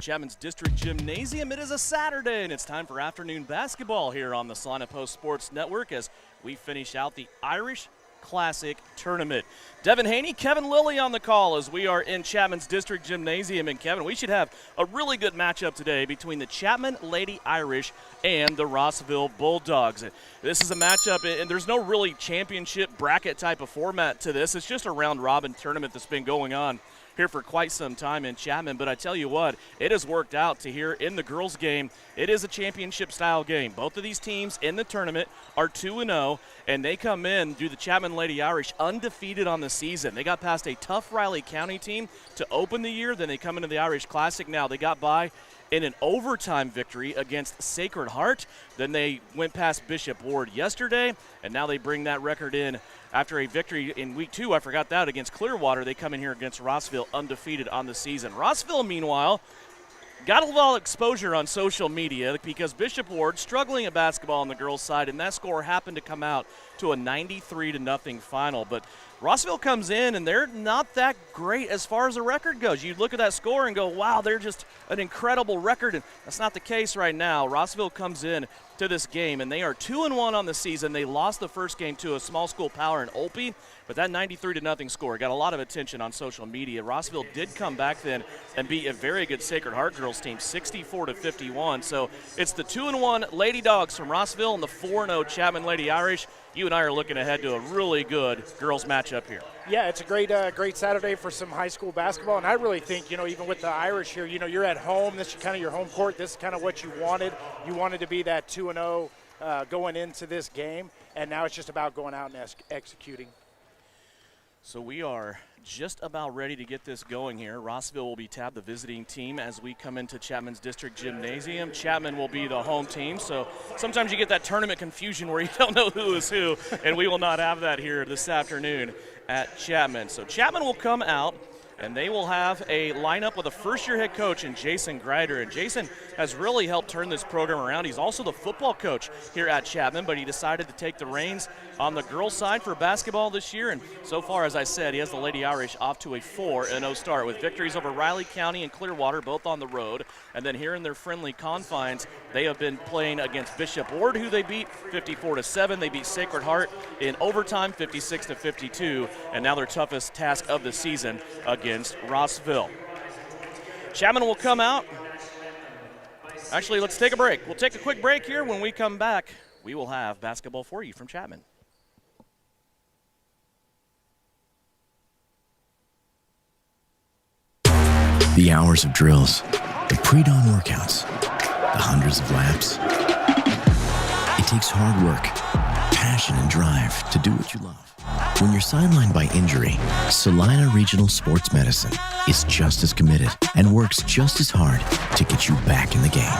Chapman's District Gymnasium. It is a Saturday, and it's time for afternoon basketball here on the Salina Post Sports Network as we finish out the Irish Classic Tournament. Devin Haney, Kevin Lilly on the call as we are in Chapman's District Gymnasium. And Kevin, we should have a really good matchup today between the Chapman Lady Irish and the Rossville Bulldogs. This is a matchup, and there's no really championship bracket type of format to this. It's just a round-robin tournament that's been going on here for quite some time in Chapman, but I tell you what, it has worked out to here in the girls' game. It is a championship-style game. Both of these teams in the tournament are 2-0, and they come in, do the Chapman Lady Irish undefeated on the season. They got past a tough Riley County team to open the year, then they come into the Irish Classic. Now they got by in an overtime victory against Sacred Heart. Then they went past Bishop Ward yesterday, and now they bring that record in after a victory in week 2. I forgot that, against Clearwater. They come in here against Rossville undefeated on the season. Rossville, meanwhile, got a lot of exposure on social media because Bishop Ward struggling at basketball on the girls' side, and that score happened to come out to a 93-0 final. But Rossville comes in, and they're not that great as far as the record goes. You look at that score and go, wow, they're just an incredible record, and that's not the case right now. Rossville comes in to this game, and they are 2-1 on the season. They lost the first game to a small school power in Olpe, but that 93-0 score got a lot of attention on social media. Rossville did come back then and beat a very good Sacred Heart girls team, 64-51. So it's the 2-1 Lady Dogs from Rossville and the 4-0 Chapman Lady Irish. You and I are looking ahead to a really good girls matchup here. Yeah, it's a great Saturday for some high school basketball, and I really think, even with the Irish here, you're at home. This is kind of your home court. This is kind of what you wanted. You wanted to be that 2-0 going into this game, and now it's just about going out and executing. So we are just about ready to get this going here. Rossville will be tabbed the visiting team as we come into Chapman's District Gymnasium. Chapman will be the home team, so sometimes you get that tournament confusion where you don't know who is who, and we will not have that here this afternoon at Chapman. So Chapman will come out, and they will have a lineup with a first-year head coach in Jason Greider. And Jason has really helped turn this program around. He's also the football coach here at Chapman, but he decided to take the reins on the girls' side for basketball this year. And so far, as I said, he has the Lady Irish off to a 4-0 start with victories over Riley County and Clearwater, both on the road. And then here in their friendly confines, they have been playing against Bishop Ward, who they beat 54-7. They beat Sacred Heart in overtime, 56-52. And now their toughest task of the season against Rossville. Chapman will come out. Actually, let's take a break. We'll take a quick break here. When we come back, we will have basketball for you from Chapman. The hours of drills, the pre-dawn workouts, the hundreds of laps. It takes hard work, passion, and drive to do what you love. When you're sidelined by injury, Salina Regional Sports Medicine is just as committed and works just as hard to get you back in the game.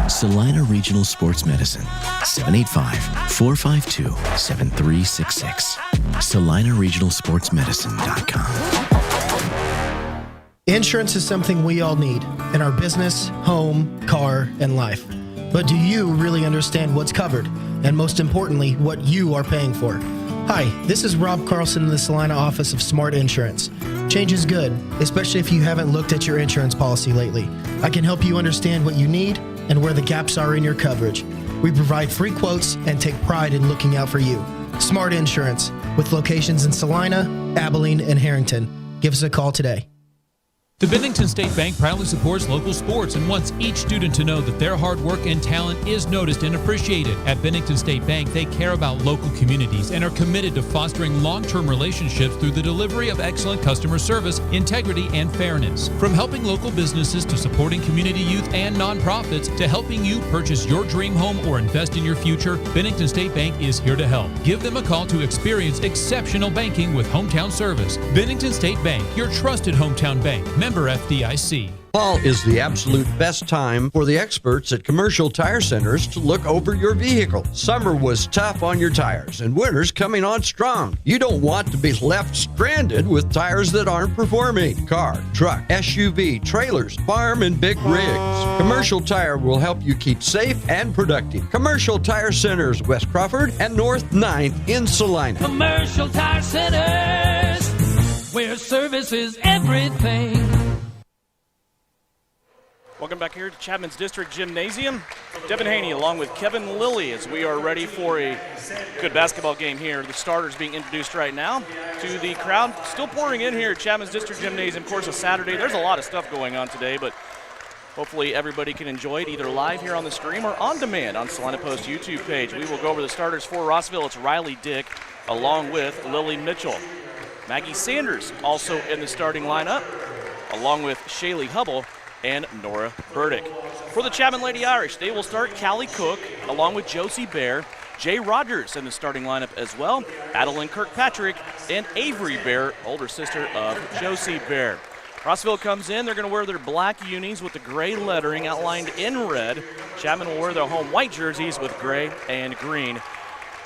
Salina Regional Sports Medicine, 785-452-7366. SalinaRegionalSportsMedicine.com. Insurance is something we all need in our business, home, car, and life. But do you really understand what's covered? And most importantly, what you are paying for? Hi, this is Rob Carlson in the Salina office of Smart Insurance. Change is good, especially if you haven't looked at your insurance policy lately. I can help you understand what you need and where the gaps are in your coverage. We provide free quotes and take pride in looking out for you. Smart Insurance, with locations in Salina, Abilene, and Harrington. Give us a call today. The Bennington State Bank proudly supports local sports and wants each student to know that their hard work and talent is noticed and appreciated. At Bennington State Bank, they care about local communities and are committed to fostering long-term relationships through the delivery of excellent customer service, integrity, and fairness. From helping local businesses to supporting community youth and nonprofits to helping you purchase your dream home or invest in your future, Bennington State Bank is here to help. Give them a call to experience exceptional banking with hometown service. Bennington State Bank, your trusted hometown bank. Member FDIC. Fall is the absolute best time for the experts at Commercial Tire Centers to look over your vehicle. Summer was tough on your tires, and winter's coming on strong. You don't want to be left stranded with tires that aren't performing. Car, truck, SUV, trailers, farm, and big rigs. Commercial Tire will help you keep safe and productive. Commercial Tire Centers, West Crawford and North 9th in Salina. Commercial Tire Centers, where service is everything. Welcome back here to Chapman's District Gymnasium. Devin Haney along with Kevin Lilly as we are ready for a good basketball game here. The starters being introduced right now to the crowd still pouring in here at Chapman's District Gymnasium. Of course, a Saturday. There's a lot of stuff going on today, but hopefully everybody can enjoy it either live here on the stream or on demand on Salina Post YouTube page. We will go over the starters for Rossville. It's Riley Dick along with Lily Mitchell. Maggie Sanders also in the starting lineup along with Shaylee Hubble and Nora Burdick. For the Chapman Lady Irish, they will start Callie Cook along with Josie Bear, Jay Rogers in the starting lineup as well, Adeline Kirkpatrick, and Avery Bear, older sister of Josie Bear. Rossville comes in, they're going to wear their black unis with the gray lettering outlined in red. Chapman will wear their home white jerseys with gray and green.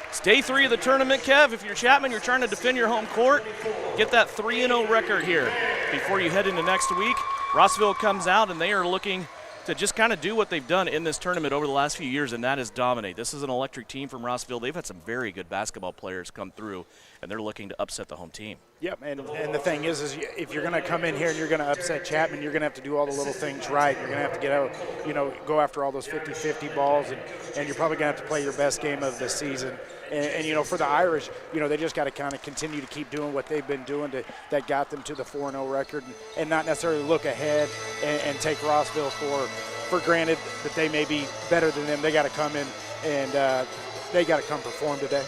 It's day 3 of the tournament, Kev. If you're Chapman, you're trying to defend your home court, get that 3-0 record here before you head into next week. Rossville comes out, and they are looking to just kind of do what they've done in this tournament over the last few years, and that is dominate. This is an electric team from Rossville. They've had some very good basketball players come through, and they're looking to upset the home team. Yep, and the thing is if you're going to come in here and you're going to upset Chapman, you're going to have to do all the little things right. You're going to have to get out, go after all those 50-50 balls, and you're probably going to have to play your best game of the season. And for the Irish, they just got to kind of continue to keep doing what they've been doing that got them to the 4-0 record and not necessarily look ahead and take Rossville for granted that they may be better than them. They got to come in and they got to come perform today.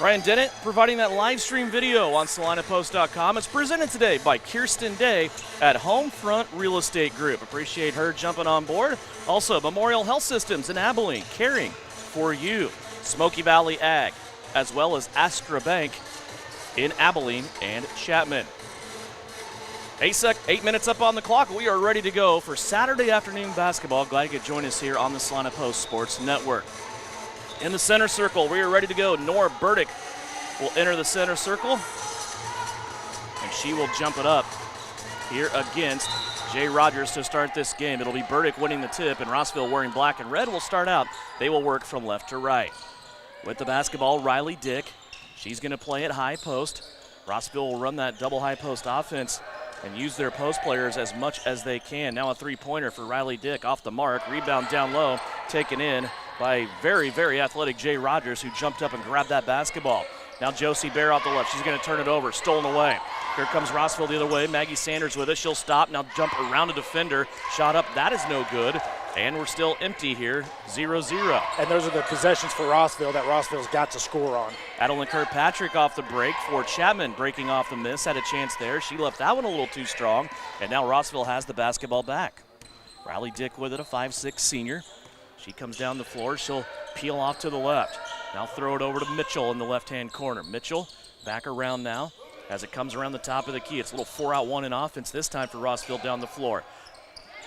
Ryan Dennett providing that live stream video on SalinaPost.com. It's presented today by Kirsten Day at Homefront Real Estate Group. Appreciate her jumping on board. Also, Memorial Health Systems in Abilene, caring for you. Smoky Valley Ag, as well as Astra Bank in Abilene and Chapman. 8 minutes up on the clock. We are ready to go for Saturday afternoon basketball. Glad you could join us here on the Salina Post Sports Network. In the center circle, we are ready to go. Nora Burdick will enter the center circle, and she will jump it up here against Jay Rogers to start this game. It'll be Burdick winning the tip, and Rossville wearing black and red will start out. They will work from left to right. With the basketball, Riley Dick. She's going to play at high post. Rossville will run that double high post offense and use their post players as much as they can. Now a three-pointer for Riley Dick off the mark. Rebound down low, taken in by very, very athletic Jay Rogers, who jumped up and grabbed that basketball. Now Josie Bear off the left. She's going to turn it over. Stolen away. Here comes Rossville the other way. Maggie Sanders with it. She'll stop. Now jump around a defender. Shot up. That is no good. And we're still empty here. 0-0. And those are the possessions for Rossville that Rossville's got to score on. Adeline Kirkpatrick off the break for Chapman, breaking off the miss. Had a chance there. She left that one a little too strong. And now Rossville has the basketball back. Riley Dick with it, a 5'6" senior. She comes down the floor. She'll peel off to the left. Now throw it over to Mitchell in the left-hand corner. Mitchell back around now as it comes around the top of the key. It's a little 4-out-1 in offense this time for Rossville down the floor.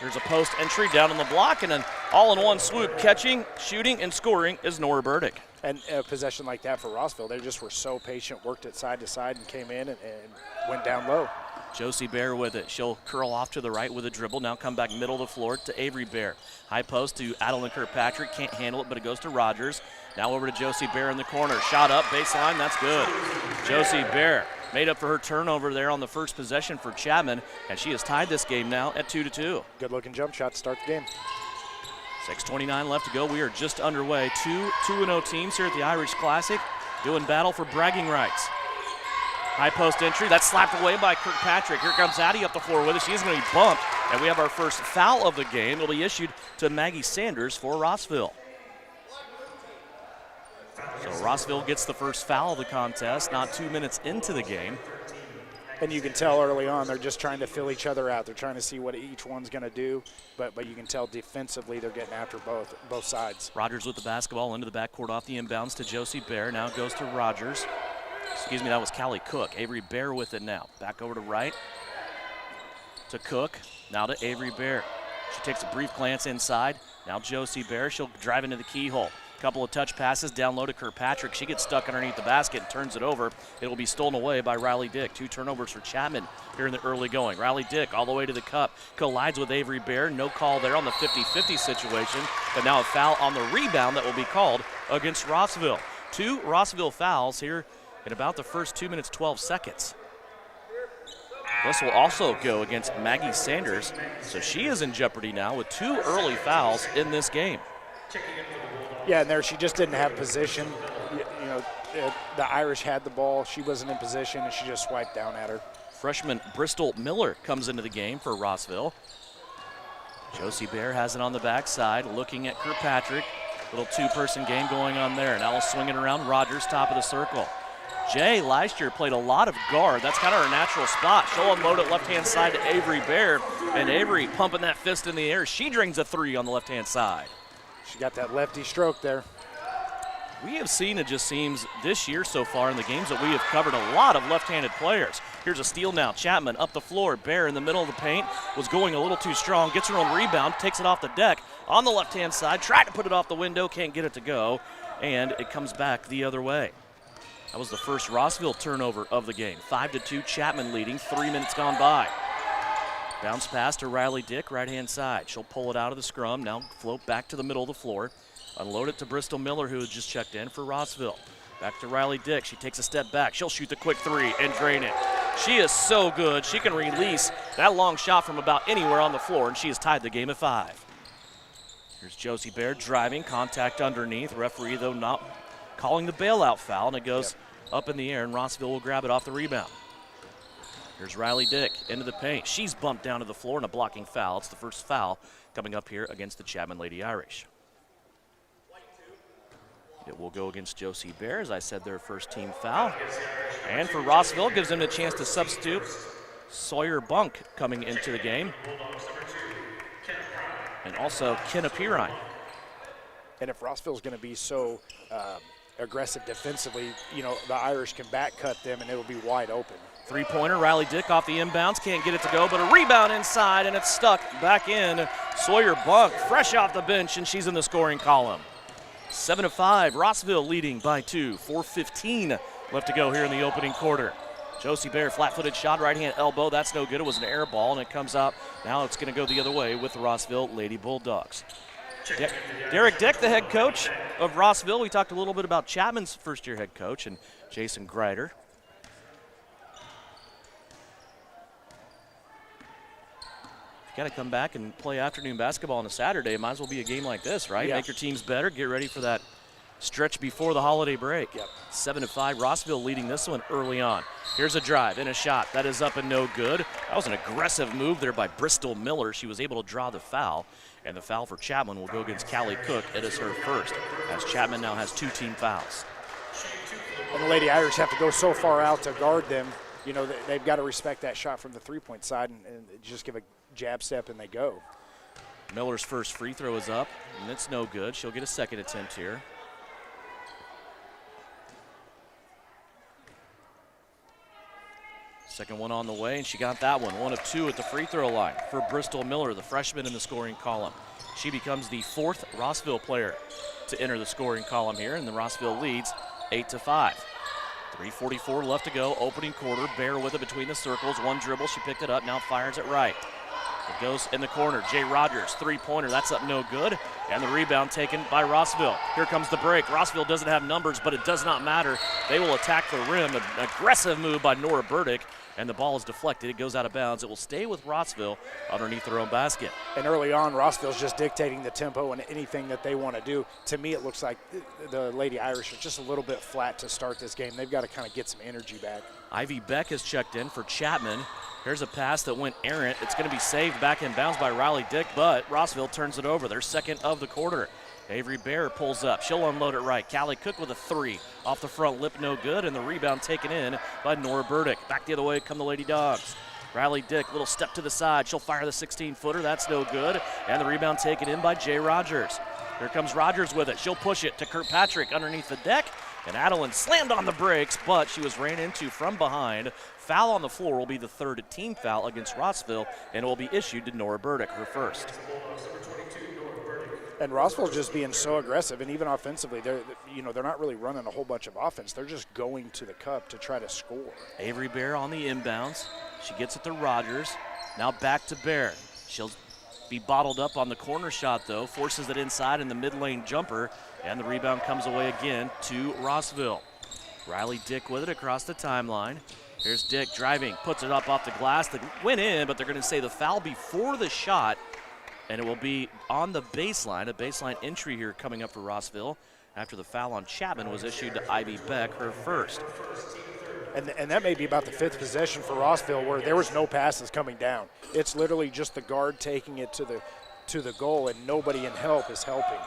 Here's a post entry down on the block, and an all-in-one swoop. Catching, shooting, and scoring is Nora Burdick. And a possession like that for Rossville, they just were so patient, worked it side to side, and came in and went down low. Josie Bear with it. She'll curl off to the right with a dribble. Now come back middle of the floor to Avery Bear. High post to Adeline Kirkpatrick. Can't handle it, but it goes to Rogers. Now over to Josie Bear in the corner. Shot up, baseline, that's good. Josie Bear made up for her turnover there on the first possession for Chapman, and she has tied this game now at 2-2. Good-looking jump shot to start the game. 6:29 left to go. We are just underway. 2-0 teams here at the Irish Classic doing battle for bragging rights. High post entry. That's slapped away by Kirkpatrick. Here comes Addie up the floor with it. She's going to be bumped, and we have our first foul of the game. It'll be issued to Maggie Sanders for Rossville. So Rossville gets the first foul of the contest, not 2 minutes into the game. And you can tell early on they're just trying to fill each other out. They're trying to see what each one's going to do, but you can tell defensively they're getting after both sides. Rogers with the basketball into the backcourt off the inbounds to Josie Bear. Now goes to Rogers. Excuse me, that was Callie Cook. Avery Bear with it now. Back over to right to Cook. Now to Avery Bear. She takes a brief glance inside. Now Josie Bear. She'll drive into the keyhole. Couple of touch passes down low to Kirkpatrick. She gets stuck underneath the basket and turns it over. It will be stolen away by Riley Dick. 2 turnovers for Chapman here in the early going. Riley Dick all the way to the cup. Collides with Avery Bear. No call there on the 50-50 situation, but now a foul on the rebound that will be called against Rossville. 2 Rossville fouls here in about the first 2 minutes, 12 seconds. This will also go against Maggie Sanders, so she is in jeopardy now with 2 early fouls in this game. Yeah, and there she just didn't have position. You know, the Irish had the ball. She wasn't in position, and she just swiped down at her. Freshman Bristol Miller comes into the game for Rossville. Josie Bear has it on the backside, looking at Kirkpatrick. Little 2-person game going on there. Now we'll swing it around. Rogers, top of the circle. Jay last year played a lot of guard. That's kind of her natural spot. She'll unload it left-hand side to Avery Bear, and Avery pumping that fist in the air. She drains a 3 on the left-hand side. She got that lefty stroke there. We have seen, it just seems, this year so far in the games that we have covered a lot of left-handed players. Here's a steal now. Chapman up the floor. Bear in the middle of the paint was going a little too strong. Gets her own rebound, takes it off the deck on the left-hand side. Tried to put it off the window, can't get it to go, and it comes back the other way. That was the first Rossville turnover of the game. 5-2, Chapman leading, 3 minutes gone by. Bounce pass to Riley Dick, right-hand side. She'll pull it out of the scrum, now float back to the middle of the floor. Unload it to Bristol Miller, who had just checked in for Rossville. Back to Riley Dick. She takes a step back. She'll shoot the quick 3 and drain it. She is so good. She can release that long shot from about anywhere on the floor, and she has tied the game at 5. Here's Josie Bear driving, contact underneath. Referee, though, not calling the bailout foul, and it goes up in the air, and Rossville will grab it off the rebound. Here's Riley Dick into the paint. She's bumped down to the floor in a blocking foul. It's the first foul coming up here against the Chapman Lady Irish. It will go against Josie Bear, as I said, their first team foul. And for Rossville, gives them a chance to substitute Sawyer Bunk coming into the game. And also Kenna Pirine. And if Rossville's going to be so aggressive defensively, you know, the Irish can back cut them and it'll be wide open. 3-pointer, Riley Dick off the inbounds, can't get it to go, but a rebound inside, and it's stuck back in. Sawyer Bunk, fresh off the bench, and she's in the scoring column. 7-5, Rossville leading by 2. 4:15 left to go here in the opening quarter. Josie Bear, flat-footed shot, right-hand elbow. That's no good. It was an air ball, and it comes out. Now it's going to go the other way with the Rossville Lady Bulldogs. Derek Dick, the head coach of Rossville. We talked a little bit about Chapman's first-year head coach and Jason Greider. Got to come back and play afternoon basketball on a Saturday. Might as well be a game like this, right? Yeah. Make your teams better. Get ready for that stretch before the holiday break. Yep. 7-5, Rossville leading this one early on. Here's a drive and a shot. That is up and no good. That was an aggressive move there by Bristol Miller. She was able to draw the foul, and the foul for Chapman will go against Callie Cook. It is her first, as Chapman now has 2 team fouls. And the Lady Irish have to go so far out to guard them. You know, they've got to respect that shot from the three-point side and just give a jab step and they go. Miller's first free throw is up, and it's no good. She'll get a second attempt here. Second one on the way, and she got that one. 1 of 2 at the free throw line for Bristol Miller, the freshman in the scoring column. She becomes the 4th Rossville player to enter the scoring column here, and the Rossville leads 8-5. 3:44 left to go, opening quarter. Bear with it between the circles. One dribble, she picked it up, now fires it right. It goes in the corner. Jay Rogers, 3-pointer, that's up no good. And the rebound taken by Rossville. Here comes the break. Rossville doesn't have numbers, but it does not matter. They will attack the rim. An aggressive move by Nora Burdick, and the ball is deflected. It goes out of bounds. It will stay with Rossville underneath their own basket. And early on, Rossville's just dictating the tempo and anything that they want to do. To me, it looks like the Lady Irish are just a little bit flat to start this game. They've got to kind of get some energy back. Ivy Beck has checked in for Chapman. Here's a pass that went errant. It's going to be saved back in bounds by Riley Dick, but Rossville turns it over. Their second of the quarter. Avery Bear pulls up. She'll unload it right. Callie Cook with a 3 off the front lip, no good, and the rebound taken in by Nora Burdick. Back the other way come the Lady Dogs. Riley Dick, little step to the side. She'll fire the 16-footer. That's no good, and the rebound taken in by Jay Rogers. Here comes Rogers with it. She'll push it to Kirkpatrick underneath the deck, and Adeline slammed on the brakes, but she was ran into from behind. Foul on the floor will be the 3rd team foul against Rossville, and it will be issued to Nora Burdick, her first. And Rossville's just being so aggressive, and even offensively, they're not really running a whole bunch of offense. They're just going to the cup to try to score. Avery Bear on the inbounds. She gets it to Rogers. Now back to Bear. She'll be bottled up on the corner shot, though. Forces it inside in the mid-lane jumper, and the rebound comes away again to Rossville. Riley Dick with it across the timeline. Here's Dick driving, puts it up off the glass. The went in, but they're going to say the foul before the shot, and it will be on the baseline. A baseline entry here coming up for Rossville after the foul on Chapman was issued to Ivy Beck, her first. And that may be about the 5th possession for Rossville where there was no passes coming down. It's literally just the guard taking it to the goal, and nobody in help is helping.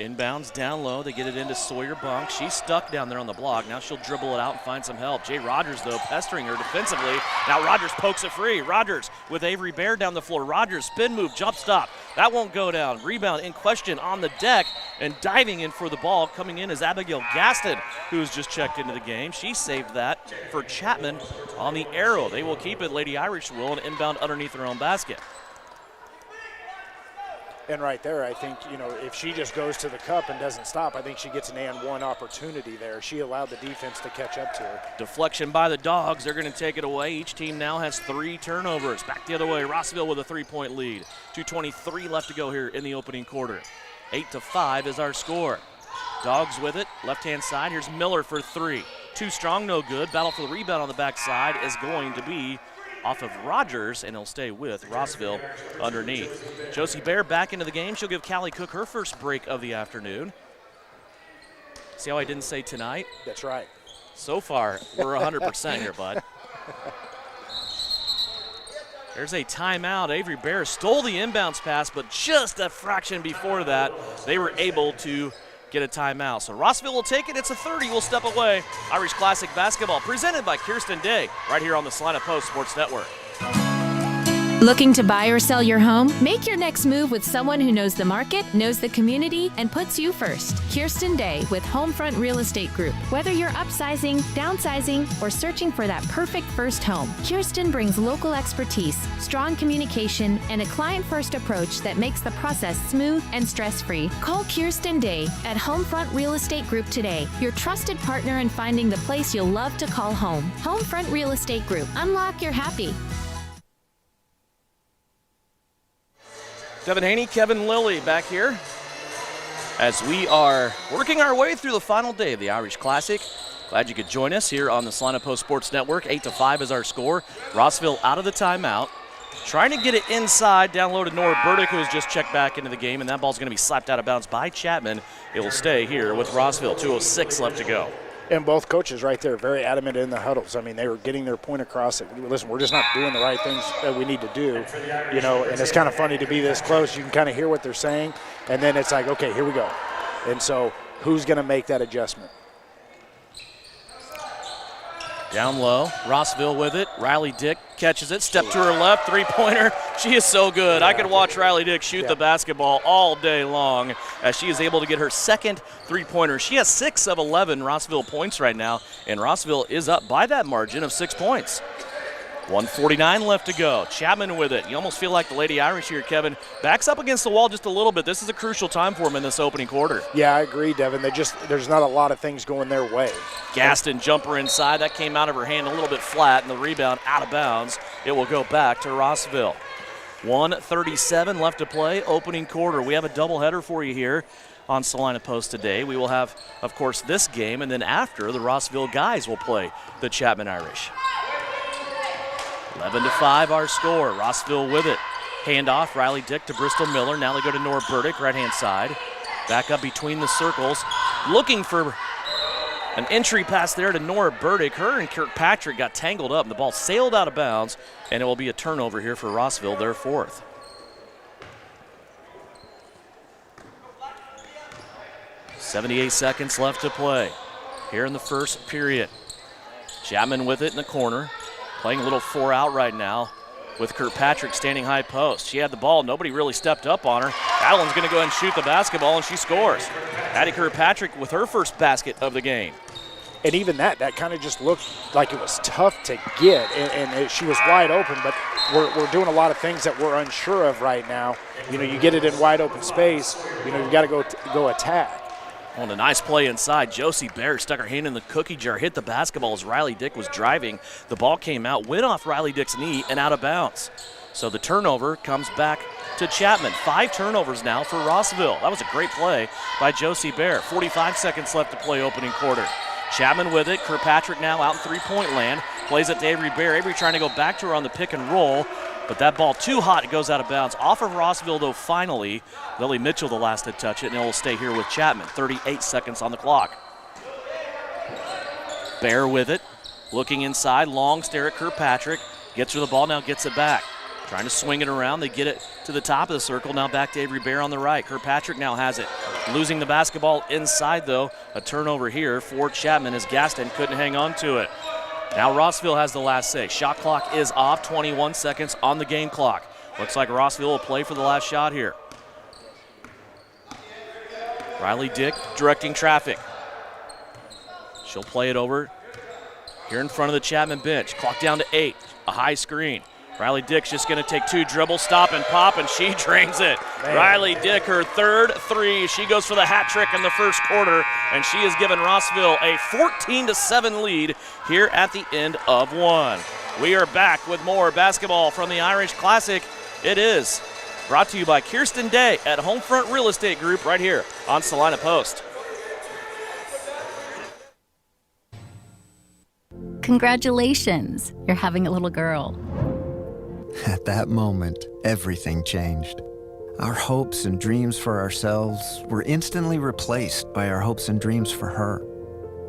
Inbounds down low. They get it into Sawyer Bunk. She's stuck down there on the block. Now she'll dribble it out and find some help. Jay Rogers, though, pestering her defensively. Now Rogers pokes it free. Rogers with Avery Bear down the floor. Rogers, spin move, jump stop. That won't go down. Rebound in question on the deck, and diving in for the ball. Coming in is Abigail Gaston, who's just checked into the game. She saved that for Chapman on the arrow. They will keep it. Lady Irish will, and inbound underneath their own basket. And right there, I think, if she just goes to the cup and doesn't stop, I think she gets an and one opportunity there. She allowed the defense to catch up to her. Deflection by the Dogs. They're going to take it away. Each team now has 3 turnovers. Back the other way. Rossville with a 3-point lead. 2:23 left to go here in the opening quarter. 8-5 is our score. Dogs with it. Left-hand side. Here's Miller for 3. Too strong, no good. Battle for the rebound on the backside is going to be off of Rogers, and he'll stay with Rossville underneath. Josie Bear back into the game. She'll give Callie Cook her first break of the afternoon. See how I didn't say tonight? That's right. So far, we're 100% here, bud. There's a timeout. Avery Bear stole the inbounds pass, but just a fraction before that, they were able to get a timeout. So Rossville will take it. It's a 30. We'll step away. Irish Classic Basketball presented by Kirsten Day right here on the Salina Post Sports Network. Looking to buy or sell your home? Make your next move with someone who knows the market, knows the community, and puts you first. Kirsten Day with Homefront Real Estate Group. Whether you're upsizing, downsizing, or searching for that perfect first home, Kirsten brings local expertise, strong communication, and a client-first approach that makes the process smooth and stress-free. Call Kirsten Day at Homefront Real Estate Group today, your trusted partner in finding the place you'll love to call home. Homefront Real Estate Group. Unlock your happy. Devin Haney, Kevin Lilly back here as we are working our way through the final day of the Irish Classic. Glad you could join us here on the Salina Post Sports Network. 8-5 is our score. Rossville out of the timeout. Trying to get it inside, down low to Nora Burdick, who has just checked back into the game, and that ball's going to be slapped out of bounds by Chapman. It will stay here with Rossville. 2:06 left to go. And both coaches right there very adamant in the huddles. I mean, they were getting their point across. Listen, we're just not doing the right things that we need to do, and it's kind of funny to be this close. You can kind of hear what they're saying, and then it's like, okay, here we go. And so who's going to make that adjustment? Down low, Rossville with it. Riley Dick catches it, step to her left, three-pointer. She is so good. I could watch Riley Dick shoot the basketball all day long as she is able to get her second three-pointer. She has 6 of 11 Rossville points right now, and Rossville is up by that margin of 6 points. 1:49 left to go. Chapman with it. You almost feel like the Lady Irish here, Kevin. Backs up against the wall just a little bit. This is a crucial time for them in this opening quarter. Yeah, I agree, Devin. There's not a lot of things going their way. Gaston jumper inside. That came out of her hand a little bit flat, and the rebound out of bounds. It will go back to Rossville. 1:37 left to play, opening quarter. We have a doubleheader for you here on Salina Post today. We will have, of course, this game, and then after, the Rossville guys will play the Chapman Irish. 11-5 our score. Rossville with it. Handoff, Riley Dick to Bristol Miller. Now they go to Nora Burdick, right-hand side. Back up between the circles. Looking for an entry pass there to Nora Burdick. Her and Kirkpatrick got tangled up, and the ball sailed out of bounds, and it will be a turnover here for Rossville, their fourth. .78 seconds left to play here in the first period. Chapman with it in the corner. Playing a little 4-out right now with Kirkpatrick standing high post. She had the ball. Nobody really stepped up on her. Adeline's going to go ahead and shoot the basketball, and she scores. Addie Kirkpatrick with her first basket of the game. And even that kind of just looked like it was tough to get, and she was wide open, but we're doing a lot of things that we're unsure of right now. You get it in wide open space, you've got to go attack. On a nice play inside, Josie Bear stuck her hand in the cookie jar, hit the basketball as Riley Dick was driving. The ball came out, went off Riley Dick's knee, and out of bounds. So the turnover comes back to Chapman. 5 turnovers now for Rossville. That was a great play by Josie Bear. 45 seconds left to play opening quarter. Chapman with it. Kirkpatrick now out in three-point land. Plays it to Avery Bear. Avery trying to go back to her on the pick and roll, but that ball too hot. It goes out of bounds. Off of Rossville, though, finally. Lily Mitchell the last to touch it, and it will stay here with Chapman. 38 seconds on the clock. Bear with it. Looking inside. Long stare at Kirkpatrick. Gets her the ball, now gets it back. Trying to swing it around. They get it to the top of the circle. Now back to Avery Bear on the right. Kirkpatrick now has it. Losing the basketball inside, though. A turnover here for Chapman as Gaston couldn't hang on to it. Now Rossville has the last say. Shot clock is off. 21 seconds on the game clock. Looks like Rossville will play for the last shot here. Riley Dick directing traffic. She'll play it over here in front of the Chapman bench. Clock down to 8. A high screen. Riley Dick's just going to take 2 dribbles, stop and pop, and she drains it. Man. Riley Dick, her third three. She goes for the hat trick in the first quarter, and she has given Rossville a 14-7 lead here at the end of one. We are back with more basketball from the Irish Classic. It is brought to you by Kirsten Day at Homefront Real Estate Group right here on Salina Post. Congratulations, you're having a little girl. At that moment, everything changed. Our hopes and dreams for ourselves were instantly replaced by our hopes and dreams for her.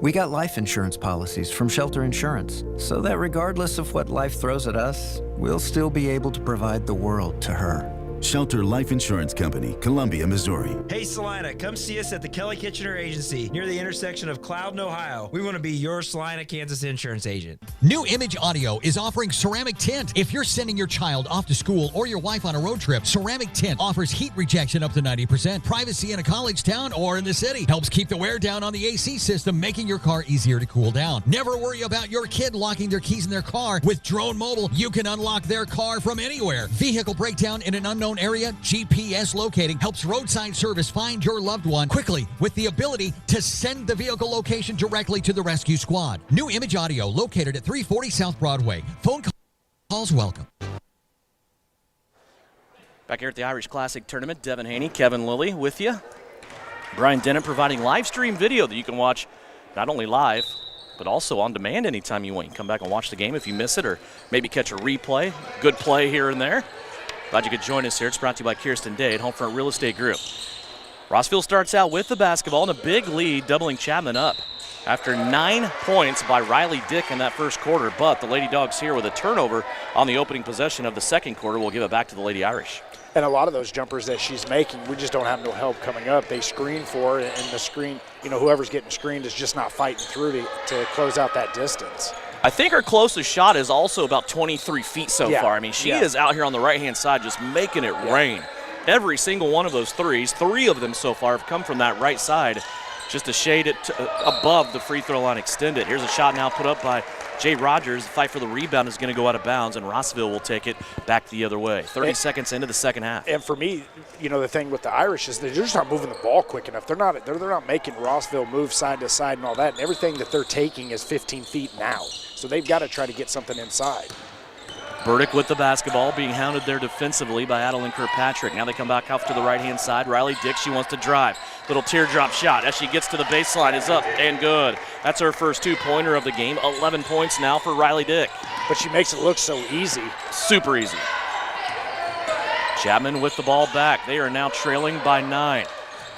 We got life insurance policies from Shelter Insurance, so that regardless of what life throws at us, we'll still be able to provide the world to her. Shelter Life Insurance Company, Columbia, Missouri. Hey Salina, come see us at the Kelly Kitchener Agency near the intersection of Cloud and Ohio. We want to be your Salina, Kansas insurance agent. New Image Audio is offering ceramic tint. If you're sending your child off to school or your wife on a road trip, ceramic tint offers heat rejection up to 90%, privacy in a college town or in the city, helps keep the wear down on the AC system, making your car easier to cool down. Never worry about your kid locking their keys in their car. With Drone Mobile, you can unlock their car from anywhere. Vehicle breakdown in an unknown area, GPS locating helps roadside service find your loved one quickly with the ability to send the vehicle location directly to the rescue squad. New Image Audio located at 340 South Broadway. Phone calls welcome. Back here at the Irish Classic Tournament, Devin Haney, Kevin Lilly with you. Brian Dennett providing live stream video that you can watch not only live, but also on demand anytime you want. You can come back and watch the game if you miss it, or maybe catch a replay. Good play here and there. Glad you could join us here. It's brought to you by Kirsten Day at Homefront Real Estate Group. Rossville starts out with the basketball and a big lead, doubling Chapman up after 9 points by Riley Dick in that first quarter. But the Lady Dogs here with a turnover on the opening possession of the second quarter will give it back to the Lady Irish. And a lot of those jumpers that she's making, we just don't have no help coming up. They screen for it, and the screen, whoever's getting screened is just not fighting through to close out that distance. I think her closest shot is also about 23 feet so far. I mean, she is out here on the right-hand side just making it rain. Every single one of those threes, 3 of them so far, have come from that right side, just a shade above the free throw line extended. Here's a shot now put up by Jay Rogers. The fight for the rebound is going to go out of bounds, and Rossville will take it back the other way. 30 seconds into the second half. And for me, the thing with the Irish is they're just not moving the ball quick enough. They're not making Rossville move side to side and all that. And everything that they're taking is 15 feet now. So they've got to try to get something inside. Burdick with the basketball, being hounded there defensively by Adeline Kirkpatrick. Now they come back off to the right-hand side. Riley Dick, she wants to drive. Little teardrop shot as she gets to the baseline is up and good. That's her first 2-pointer of the game. 11 points now for Riley Dick. But she makes it look so easy. Super easy. Chapman with the ball back. They are now trailing by 9.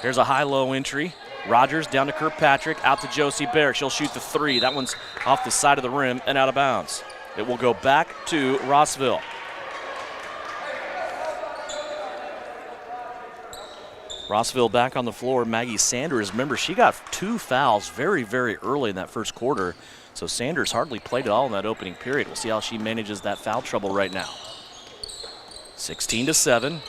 Here's a high-low entry. Rogers down to Kirkpatrick, out to Josie Bear. She'll shoot the 3. That one's off the side of the rim and out of bounds. It will go back to Rossville. Rossville back on the floor. Maggie Sanders, remember, she got 2 fouls very, very early in that first quarter. So Sanders hardly played at all in that opening period. We'll see how she manages that foul trouble right now. 16-7.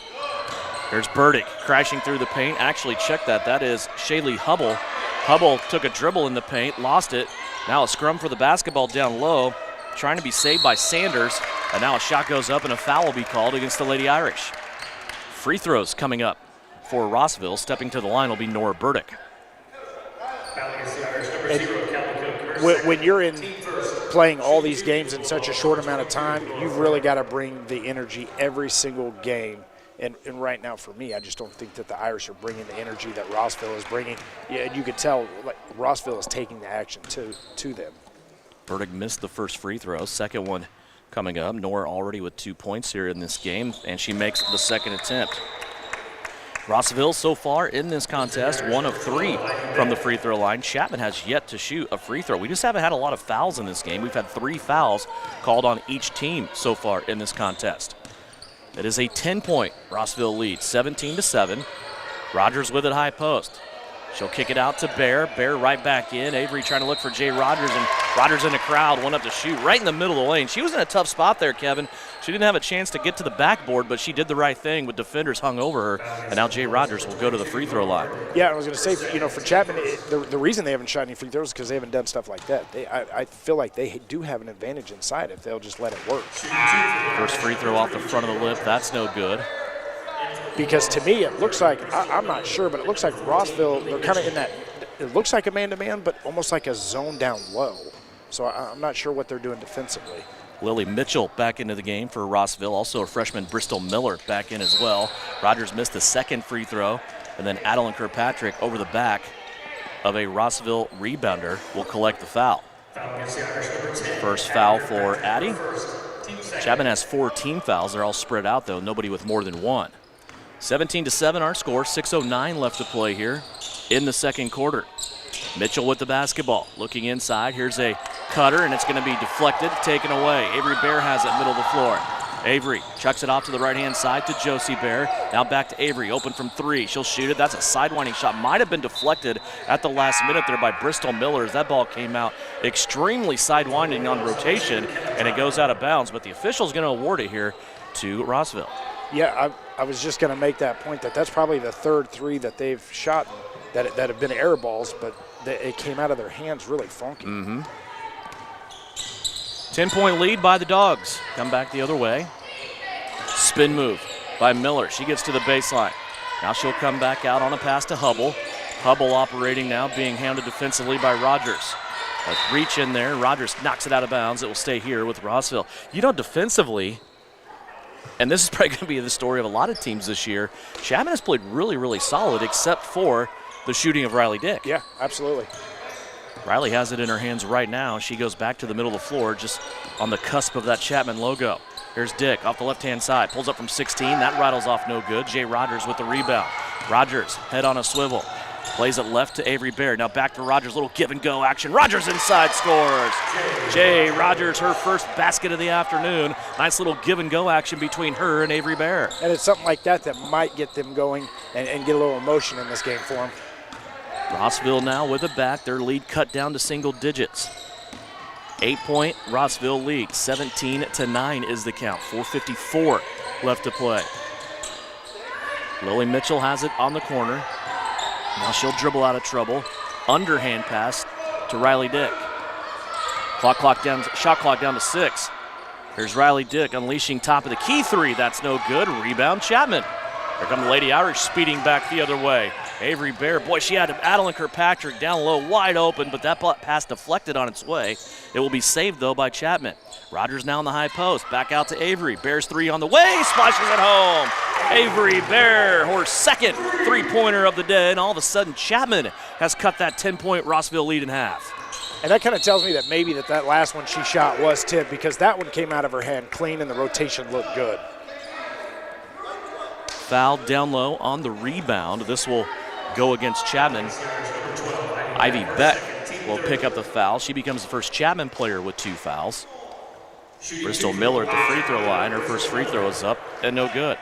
There's Burdick crashing through the paint. Actually, check that. That is Shaylee Hubble. Hubble took a dribble in the paint, lost it. Now a scrum for the basketball down low, trying to be saved by Sanders. And now a shot goes up and a foul will be called against the Lady Irish. Free throws coming up for Rossville. Stepping to the line will be Nora Burdick. When you're in playing all these games in such a short amount of time, you've really got to bring the energy every single game And right now, for me, I just don't think that the Irish are bringing the energy that Rossville is bringing. Yeah, and you could tell like Rossville is taking the action to them. Burdick missed the first free throw. Second one coming up. Nora already with 2 points here in this game, and she makes the second attempt. Rossville so far in this contest, 1 of 3 from the free throw line. Chapman has yet to shoot a free throw. We just haven't had a lot of fouls in this game. We've had 3 fouls called on each team so far in this contest. It is a 10-point Rossville lead, 17-7. Rogers with it high post. She'll kick it out to Bear. Bear right back in. Avery trying to look for Jay Rogers, and Rogers in the crowd, one up to shoot right in the middle of the lane. She was in a tough spot there, Kevin. She didn't have a chance to get to the backboard, but she did the right thing with defenders hung over her, and now Jay Rogers will go to the free throw line. Yeah, I was going to say, for Chapman, the reason they haven't shot any free throws is because they haven't done stuff like that. I feel like they do have an advantage inside if they'll just let it work. First free throw off the front of the lip. That's no good. Because to me, it looks like, I'm not sure, but it looks like Rossville, they're kind of in that, it looks like a man-to-man, but almost like a zone down low. So I'm not sure what they're doing defensively. Lily Mitchell back into the game for Rossville. Also a freshman, Bristol Miller, back in as well. Rogers missed the second free throw, and then Adeline Kirkpatrick over the back of a Rossville rebounder will collect the foul. First foul for Addie. Chapman has 4 team fouls. They're all spread out, though. Nobody with more than 1. 17-7 our score. 6:09 left to play here in the second quarter. Mitchell with the basketball. Looking inside. Here's a cutter, and it's going to be deflected, taken away. Avery Bear has it middle of the floor. Avery chucks it off to the right-hand side to Josie Bear. Now back to Avery, open from 3. She'll shoot it. That's a sidewinding shot. Might have been deflected at the last minute there by Bristol Miller as that ball came out extremely sidewinding on rotation, and it goes out of bounds. But the official's going to award it here to Rossville. Yeah, I was just going to make that point that's probably the third 3 that they've shot that have been air balls, but it came out of their hands really funky. 10-point lead by the Dogs. Come back the other way. Spin move by Miller. She gets to the baseline. Now she'll come back out on a pass to Hubble. Hubble operating now, being hounded defensively by Rogers. A reach in there. Rogers knocks it out of bounds. It will stay here with Rossville. Defensively, and this is probably going to be the story of a lot of teams this year, Chapman has played really, really solid except for the shooting of Riley Dick. Yeah, absolutely. Riley has it in her hands right now. She goes back to the middle of the floor, just on the cusp of that Chapman logo. Here's Dick off the left-hand side. Pulls up from 16. That rattles off no good. Jay Rogers with the rebound. Rogers, head on a swivel. Plays it left to Avery Bear. Now back to Rogers. Little give-and-go action. Rogers inside scores. Jay Rogers, her first basket of the afternoon. Nice little give-and-go action between her and Avery Bear. And it's something like that might get them going and get a little emotion in this game for them. Rossville now with it back. Their lead cut down to single digits. 8-point Rossville lead. 17-9 is the count. 4:54 left to play. Lily Mitchell has it on the corner. Now she'll dribble out of trouble. Underhand pass to Riley Dick. Shot clock down to 6. Here's Riley Dick unleashing top of the key 3. That's no good. Rebound Chapman. Here come the Lady Irish speeding back the other way. Avery Bear, boy, she had Adeline Kirkpatrick down low, wide open, but that pass deflected on its way. It will be saved, though, by Chapman. Rogers now in the high post. Back out to Avery. Bear's 3 on the way. Splashes it home. Avery Bear, her second three-pointer of the day, and all of a sudden Chapman has cut that 10-point Rossville lead in half. And that kind of tells me that maybe that last one she shot was tipped, because that one came out of her hand clean and the rotation looked good. Fouled down low on the rebound. This will go against Chapman. Ivy Beck will pick up the foul. She becomes the first Chapman player with 2 fouls. Bristol Miller at the free throw line. Her first free throw is up and no good.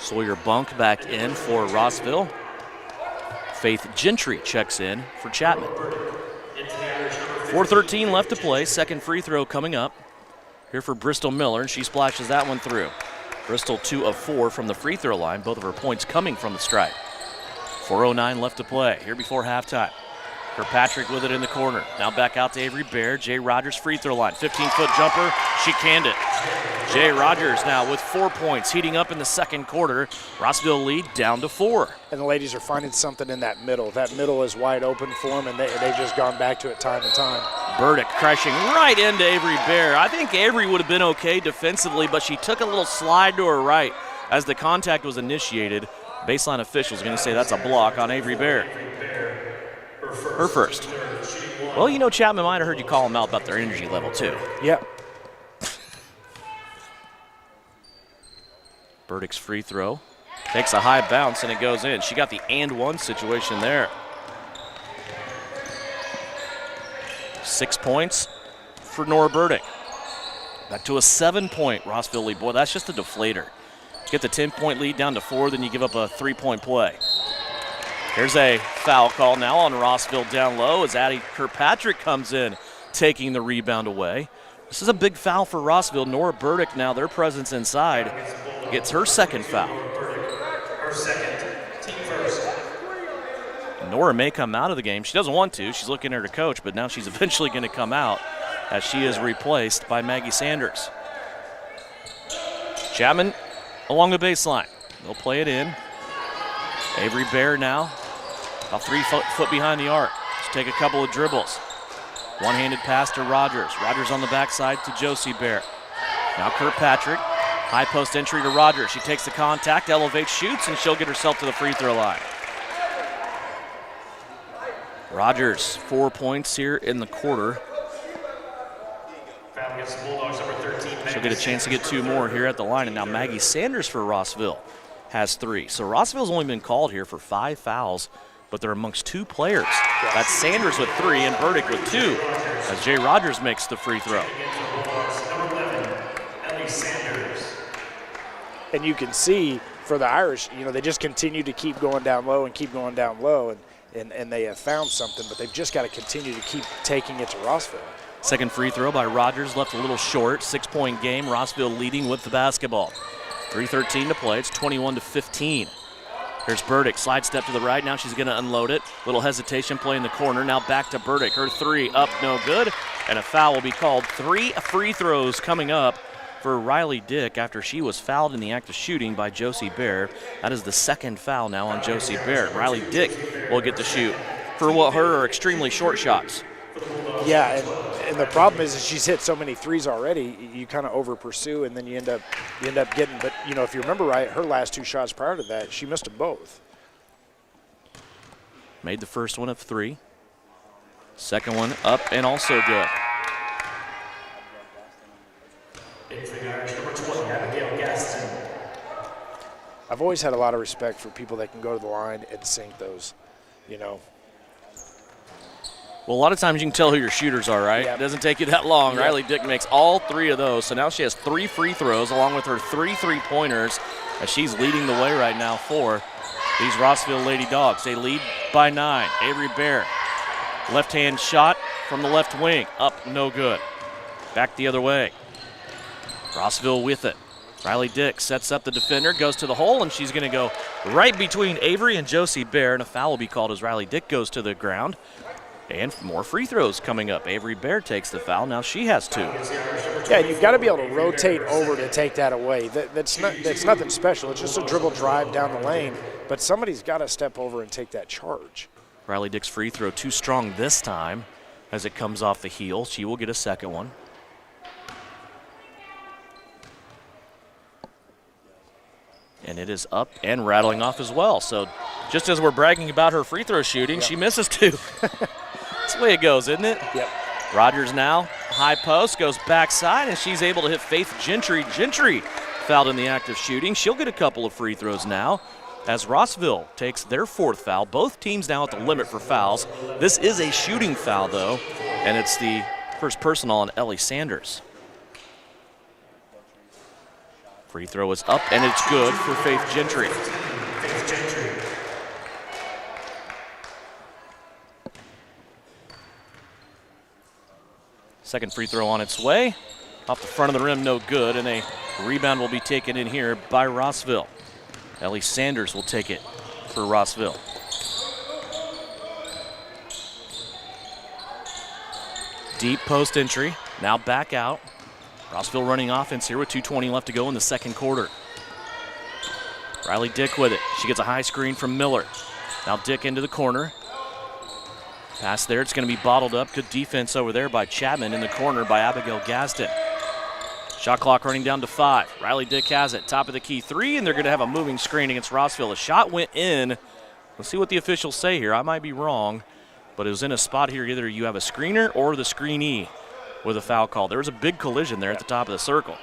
Sawyer Bunk back in for Rossville. Faith Gentry checks in for Chapman. 4:13 left to play. Second free throw coming up here for Bristol Miller, and she splashes that one through. Bristol 2 of 4 from the free throw line, both of her points coming from the stripe. 4:09 left to play here before halftime. Kirkpatrick with it in the corner. Now back out to Avery Bear. Jay Rogers free throw line. 15-foot jumper. She canned it. Jay Rogers now with 4 points, heating up in the second quarter. Rossville lead down to 4. And the ladies are finding something in that middle. That middle is wide open for them, and they've just gone back to it time and time. Burdick crashing right into Avery Bear. I think Avery would have been okay defensively, but she took a little slide to her right as the contact was initiated. Baseline officials are going to say that's a block on Avery Bear. Her first. Well, you know, Chapman might have heard you call them out about their energy level, too. Yep. Burdick's free throw. Takes a high bounce, and it goes in. She got the and-one situation there. 6 points for Nora Burdick. Back to a 7-point Rossville lead. Boy, that's just a deflator. Get the 10-point lead down to 4, then you give up a 3-point play. Here's a foul call now on Rossville down low as Addie Kirkpatrick comes in, taking the rebound away. This is a big foul for Rossville. Nora Burdick now, their presence inside, gets her second foul. Nora may come out of the game. She doesn't want to. She's looking at her coach, but now she's eventually going to come out as she is replaced by Maggie Sanders. Chapman along the baseline. They'll play it in. Avery Bear now about 3 foot behind the arc. Let's take a couple of dribbles. One-handed pass to Rogers. Rogers on the backside to Josie Bear. Now Kirkpatrick. High post entry to Rogers. She takes the contact, elevates, shoots, and she'll get herself to the free throw line. Rogers, 4 points here in the quarter. She'll get a chance to get 2 more here at the line. And now Maggie Sanders for Rossville has 3. So Rossville's only been called here for 5 fouls, but they're amongst 2 players. That's Sanders with 3 and Burdick with 2 as Jay Rogers makes the free throw. And you can see for the Irish, you know, they just continue to keep going down low and keep going down low, and they have found something, but they've just got to continue to keep taking it to Rossville. Second free throw by Rogers, left a little short. 6-point game, Rossville leading with the basketball. 3:13 to play, it's 21-15. Here's Burdick, slide step to the right, now she's gonna unload it. Little hesitation play in the corner, now back to Burdick. Her 3 up, no good, and a foul will be called. 3 free throws coming up for Riley Dick after she was fouled in the act of shooting by Josie Bear. That is the second foul now on Josie Bear. Riley Dick will get to shoot for what are extremely short shots. Yeah, and the problem is she's hit so many threes already, you kind of over pursue, and then you end up getting. But you know, if you remember right, her last 2 shots prior to that, she missed them both. Made the first one of 3. Second one up and also good. I've always had a lot of respect for people that can go to the line and sink those, you know. Well, a lot of times you can tell who your shooters are, right? Yep. It doesn't take you that long. Yep. Riley Dick makes all 3 of those, so now she has 3 free throws along with her 3 3-pointers as she's leading the way right now for these Rossville Lady Dogs. They lead by 9. Avery Bear, left-hand shot from the left wing, up, no good. Back the other way. Rossville with it. Riley Dick sets up the defender, goes to the hole, and she's going to go right between Avery and Josie Bear, and a foul will be called as Riley Dick goes to the ground. And more free throws coming up. Avery Bear takes the foul. Now she has 2. Yeah, you've got to be able to rotate over to take that away. That's nothing special. It's just a dribble drive down the lane, but somebody's got to step over and take that charge. Riley Dick's free throw too strong this time as it comes off the heel. She will get a second one. And it is up and rattling off as well. So just as we're bragging about her free throw shooting, she misses 2. That's the way it goes, isn't it? Yep. Rogers now, high post, goes backside, and she's able to hit Faith Gentry. Gentry fouled in the act of shooting. She'll get a couple of free throws now as Rossville takes their 4th foul. Both teams now at the limit for fouls. This is a shooting foul, though, and it's the first personal on Ellie Sanders. Free throw is up, and it's good for Faith Gentry. Second free throw on its way. Off the front of the rim, no good, and a rebound will be taken in here by Rossville. Ellie Sanders will take it for Rossville. Deep post entry. Now back out. Rossville running offense here with 2:20 left to go in the second quarter. Riley Dick with it. She gets a high screen from Miller. Now Dick into the corner. Pass there. It's going to be bottled up. Good defense over there by Chapman in the corner by Abigail Gaston. Shot clock running down to 5. Riley Dick has it. Top of the key 3, and they're going to have a moving screen against Rossville. A shot went in. Let's see what the officials say here. I might be wrong, but it was in a spot here. Either you have a screener or the screenee with a foul call. There was a big collision there at the top of the circle.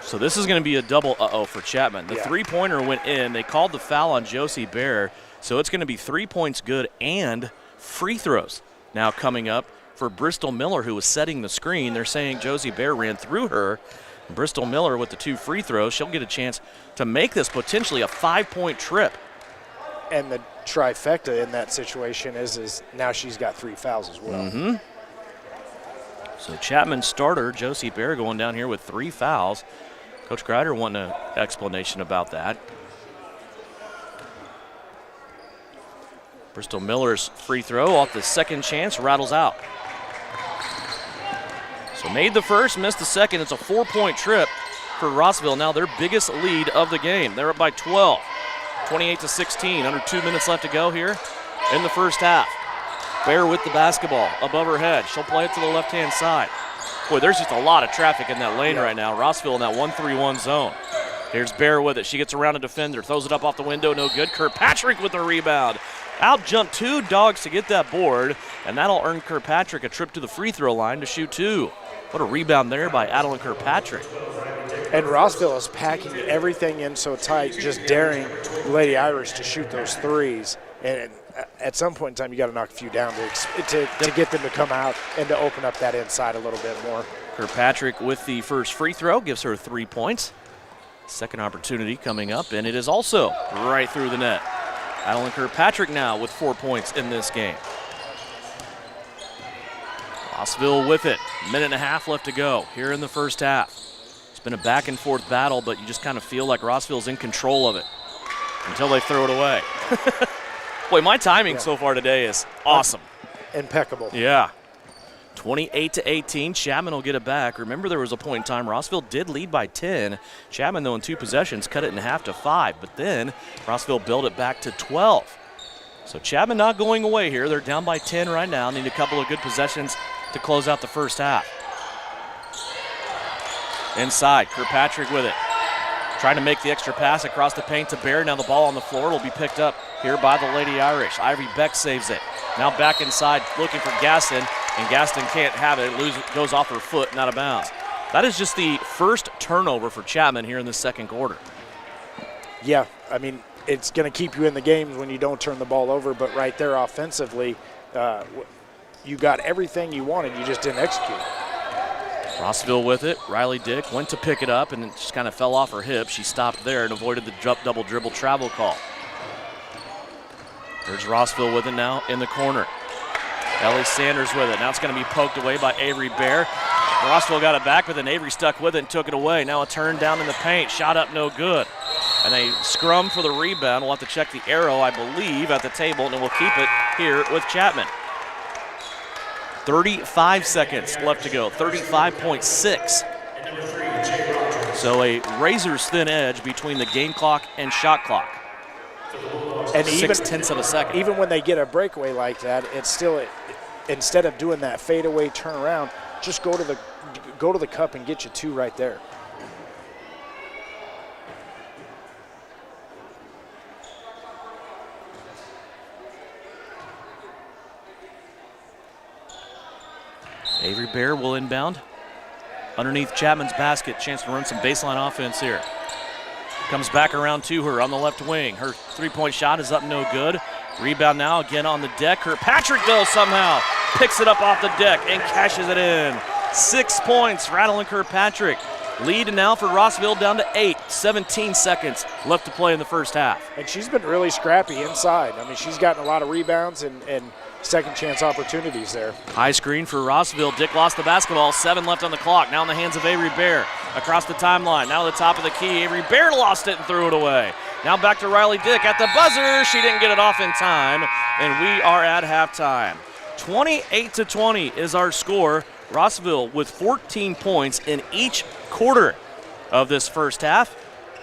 So this is going to be a double uh-oh for Chapman. The three-pointer went in. They called the foul on Josie Bear, so it's going to be 3 points good and free throws now coming up for Bristol Miller, who was setting the screen. They're saying Josie Bear ran through her. Bristol Miller with the 2 free throws. She'll get a chance to make this potentially a 5-point trip. And the trifecta in that situation is now she's got 3 fouls as well. Mm-hmm. So Chapman starter, Josie Bear, going down here with 3 fouls. Coach Greider wanting an explanation about that. Bristol Miller's free throw off the second chance, rattles out. So made the first, missed the second. It's a 4-point trip for Rossville. Now their biggest lead of the game. They're up by 12, 28-16. Under 2 minutes left to go here in the first half. Bear with the basketball above her head. She'll play it to the left-hand side. Boy, there's just a lot of traffic in that lane right now. Rossville in that 1-3-1 zone. Here's Bear with it. She gets around a defender, throws it up off the window, no good. Kirkpatrick with the rebound. Out jump 2 dogs to get that board, and that'll earn Kirkpatrick a trip to the free throw line to shoot 2. What a rebound there by Adeline Kirkpatrick. And Rossville is packing everything in so tight, just daring Lady Irish to shoot those threes. And at some point in time, you got to knock a few down to get them to come out and to open up that inside a little bit more. Kirkpatrick with the first free throw gives her 3 points. Second opportunity coming up, and it is also right through the net. Adeline Kirkpatrick now with 4 points in this game. Rossville with it. Minute and a half left to go here in the first half. It's been a back and forth battle, but you just kind of feel like Rossville's in control of it until they throw it away. Boy, my timing so far today is awesome. Impeccable. Yeah. 28-18. Chapman will get it back. Remember, there was a point in time Rossville did lead by 10. Chapman, though, in 2 possessions, cut it in half to 5. But then Rossville built it back to 12. So Chapman not going away here. They're down by 10 right now. Need a couple of good possessions to close out the first half. Inside, Kirkpatrick with it. Trying to make the extra pass across the paint to Bear. Now the ball on the floor will be picked up here by the Lady Irish. Ivory Beck saves it. Now back inside looking for Gaston, and Gaston can't have it. It goes off her foot and out of bounds. That is just the first turnover for Chapman here in the second quarter. Yeah, I mean, it's going to keep you in the games when you don't turn the ball over, but right there offensively, you got everything you wanted, you just didn't execute. Rossville with it. Riley Dick went to pick it up and it just kind of fell off her hip. She stopped there and avoided the double dribble travel call. There's Rossville with it now in the corner. Ellie Sanders with it. Now it's going to be poked away by Avery Bear. Rossville got it back, but then Avery stuck with it and took it away. Now a turn down in the paint. Shot up, no good. And a scrum for the rebound. We'll have to check the arrow, I believe, at the table, and we'll keep it here with Chapman. 35 seconds left to go, 35.6. So a razor's thin edge between the game clock and shot clock. And 0.6 of a second. Even when they get a breakaway like that, it's still, instead of doing that fadeaway turnaround, just go to the cup and get you 2 right there. Avery Bear will inbound. Underneath Chapman's basket, chance to run some baseline offense here. Comes back around to her on the left wing. Her three-point shot is up, no good. Rebound now again on the deck. Kirkpatrick, though, somehow picks it up off the deck and cashes it in. 6 points for Adeline Kirkpatrick. Lead now for Rossville down to 8. 17 seconds left to play in the first half. And she's been really scrappy inside. I mean, she's gotten a lot of rebounds and second chance opportunities there. High screen for Rossville. Dick lost the basketball. 7 left on the clock. Now in the hands of Avery Bear. Across the timeline. Now to the top of the key. Avery Bear lost it and threw it away. Now back to Riley Dick at the buzzer. She didn't get it off in time. And we are at halftime. 28-20 is our score. Rossville with 14 points in each quarter of this first half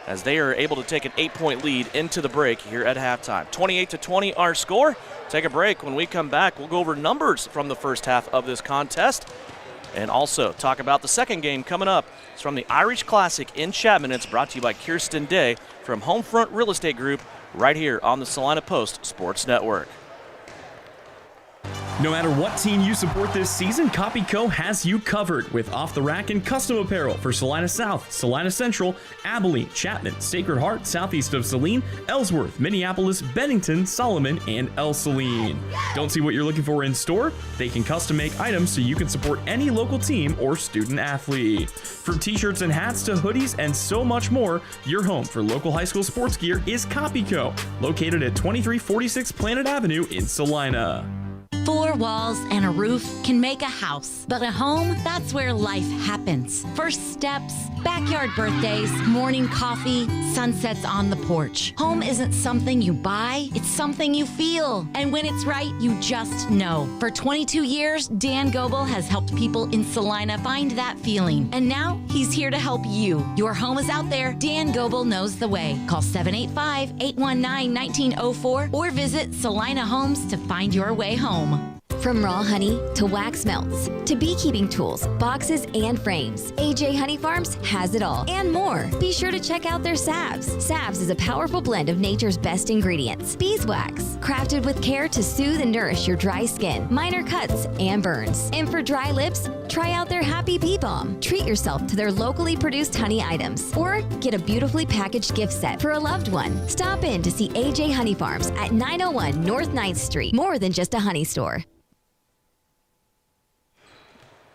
as they are able to take an 8-point lead into the break here at halftime. 28-20 our score. Take a break. When we come back, we'll go over numbers from the first half of this contest and also talk about the second game coming up. It's from the Irish Classic in Chapman. It's brought to you by Kirsten Day from Homefront Real Estate Group right here on the Salina Post Sports Network. No matter what team you support this season, Copyco has you covered with off-the-rack and custom apparel for Salina South, Salina Central, Abilene, Chapman, Sacred Heart, southeast of Saline, Ellsworth, Minneapolis, Bennington, Solomon, and El Saline. Don't see what you're looking for in store? They can custom make items so you can support any local team or student athlete. From t-shirts and hats to hoodies and so much more, your home for local high school sports gear is Copyco, located at 2346 Planet Avenue in Salina. 4 walls and a roof can make a house, but a home, that's where life happens. First steps, backyard birthdays, morning coffee, sunsets on the porch. Home isn't something you buy, it's something you feel. And when it's right, you just know. For 22 years, Dan Goebel has helped people in Salina find that feeling. And now, he's here to help you. Your home is out there. Dan Goebel knows the way. Call 785-819-1904 or visit Salina Homes to find your way home. From raw honey to wax melts to beekeeping tools, boxes, and frames, AJ Honey Farms has it all and more. Be sure to check out their salves. Salves is a powerful blend of nature's best ingredients. Beeswax, crafted with care to soothe and nourish your dry skin, minor cuts, and burns. And for dry lips, try out their Happy Bee Balm. Treat yourself to their locally produced honey items or get a beautifully packaged gift set for a loved one. Stop in to see AJ Honey Farms at 901 North 9th Street. More than just a honey store.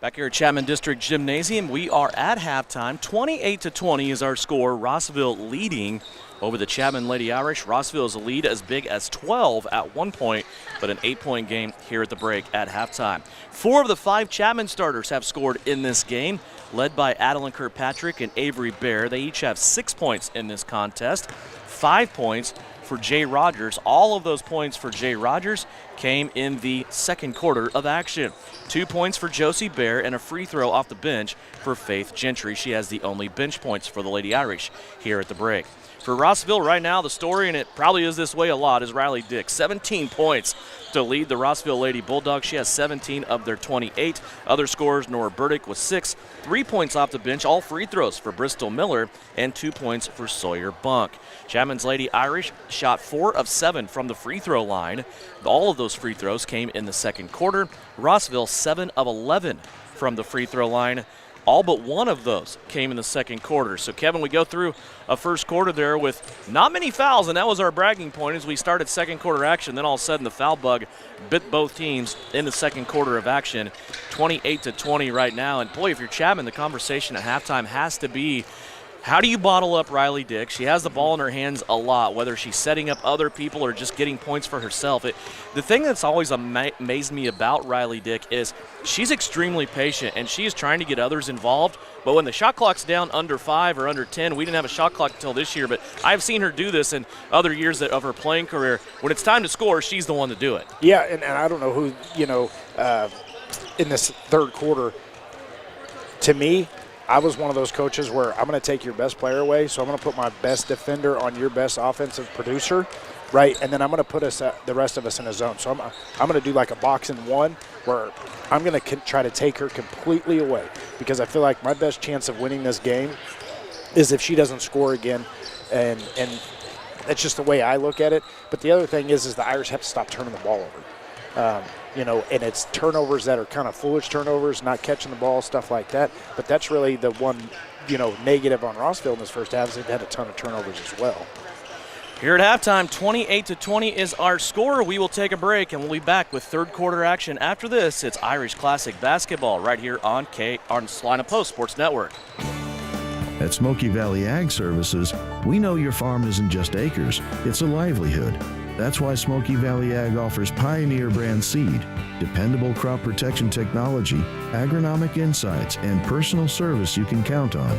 Back here at Chapman District Gymnasium, we are at halftime. 28-20 is our score. Rossville leading over the Chapman Lady Irish. Rossville is a lead as big as 12 at one point, but an 8-point game here at the break at halftime. 4 of the 5 Chapman starters have scored in this game, led by Adeline Kirkpatrick and Avery Bear. They each have 6 points in this contest, 5 points for Jay Rogers. All of those points for Jay Rogers came in the second quarter of action. 2 points for Josie Bear and a free throw off the bench for Faith Gentry. She has the only bench points for the Lady Irish here at the break. For Rossville right now, the story, and it probably is this way a lot, is Riley Dick. 17 points to lead the Rossville Lady Bulldogs. She has 17 of their 28. Other scorers, Nora Burdick with 6, 3 points off the bench, all free throws for Bristol Miller, and 2 points for Sawyer Bunk. Chapman's Lady Irish shot 4 of 7 from the free throw line. All of those free throws came in the second quarter. Rossville 7 of 11 from the free throw line. All but one of those came in the second quarter. So, Kevin, we go through a first quarter there with not many fouls, and that was our bragging point as we started second quarter action. Then all of a sudden the foul bug bit both teams in the second quarter of action. 28-20 right now. And, boy, if you're Chapman, the conversation at halftime has to be, how do you bottle up Riley Dick? She has the ball in her hands a lot, whether she's setting up other people or just getting points for herself. The thing that's always amazed me about Riley Dick is she's extremely patient, and she is trying to get others involved. But when the shot clock's down under 5 or under 10, we didn't have a shot clock until this year, but I've seen her do this in other years of her playing career. When it's time to score, she's the one to do it. Yeah, and I don't know who, in this third quarter, to me, I was one of those coaches where I'm going to take your best player away, so I'm going to put my best defender on your best offensive producer, right? And then I'm going to put the rest of us in a zone. So I'm going to do like a box and one where I'm going to try to take her completely away because I feel like my best chance of winning this game is if she doesn't score again, and that's just the way I look at it. But the other thing is the Irish have to stop turning the ball over. And it's turnovers that are kind of foolish turnovers, not catching the ball, stuff like that. But that's really the one, negative on Rossville in this first half is they've had a ton of turnovers as well. Here at halftime, 28-20 is our score. We will take a break, and we'll be back with third quarter action. After this, it's Irish Classic basketball right here on Salina Post Sports Network. At Smoky Valley Ag Services, we know your farm isn't just acres, it's a livelihood. That's why Smoky Valley Ag offers Pioneer brand seed, dependable crop protection technology, agronomic insights, and personal service you can count on.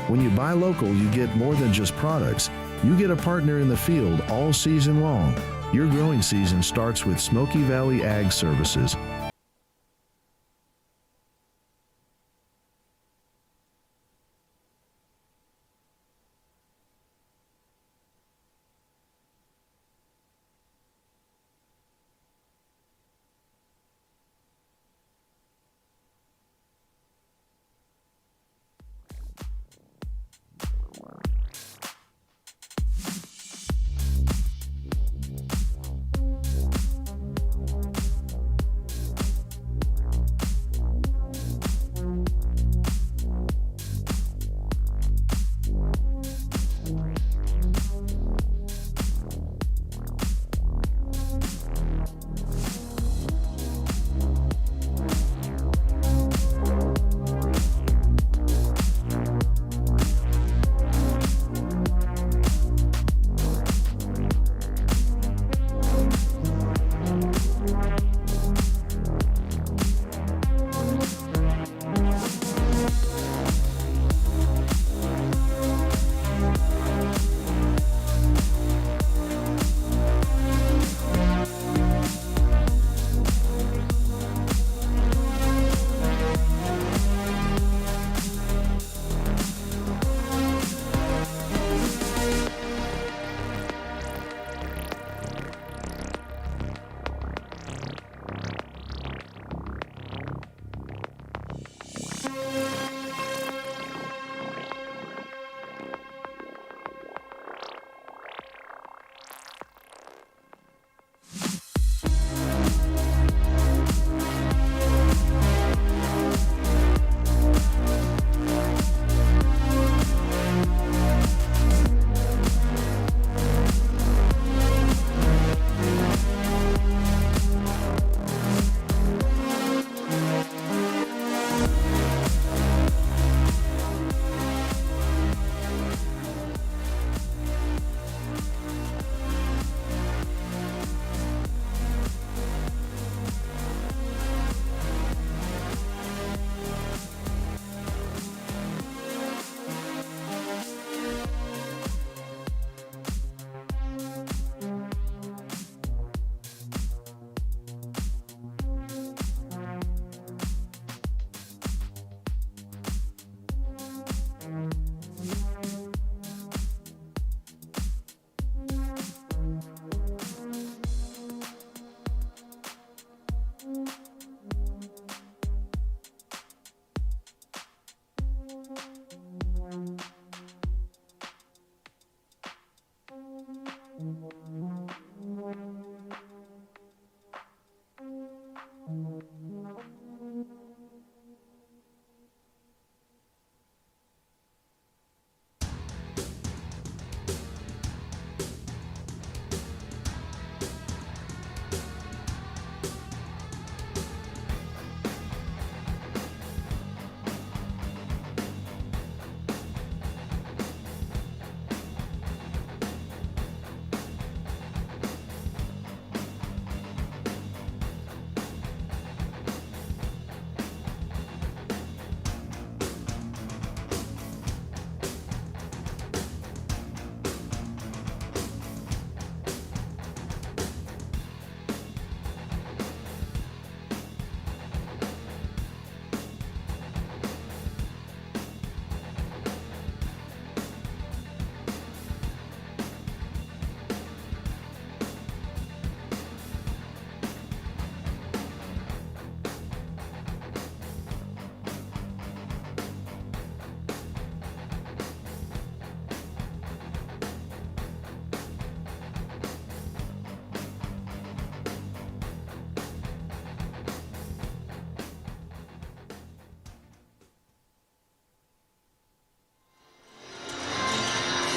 When you buy local, you get more than just products. You get a partner in the field all season long. Your growing season starts with Smoky Valley Ag Services.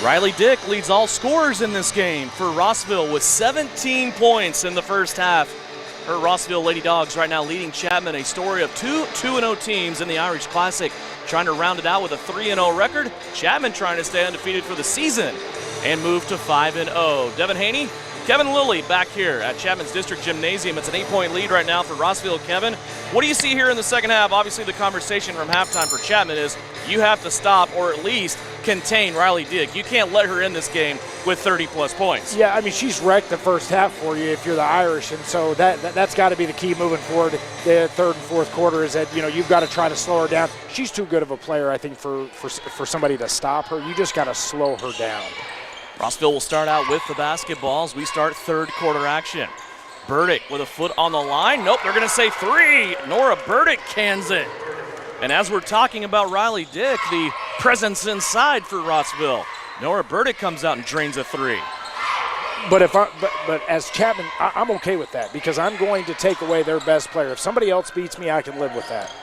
Riley Dick leads all scorers in this game for Rossville with 17 points in the first half. Her Rossville Lady Dogs right now leading Chapman, a story of two 2-0 teams in the Irish Classic. trying to round it out with a 3-0 record. Chapman trying to stay undefeated for the season and move to 5-0. Devin Haney, Kevin Lilly back here at Chapman's District Gymnasium. It's an 8-point lead right now for Rossville. Kevin, what do you see here in the second half? Obviously, the conversation from halftime for Chapman is you have to stop or at least contain Riley Dick. You can't let her in this game with 30-plus points. Yeah, I mean, she's wrecked the first half for you if you're the Irish, and so that's got to be the key moving forward. The third and fourth quarter is that, you've got to try to slow her down. She's too good of a player, I think, for somebody to stop her. You just got to slow her down. Rossville will start out with the basketballs. We start third quarter action. Burdick with a foot on the line. Nope, they're going to say 3. Nora Burdick cans it. And as we're talking about Riley Dick, the presence inside for Rossville, Nora Burdick comes out and drains a 3. But as Chapman, I'm okay with that because I'm going to take away their best player. If somebody else beats me, I can live with that.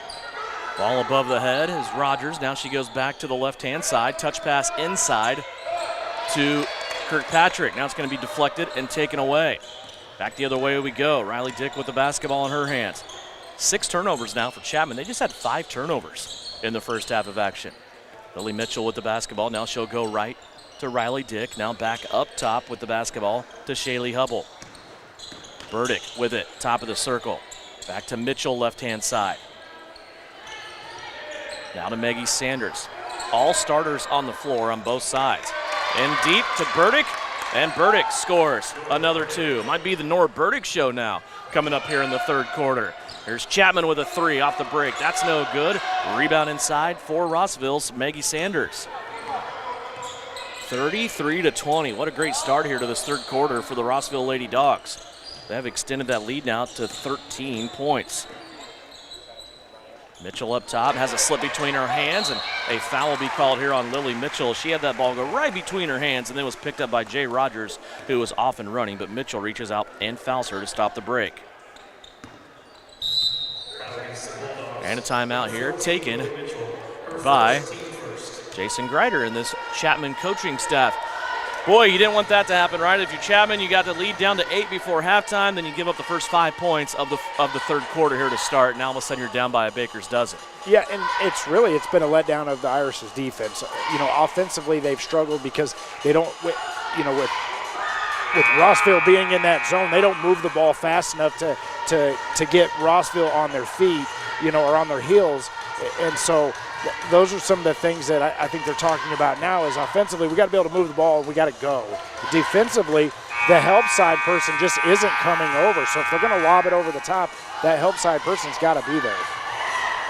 Ball above the head is Rogers. Now she goes back to the left-hand side. Touch pass inside to Kirkpatrick. Now it's going to be deflected and taken away. Back the other way we go. Riley Dick with the basketball in her hands. 6 turnovers now for Chapman. They just had 5 turnovers in the first half of action. Lily Mitchell with the basketball. Now she'll go right to Riley Dick. Now back up top with the basketball to Shaylee Hubble. Burdick with it, top of the circle. Back to Mitchell, left-hand side. Now to Maggie Sanders. All starters on the floor on both sides. In deep to Burdick, and Burdick scores another 2. Might be the Nora Burdick show now coming up here in the third quarter. Here's Chapman with a 3 off the break. That's no good. Rebound inside for Rossville's Maggie Sanders. 33-20. What a great start here to this third quarter for the Rossville Lady Dogs. They have extended that lead now to 13 points. Mitchell up top, has a slip between her hands, and a foul will be called here on Lily Mitchell. She had that ball go right between her hands, and then was picked up by Jay Rogers, who was off and running, but Mitchell reaches out and fouls her to stop the break. And a timeout here taken by Jason Greider and this Chapman coaching staff. Boy, you didn't want that to happen, right? If you're Chapman, you got the lead down to 8 before halftime, then you give up the first 5 points of the third quarter here to start. Now all of a sudden you're down by a baker's dozen. Yeah, and it's been a letdown of the Irish's defense. Offensively they've struggled because they don't, with Rossville being in that zone, they don't move the ball fast enough to get Rossville on their feet, or on their heels, and so. Those are some of the things that I think they're talking about now is offensively, we got to be able to move the ball and we got to go. Defensively, the help side person just isn't coming over. So if they're going to lob it over the top, that help side person's got to be there.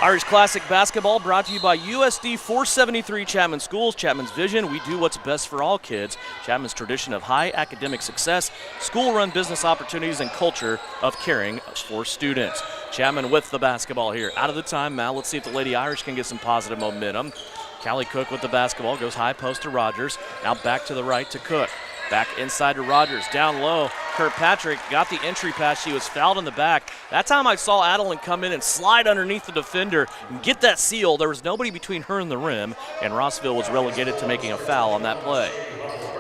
Irish Classic Basketball brought to you by USD 473 Chapman Schools. Chapman's vision, we do what's best for all kids. Chapman's tradition of high academic success, school-run business opportunities, and culture of caring for students. Chapman with the basketball here. Out of the timeout, let's see if the Lady Irish can get some positive momentum. Callie Cook with the basketball, goes high post to Rogers. Now back to the right to Cook. Back inside to Rogers, down low. Kirkpatrick got the entry pass. She was fouled in the back. That time I saw Adeline come in and slide underneath the defender and get that seal. There was nobody between her and the rim, and Rossville was relegated to making a foul on that play.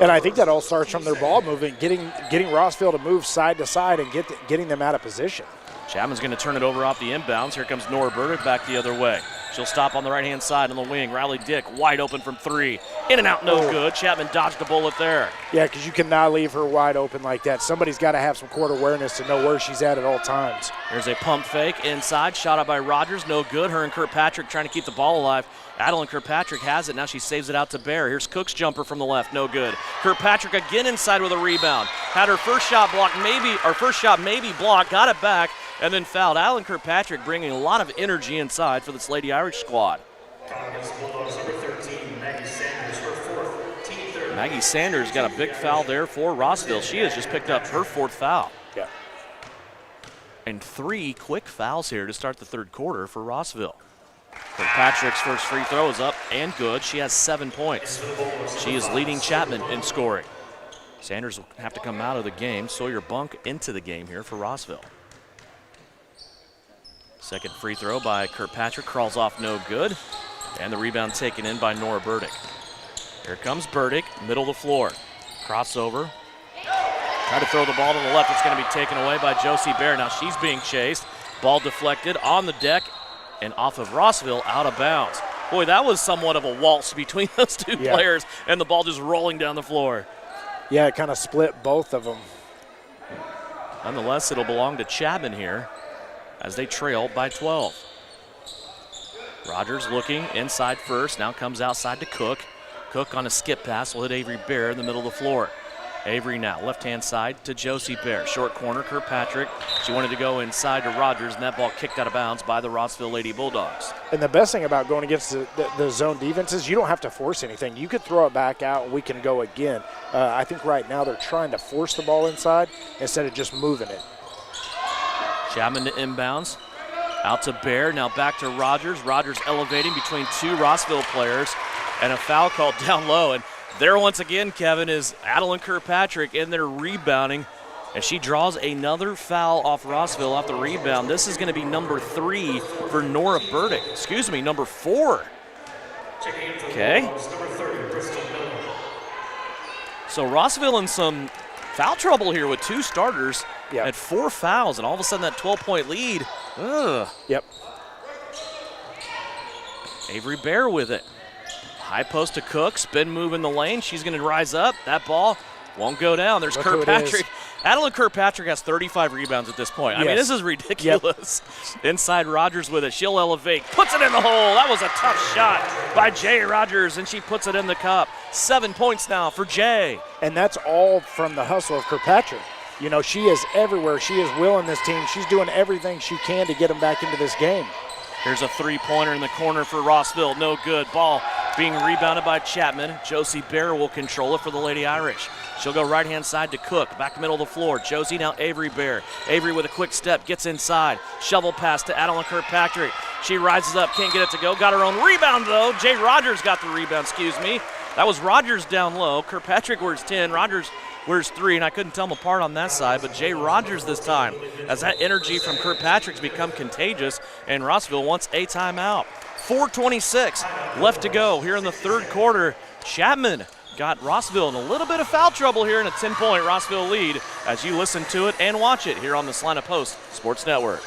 And I think that all starts from their ball movement, getting Rossville to move side to side and getting them out of position. Chapman's going to turn it over off the inbounds. Here comes Nora Burdick back the other way. She'll stop on the right-hand side on the wing. Riley Dick wide open from 3. In and out, no good. Chapman dodged a bullet there. Yeah, because you cannot leave her wide open like that. Somebody's got to have some court awareness to know where she's at all times. There's a pump fake inside. Shot out by Rogers, no good. Her and Kirkpatrick trying to keep the ball alive. Adeline Kirkpatrick has it. Now she saves it out to Bear. Here's Cook's jumper from the left, no good. Kirkpatrick again inside with a rebound. Had her first shot blocked, maybe blocked, got it back, and then fouled. Adeline Kirkpatrick bringing a lot of energy inside for this Lady Irish squad. Maggie Sanders got a big foul there for Rossville. She has just picked up her 4th foul. Yeah. And 3 quick fouls here to start the third quarter for Rossville. Kirkpatrick's first free throw is up and good. She has 7 points. She is leading Chapman in scoring. Sanders will have to come out of the game. Sawyer Bunk into the game here for Rossville. Second free throw by Kirkpatrick, crawls off no good. And the rebound taken in by Nora Burdick. Here comes Burdick, middle of the floor. Crossover. Try to throw the ball to the left. It's going to be taken away by Josie Bear. Now she's being chased. Ball deflected on the deck and off of Rossville, out of bounds. Boy, that was somewhat of a waltz between those two players, and the ball just rolling down the floor. Yeah, it kind of split both of them. Nonetheless, it'll belong to Chapman here as they trail by 12. Rogers looking inside first, now comes outside to Cook. Cook on a skip pass will hit Avery Bear in the middle of the floor. Avery now left-hand side to Josie Bear. Short corner, Kirkpatrick. She wanted to go inside to Rogers, and that ball kicked out of bounds by the Rossville Lady Bulldogs. And the best thing about going against the zone defense is you don't have to force anything. You could throw it back out, and we can go again. I think right now they're trying to force the ball inside instead of just moving it. Chapman to inbounds. Out to Bear, now back to Rogers. Rogers elevating between two Rossville players, and a foul called down low. And there once again, Kevin, is Adeline Kirkpatrick in there rebounding, and she draws another foul off Rossville off the rebound. This is going to be number 3 for Nora Burdick. Excuse me, number 4. Okay. So Rossville in some foul trouble here with 2 starters at 4 fouls, and all of a sudden that 12-point lead. Ugh. Yep. Avery Bear with it. High post to Cook, spin move in the lane. She's going to rise up. That ball won't go down. There's Kirkpatrick. Adeline Kirkpatrick has 35 rebounds at this point. I mean, this is ridiculous. Yep. Inside Rogers with it. She'll elevate. Puts it in the hole. That was a tough shot by Jay Rogers, and she puts it in the cup. 7 points now for Jay. And that's all from the hustle of Kirkpatrick. You know, she is everywhere. She is willing this team. She's doing everything she can to get them back into this game. Here's a three-pointer in the corner for Rossville. No good. Ball being rebounded by Chapman. Josie Bear will control it for the Lady Irish. She'll go right-hand side to Cook. Back middle of the floor. Josie now Avery Bear. Avery with a quick step. Gets inside. Shovel pass to Adeline Kirkpatrick. She rises up. Can't get it to go. Got her own rebound, though. Jay Rogers got the rebound. Excuse me. That was Rogers down low. Kirkpatrick wears 10. Rogers wears 3, and I couldn't tell them apart on that side, but Jay Rogers this time, as that energy from Kirkpatrick's become contagious, and Rossville wants a timeout. 4:26 left to go here in the third quarter. Chapman got Rossville in a little bit of foul trouble here in a 10-point Rossville lead as you listen to it and watch it here on the Salina Post Sports Network.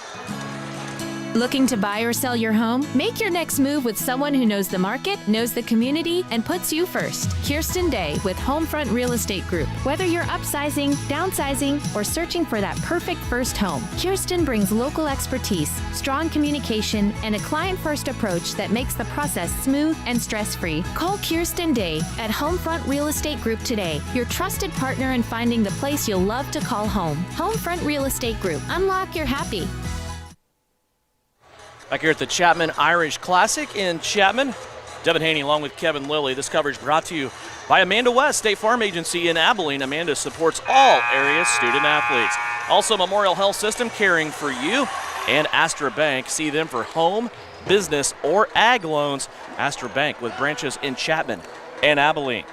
Looking to buy or sell your home? Make your next move with someone who knows the market, knows the community, and puts you first. Kirsten Day with Homefront Real Estate Group. Whether you're upsizing, downsizing, or searching for that perfect first home, Kirsten brings local expertise, strong communication, and a client-first approach that makes the process smooth and stress-free. Call Kirsten Day at Homefront Real Estate Group today, your trusted partner in finding the place you'll love to call home. Homefront Real Estate Group. Unlock your happy. Back here at the Chapman Irish Classic in Chapman. Devin Haney along with Kevin Lilly. This coverage brought to you by Amanda West, State Farm Agency in Abilene. Amanda supports all area student athletes. Also, Memorial Health System caring for you, and Astra Bank. See them for home, business, or ag loans. Astra Bank with branches in Chapman and Abilene.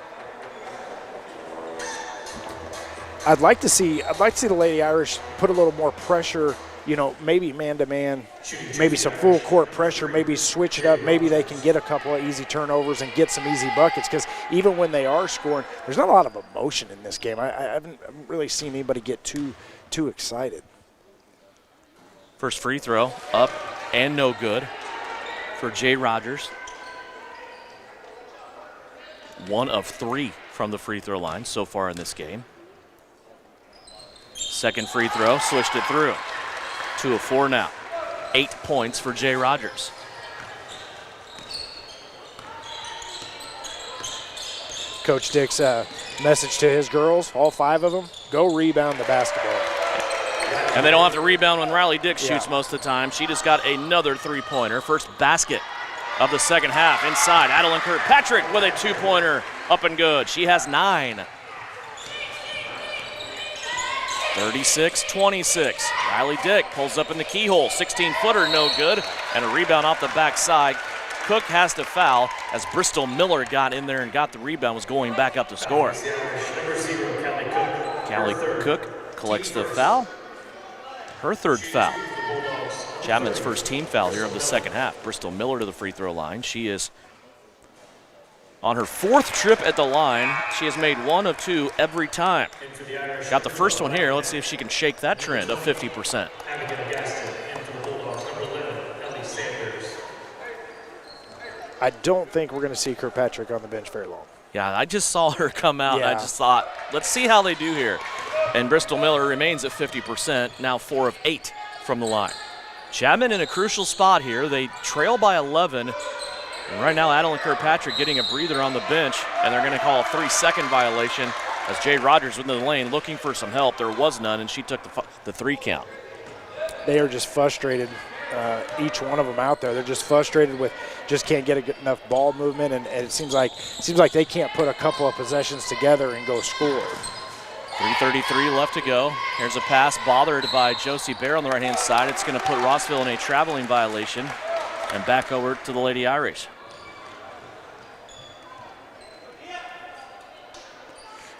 I'd like to see the Lady Irish put a little more pressure. You know, maybe man-to-man, maybe some full-court pressure, maybe switch it up. Maybe they can get a couple of easy turnovers and get some easy buckets, because even when they are scoring, there's not a lot of emotion in this game. I haven't really seen anybody get too excited. First free throw, up and no good for Jay Rogers. 1 of 3 from the free throw line so far in this game. Second free throw, switched it through. 2 of 4 now. 8 points for Jay Rogers. Coach Dick's message to his girls, all 5 of them, go rebound the basketball. And they don't have to rebound when Riley Dick shoots most of the time. She just got another three-pointer. First basket of the second half. Inside, Adeline Kirkpatrick with a 2-pointer. Up and good. She has 9. 36-26. Riley Dick pulls up in the keyhole. 16-footer, no good. And a rebound off the backside. Cook has to foul as Bristol Miller got in there and got the rebound, was going back up to score. Callie Cook collects the foul. Her 3rd foul. Chapman's first team foul here of the second half. Bristol Miller to the free throw line. She is on her 4th trip at the line. She has made 1 of 2 every time. Got the first one here. Let's see if she can shake that trend of 50%. I don't think we're going to see Kirkpatrick on the bench very long. Yeah, I just saw her come out, and I Yeah. just thought, let's see how they do here. And Bristol Miller remains at 50%, now 4 of 8 from the line. Chapman in a crucial spot here. They trail by 11. And right now, Adeline Kirkpatrick getting a breather on the bench, and they're going to call a 3-second violation as Jay Rogers within the lane looking for some help. There was none, and she took the 3 count. They are just frustrated, each one of them out there. They're just frustrated with just can't get enough ball movement, and it seems like they can't put a couple of possessions together and go score. 3:33 left to go. Here's a pass bothered by Josie Bear on the right-hand side. It's going to put Rossville in a traveling violation and back over to the Lady Irish.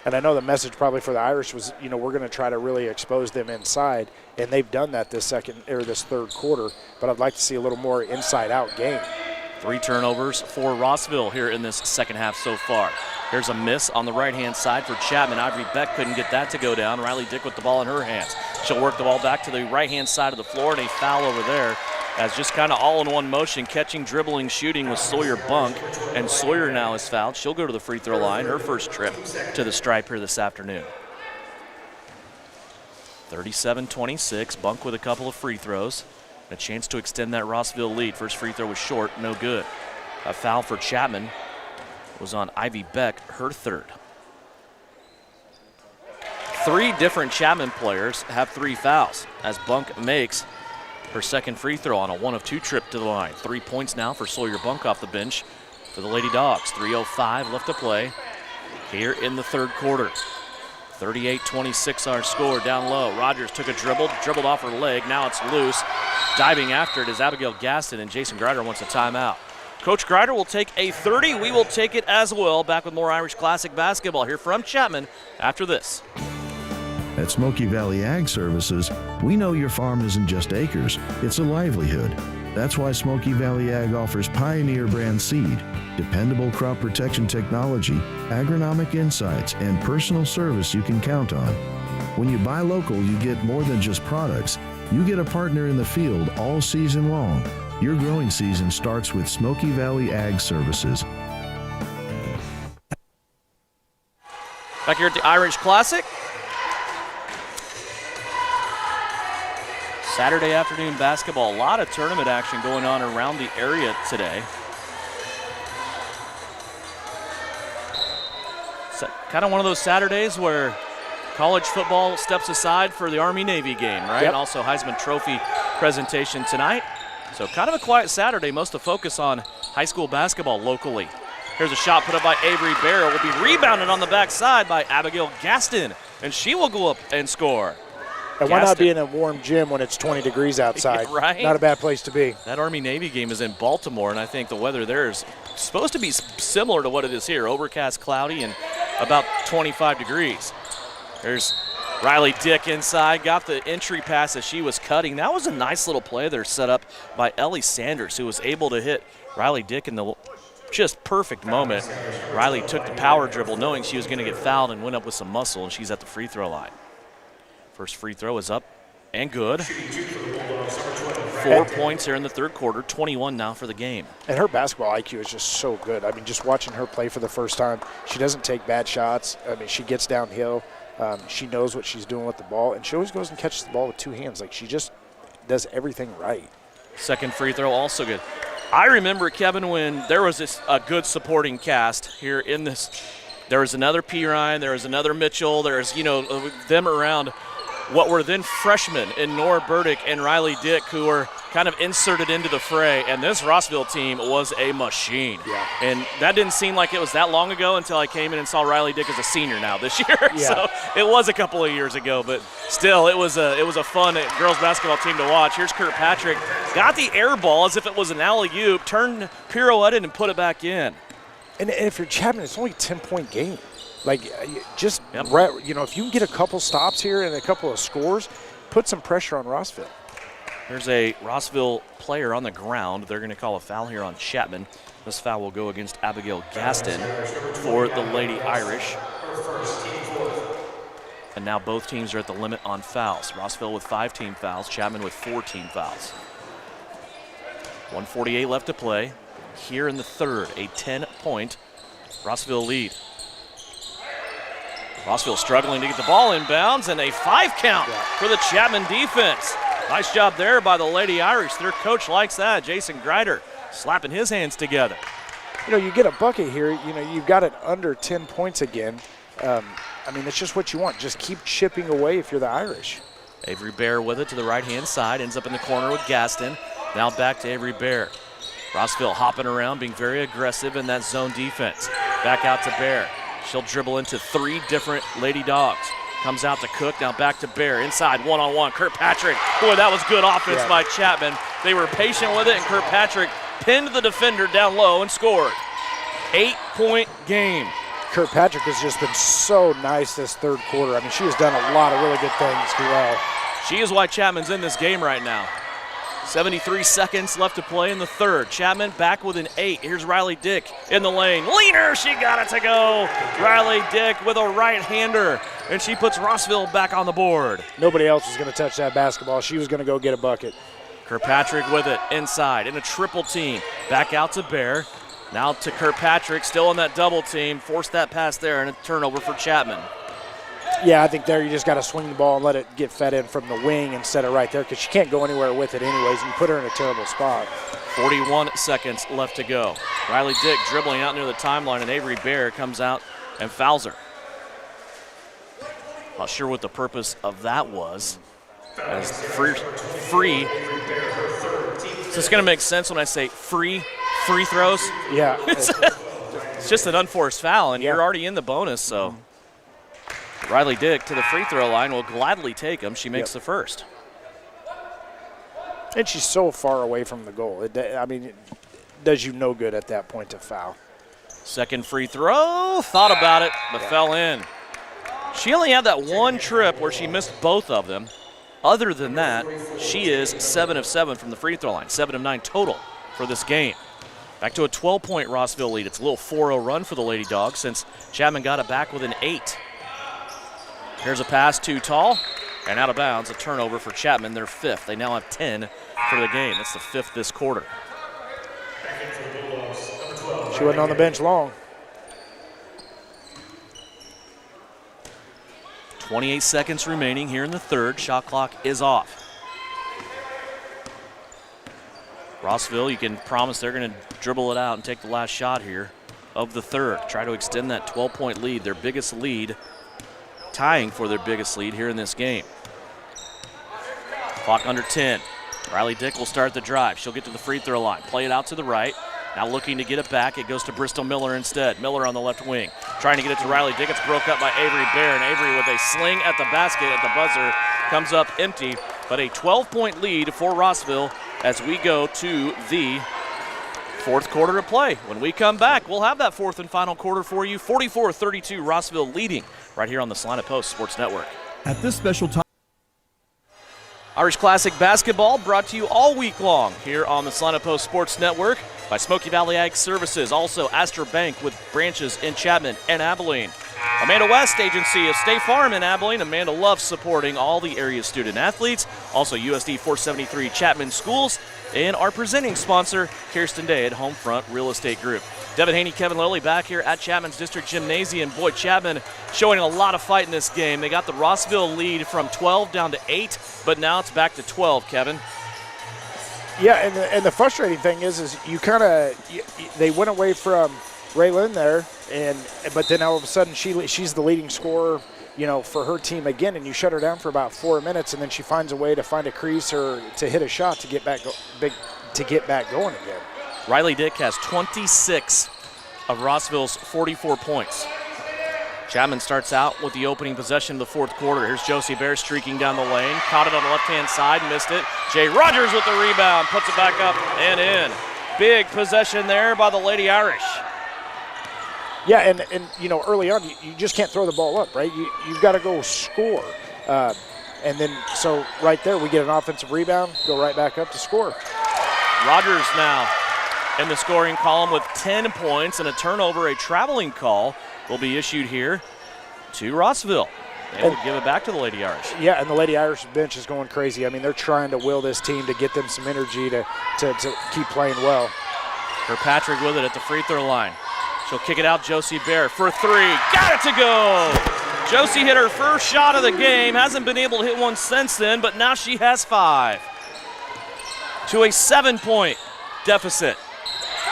And I know the message probably for the Irish was, we're going to try to really expose them inside, and they've done that this third quarter, but I'd like to see a little more inside-out game. 3 turnovers for Rossville here in this second half so far. Here's a miss on the right-hand side for Chapman. Ivory Beck couldn't get that to go down. Riley Dick with the ball in her hands. She'll work the ball back to the right-hand side of the floor, and a foul over there as just kind of all-in-one motion, catching, dribbling, shooting with Sawyer Bunk. And Sawyer now is fouled. She'll go to the free throw line, her first trip to the stripe here this afternoon. 37-26, Bunk with a couple of free throws. A chance to extend that Rossville lead. First free throw was short, no good. A foul for Chapman was on Ivy Beck, her third. 3 different Chapman players have 3 fouls as Bunk makes her second free throw on a 1-of-2 trip to the line. 3 points now for Sawyer Bunk off the bench for the Lady Dogs. 3:05 left to play here in the third quarter. 38-26 our score down low. Rogers took a dribbled off her leg. Now it's loose. Diving after it is Abigail Gaston, and Jason Greider wants a timeout. Coach Greider will take a 30. We will take it as well. Back with more Irish Classic basketball here from Chapman after this. At Smoky Valley Ag Services, we know your farm isn't just acres, it's a livelihood. That's why Smoky Valley Ag offers Pioneer brand seed, dependable crop protection technology, agronomic insights, and personal service you can count on. When you buy local, you get more than just products. You get a partner in the field all season long. Your growing season starts with Smoky Valley Ag Services. Back here at the Irish Classic. Saturday afternoon basketball. A lot of tournament action going on around the area today. So, kind of one of those Saturdays where college football steps aside for the Army-Navy game, right? Yep. And also Heisman Trophy presentation tonight. So kind of a quiet Saturday, most of the focus on high school basketball locally. Here's a shot put up by Avery Barrow. Will be rebounded on the backside by Abigail Gaston, and she will go up and score. And why not be in a warm gym when it's 20 degrees outside? Right? Not a bad place to be. That Army-Navy game is in Baltimore, and I think the weather there is supposed to be similar to what it is here. Overcast, cloudy, and about 25 degrees. There's Riley Dick inside, got the entry pass as she was cutting. That was a nice little play there set up by Ellie Sanders, who was able to hit Riley Dick in the just perfect moment. Riley took the power dribble knowing she was going to get fouled and went up with some muscle, and she's at the free throw line. First free throw is up and good. 4 points here in the third quarter, 21 now for the game. And her basketball IQ is just so good. I mean, just watching her play for the first time, she doesn't take bad shots. I mean, she gets downhill. She knows what she's doing with the ball, and she always goes and catches the ball with 2 hands. Like, she just does everything right. Second free throw also good. I remember, Kevin, when there was a good supporting cast here in this. There was another P. Ryan, there was another Mitchell, there's, them around what were then freshmen in Nora Burdick and Riley Dick, who were kind of inserted into the fray, and this Rossville team was a machine. Yeah. And that didn't seem like it was that long ago until I came in and saw Riley Dick as a senior now this year. Yeah. So it was a couple of years ago, but still, it was a fun girls basketball team to watch. Here's Kirkpatrick, got the air ball as if it was an alley-oop, turned, pirouetted, and put it back in. And if you're Chapman, it's only a 10-point game. Like, just, Yep. if you can get a couple stops here and a couple of scores, put some pressure on Rossville. There's a Rossville player on the ground. They're going to call a foul here on Chapman. This foul will go against Abigail Gaston for the Lady Irish. And now both teams are at the limit on fouls. Rossville with 5 team fouls, Chapman with 4 team fouls. 1:48 left to play. here in the third. A 10-point Rossville lead. Rossville struggling to get the ball inbounds, and a 5 count for the Chapman defense. Nice job there by the Lady Irish. Their coach likes that. Jason Greider slapping his hands together. You know, you get a bucket here, you know, you've got it under 10 points again. I mean, it's just what you want. Just keep chipping away if you're the Irish. Avery Bear with it to the right-hand side, ends up in the corner with Gaston. Now back to Avery Bear. Rossville hopping around, being very aggressive in that zone defense. Back out to Bear. She'll dribble into 3 different Lady Dogs. Comes out to Cook, now back to Bear. Inside, one-on-one, Kirkpatrick. Boy, that was good offense by Chapman. They were patient with it, and Kirkpatrick pinned the defender down low and scored. 8-point game. Kirkpatrick has just been so nice this third quarter. I mean, she has done a lot of really good things well. She is why Chapman's in this game right now. 73 seconds left to play in the third. Chapman back with an 8. Here's Riley Dick in the lane. Leaner, she got it to go. Riley Dick with a right-hander, and she puts Rossville back on the board. Nobody else was going to touch that basketball. She was going to go get a bucket. Kirkpatrick with it inside in a triple team. Back out to Bear. Now to Kirkpatrick, still on that double team. Forced that pass there, and a turnover for Chapman. Yeah, I think there you just got to swing the ball and let it get fed in from the wing instead of right there, because she can't go anywhere with it anyways, and you put her in a terrible spot. 41 seconds left to go. Riley Dick dribbling out near the timeline, and Avery Bear comes out and fouls her. Not sure what the purpose of that was. As free. Is this going to make sense when I say free throws? Yeah. It's just an unforced foul, and you're already in the bonus, so. Riley Dick to the free throw line will gladly take him. She makes the first. And she's so far away from the goal. It does you no good at that point to foul. Second free throw, thought about it, but fell in. She only had that one trip where she missed both of them. Other than that, she is 7 of 7 from the free throw line, 7 of 9 total for this game. Back to a 12-point Rossville lead. It's a little 4-0 run for the Lady Dogs since Chapman got it back with an 8. Here's a pass too tall and out of bounds. A turnover for Chapman, their 5th. They now have 10 for the game. That's the 5th this quarter. She wasn't on the bench long. 28 seconds remaining here in the third. Shot clock is off. Rossville, you can promise they're going to dribble it out and take the last shot here of the third. Try to extend that 12-point lead, their biggest lead, tying for their biggest lead here in this game. Clock under 10. Riley Dick will start the drive. She'll get to the free throw line. Play it out to the right. Now looking to get it back. It goes to Bristol Miller instead. Miller on the left wing. Trying to get it to Riley Dick. It's broke up by Avery Bear. And Avery with a sling at the basket at the buzzer comes up empty. But a 12-point lead for Rossville as we go to the fourth quarter of play. When we come back, we'll have that fourth and final quarter for you. 44-32, Rossville leading right here on the Salina Post Sports Network. At this special time, Irish Classic basketball brought to you all week long here on the Salina Post Sports Network by Smoky Valley Ag Services, also Astor Bank with branches in Chapman and Abilene. Amanda West, agency of State Farm in Abilene. Amanda loves supporting all the area's student athletes. Also USD 473 Chapman Schools. And our presenting sponsor, Kirsten Day at Homefront Real Estate Group. Devin Haney, Kevin Lilly back here at Chapman's District Gymnasium. Boy, Chapman showing a lot of fight in this game. They got the Rossville lead from 12 down to 8, but now it's back to 12, Kevin. Yeah, and the frustrating thing is they went away from Raylyn there, but then all of a sudden she's the leading scorer, for her team again, and you shut her down for about 4 minutes, and then she finds a way to find a crease or to hit a shot to get back going again. Riley Dick has 26 of Rossville's 44 points. Chapman starts out with the opening possession of the fourth quarter. Here's Josie Bear streaking down the lane. Caught it on the left-hand side, missed it. Jay Rogers with the rebound, puts it back up and in. Big possession there by the Lady Irish. Yeah, and early on, you just can't throw the ball up, right? You've got to go score. And then, so right there, we get an offensive rebound, go right back up to score. Rogers now in the scoring column with 10 points and a turnover. A traveling call will be issued here to Rossville. They will give it back to the Lady Irish. Yeah, and the Lady Irish bench is going crazy. I mean, they're trying to will this team to get them some energy to keep playing well. Kirkpatrick with it at the free throw line. She'll kick it out, Josie Bear for three. Got it to go! Josie hit her first shot of the game. Hasn't been able to hit one since then, but now she has 5. To a 7-point deficit.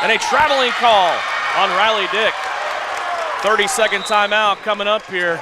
And a traveling call on Riley Dick. 30-second timeout coming up here.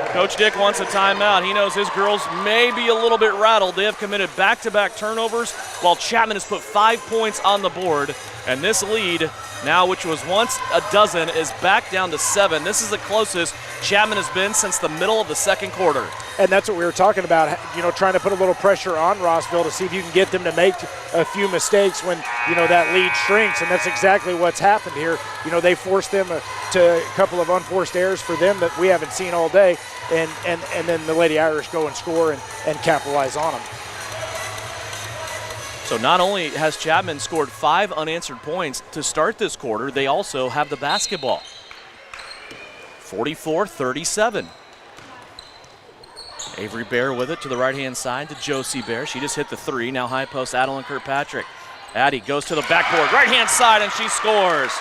Coach Dick wants a timeout. He knows his girls may be a little bit rattled. They have committed back-to-back turnovers while Chapman has put 5 points on the board. And this lead now, which was once a dozen, is back down to 7. This is the closest Chapman has been since the middle of the second quarter. And that's what we were talking about, trying to put a little pressure on Rossville to see if you can get them to make a few mistakes when, that lead shrinks. And that's exactly what's happened here. They forced them to a couple of unforced errors for them that we haven't seen all day. And then the Lady Irish go and score and capitalize on them. So not only has Chapman scored 5 unanswered points to start this quarter, they also have the basketball. 44-37. Avery Bear with it to the right-hand side to Josie Bear. She just hit the 3. Now high post, Adeline Kirkpatrick. Addie goes to the backboard, right-hand side, and she scores.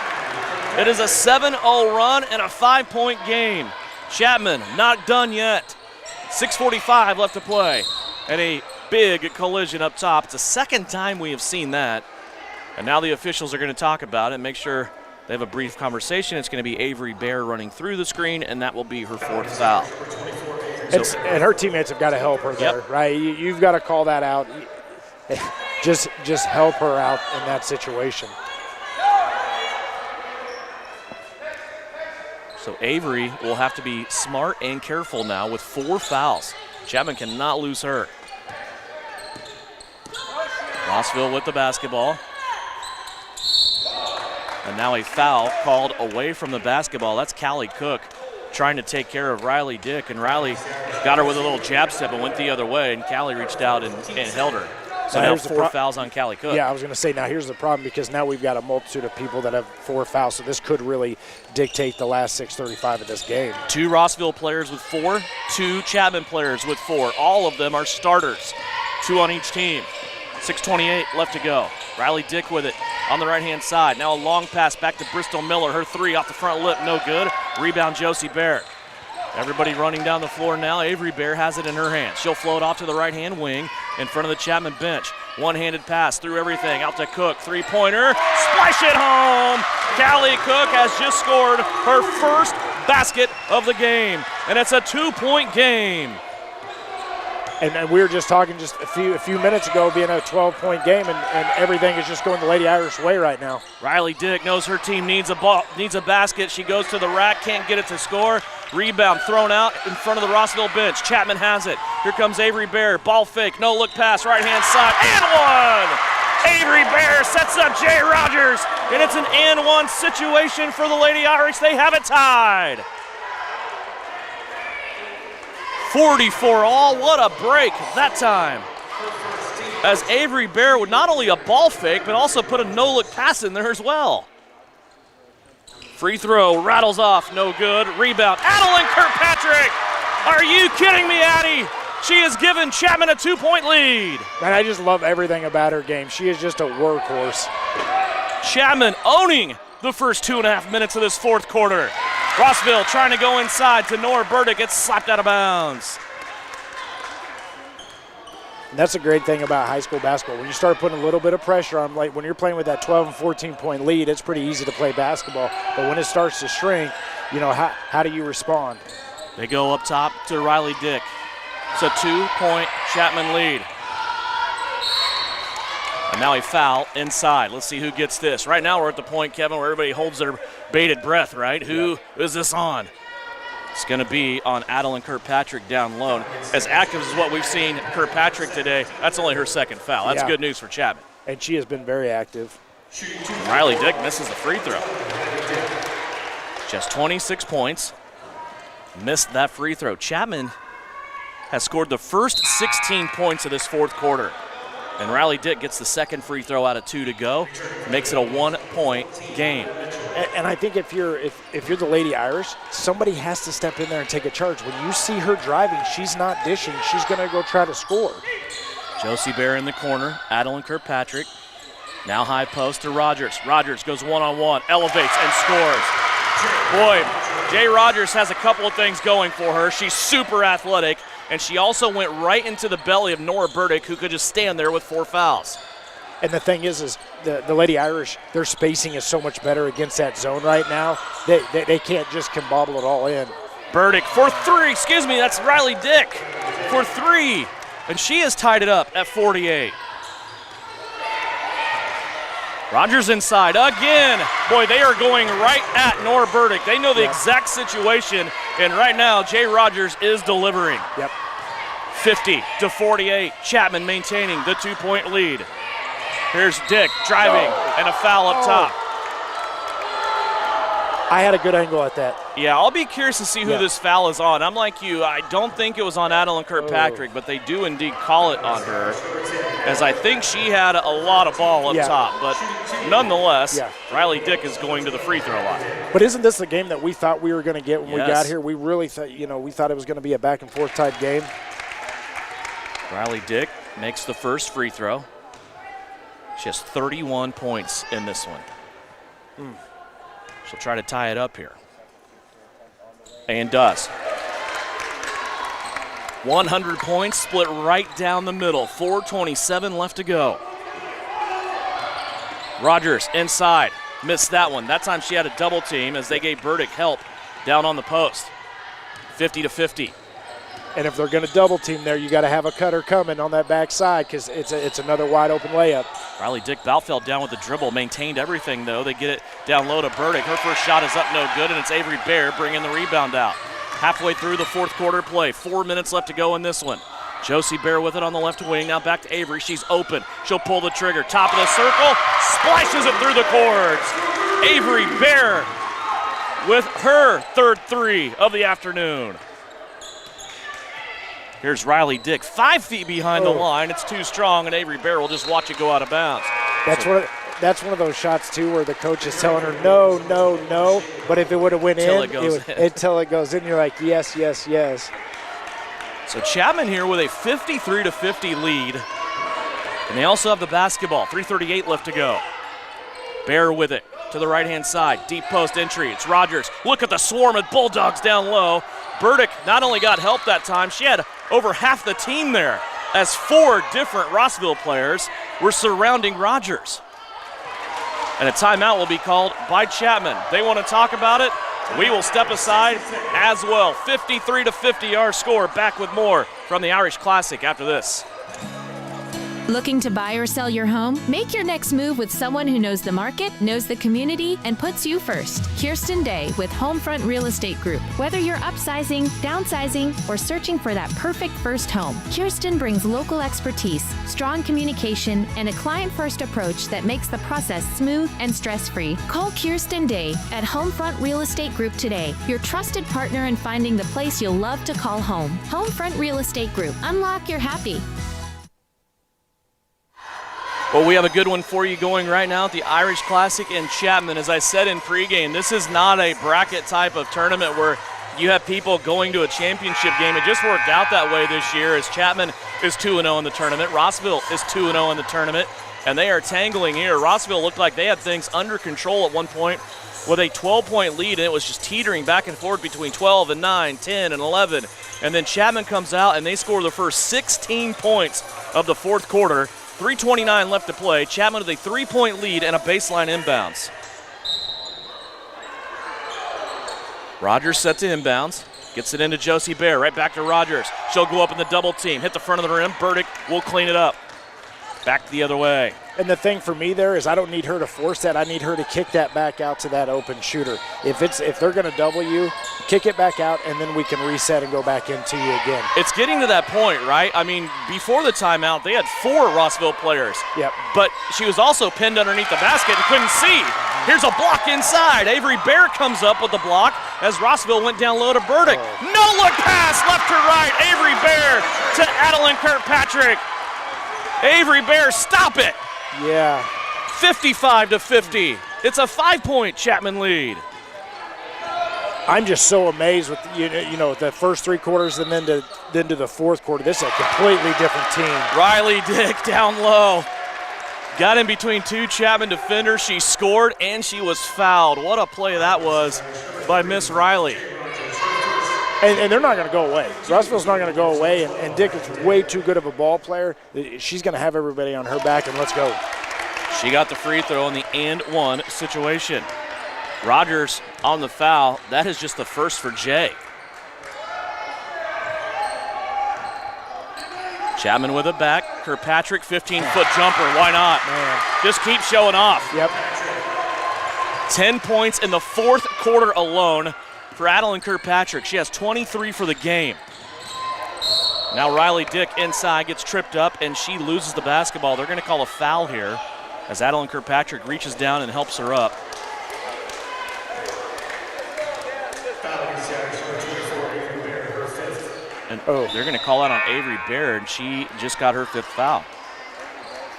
It is a 7-0 run and a 5-point game. Chapman not done yet. 6:45 left to play. And a big collision up top. It's the second time we have seen that. And now the officials are going to talk about it and make sure they have a brief conversation. It's going to be Avery Bear running through the screen, and that will be her 4th foul. And her teammates have got to help her there, right? You've got to call that out. Just help her out in that situation. So Avery will have to be smart and careful now with 4 fouls. Chapman cannot lose her. Rossville with the basketball. And now a foul called away from the basketball. That's Callie Cook trying to take care of Riley Dick. And Riley got her with a little jab step and went the other way. And Callie reached out and held her. So now 4 fouls on Callie Cook. Yeah, I was going to say, now here's the problem, because now we've got a multitude of people that have 4 fouls. So this could really dictate the last 6:35 of this game. 2 Rossville players with 4, 2 Chapman players with 4. All of them are starters. 2 on each team. 6:28 left to go. Riley Dick with it on the right-hand side. Now a long pass back to Bristol Miller. Her 3 off the front lip, no good. Rebound, Josie Bear. Everybody running down the floor now. Avery Bear has it in her hands. She'll float off to the right-hand wing in front of the Chapman bench. One-handed pass through everything. Out to Cook. 3-pointer. Splash it home. Callie Cook has just scored her first basket of the game. And it's a 2-point game. And we were just talking just a few minutes ago being a 12-point game, and everything is just going the Lady Irish way right now. Riley Dick knows her team needs a basket. She goes to the rack, can't get it to score. Rebound thrown out in front of the Rossville bench. Chapman has it. Here comes Avery Bear. Ball fake, no look pass, right-hand side, and one! Avery Bear sets up Jay Rogers, and it's an and one situation for the Lady Irish. They have it tied. 44 all, what a break that time. As Avery Bear would not only a ball fake, but also put a no-look pass in there as well. Free throw, rattles off, no good. Rebound, Adeline Kirkpatrick! Are you kidding me, Addie? She has given Chapman a 2-point lead. And I just love everything about her game. She is just a workhorse. Chapman owning the first 2.5 minutes of this 4th quarter. Rossville trying to go inside to Nora Burdick. Gets slapped out of bounds. And that's a great thing about high school basketball. When you start putting a little bit of pressure on, like when you're playing with that 12 and 14-point lead, it's pretty easy to play basketball. But when it starts to shrink, how do you respond? They go up top to Riley Dick. It's a 2-point Chapman lead. And now a foul inside. Let's see who gets this. Right now we're at the point, Kevin, where everybody holds their bated breath, right? Who is this on? It's going to be on Adeline Kirkpatrick down low. As active as what we've seen Kirkpatrick today, that's only her 2nd foul. That's good news for Chapman. And she has been very active. Riley Dick misses the free throw. Just 26 points. Missed that free throw. Chapman has scored the first 16 points of this 4th quarter. And Riley Dick gets the 2nd free throw out of 2 to go. Makes it a 1-point game. And I think if you're the Lady Irish, somebody has to step in there and take a charge. When you see her driving, she's not dishing. She's going to go try to score. Josie Bear in the corner. Adeline Kirkpatrick Now high post to Rogers. Rogers goes one-on-one, elevates and scores. Boy, Jay Rogers has a couple of things going for her. She's super athletic, and she also went right into the belly of Nora Burdick, who could just stand there with 4 fouls. And the thing is the Lady Irish, their spacing is so much better against that zone right now. They can't just bobble it all in. Burdick for 3, excuse me, that's Riley Dick for 3. And she has tied it up at 48. Rogers inside again. Boy, they are going right at Nora Burdick. They know the exact situation, and right now Jay Rogers is delivering. Yep. 50-48. Chapman maintaining the 2-point lead. Here's Dick driving and a foul up top. I had a good angle at that. Yeah, I'll be curious to see who this foul is on. I'm like you, I don't think it was on Adeline Kirkpatrick, but they do indeed call it on her, as I think she had a lot of ball up top. But nonetheless, Riley Dick is going to the free throw line. But isn't this the game that we thought we were going to get when we got here? We really thought, we thought it was going to be a back-and-forth type game. Riley Dick makes the first free throw. She has 31 points in this one. She'll try to tie it up here. And does. 100 points split right down the middle. 4:27 left to go. Rogers inside. Missed that one. That time she had a double team as they gave Burdick help down on the post. 50-50. And if they're going to double team there, you got to have a cutter coming on that backside because it's another wide open layup. Riley Dick Balfeld down with the dribble, maintained everything though. They get it down low to Burdick. Her first shot is up, no good, and it's Avery Bear bringing the rebound out. Halfway through the fourth quarter play, 4 minutes left to go in this one. Josie Bear with it on the left wing, now back to Avery. She's open, she'll pull the trigger. Top of the circle, splashes it through the cords. Avery Bear with her third 3 of the afternoon. Here's Riley Dick, 5 feet behind the line. It's too strong, and Avery Bear will just watch it go out of bounds. That's one of those shots, too, where the coach is telling her no, no, no. But if it would have went until it goes in, you're like, yes, yes, yes. So Chapman here with a 53-50 lead. And they also have the basketball. 3:38 left to go. Bear with it to the right-hand side. Deep post entry. It's Rogers. Look at the swarm of Bulldogs down low. Burdick not only got help that time, she had over half the team there as 4 different Rossville players were surrounding Rogers. And a timeout will be called by Chapman. They want to talk about it. We will step aside as well. 53-50 our score. Back with more from the Irish Classic after this. Looking to buy or sell your home? Make your next move with someone who knows the market, knows the community, and puts you first. Kirsten Day with Homefront Real Estate Group. Whether you're upsizing, downsizing, or searching for that perfect first home, Kirsten brings local expertise, strong communication, and a client-first approach that makes the process smooth and stress-free. Call Kirsten Day at Homefront Real Estate Group today, your trusted partner in finding the place you'll love to call home. Homefront Real Estate Group. Unlock your happy. Well, we have a good one for you going right now at the Irish Classic in Chapman. As I said in pregame, this is not a bracket type of tournament where you have people going to a championship game. It just worked out that way this year as Chapman is 2-0 in the tournament. Rossville is 2-0 in the tournament, and they are tangling here. Rossville looked like they had things under control at one point with a 12-point lead, and it was just teetering back and forth between 12 and 9, 10 and 11. And then Chapman comes out, and they score the first 16 points of the fourth quarter. 3:29 left to play. Chapman with a 3-point lead and a baseline inbounds. Rogers set to inbounds. Gets it into Josie Bear. Right back to Rogers. She'll go up in the double team. Hit the front of the rim. Burdick will clean it up. Back the other way. And the thing for me there is I don't need her to force that. I need her to kick that back out to that open shooter. If they're going to double you, kick it back out, and then we can reset and go back into you again. It's getting to that point, right? I mean, before the timeout, they had 4 Rossville players. Yep. But she was also pinned underneath the basket and couldn't see. Here's a block inside. Avery Bear comes up with the block as Rossville went down low to Burdick. No-look pass left to right. Avery Bear to Adeline Kirkpatrick. Avery Bear, stop it. Yeah. 55-50. It's a 5-point Chapman lead. I'm just so amazed with the first 3 quarters and then to the fourth quarter. This is a completely different team. Riley Dick down low. Got in between two Chapman defenders. She scored, and she was fouled. What a play that was by Miss Riley. And they're not going to go away. Rossville's not going to go away, and Dick is way too good of a ball player. She's going to have everybody on her back, and let's go. She got the free throw in the and-one situation. Rogers on the foul. That is just the first for Jay. Chapman with it back. Kirkpatrick, 15-foot jumper. Why not? Man. Just keep showing off. Yep. 10 points in the fourth quarter alone for Adeline Kirkpatrick. She has 23 for the game. Now Riley Dick inside gets tripped up, and she loses the basketball. They're going to call a foul here as Adeline Kirkpatrick reaches down and helps her up. And they're going to call out on Avery Baird. She just got her 5th foul.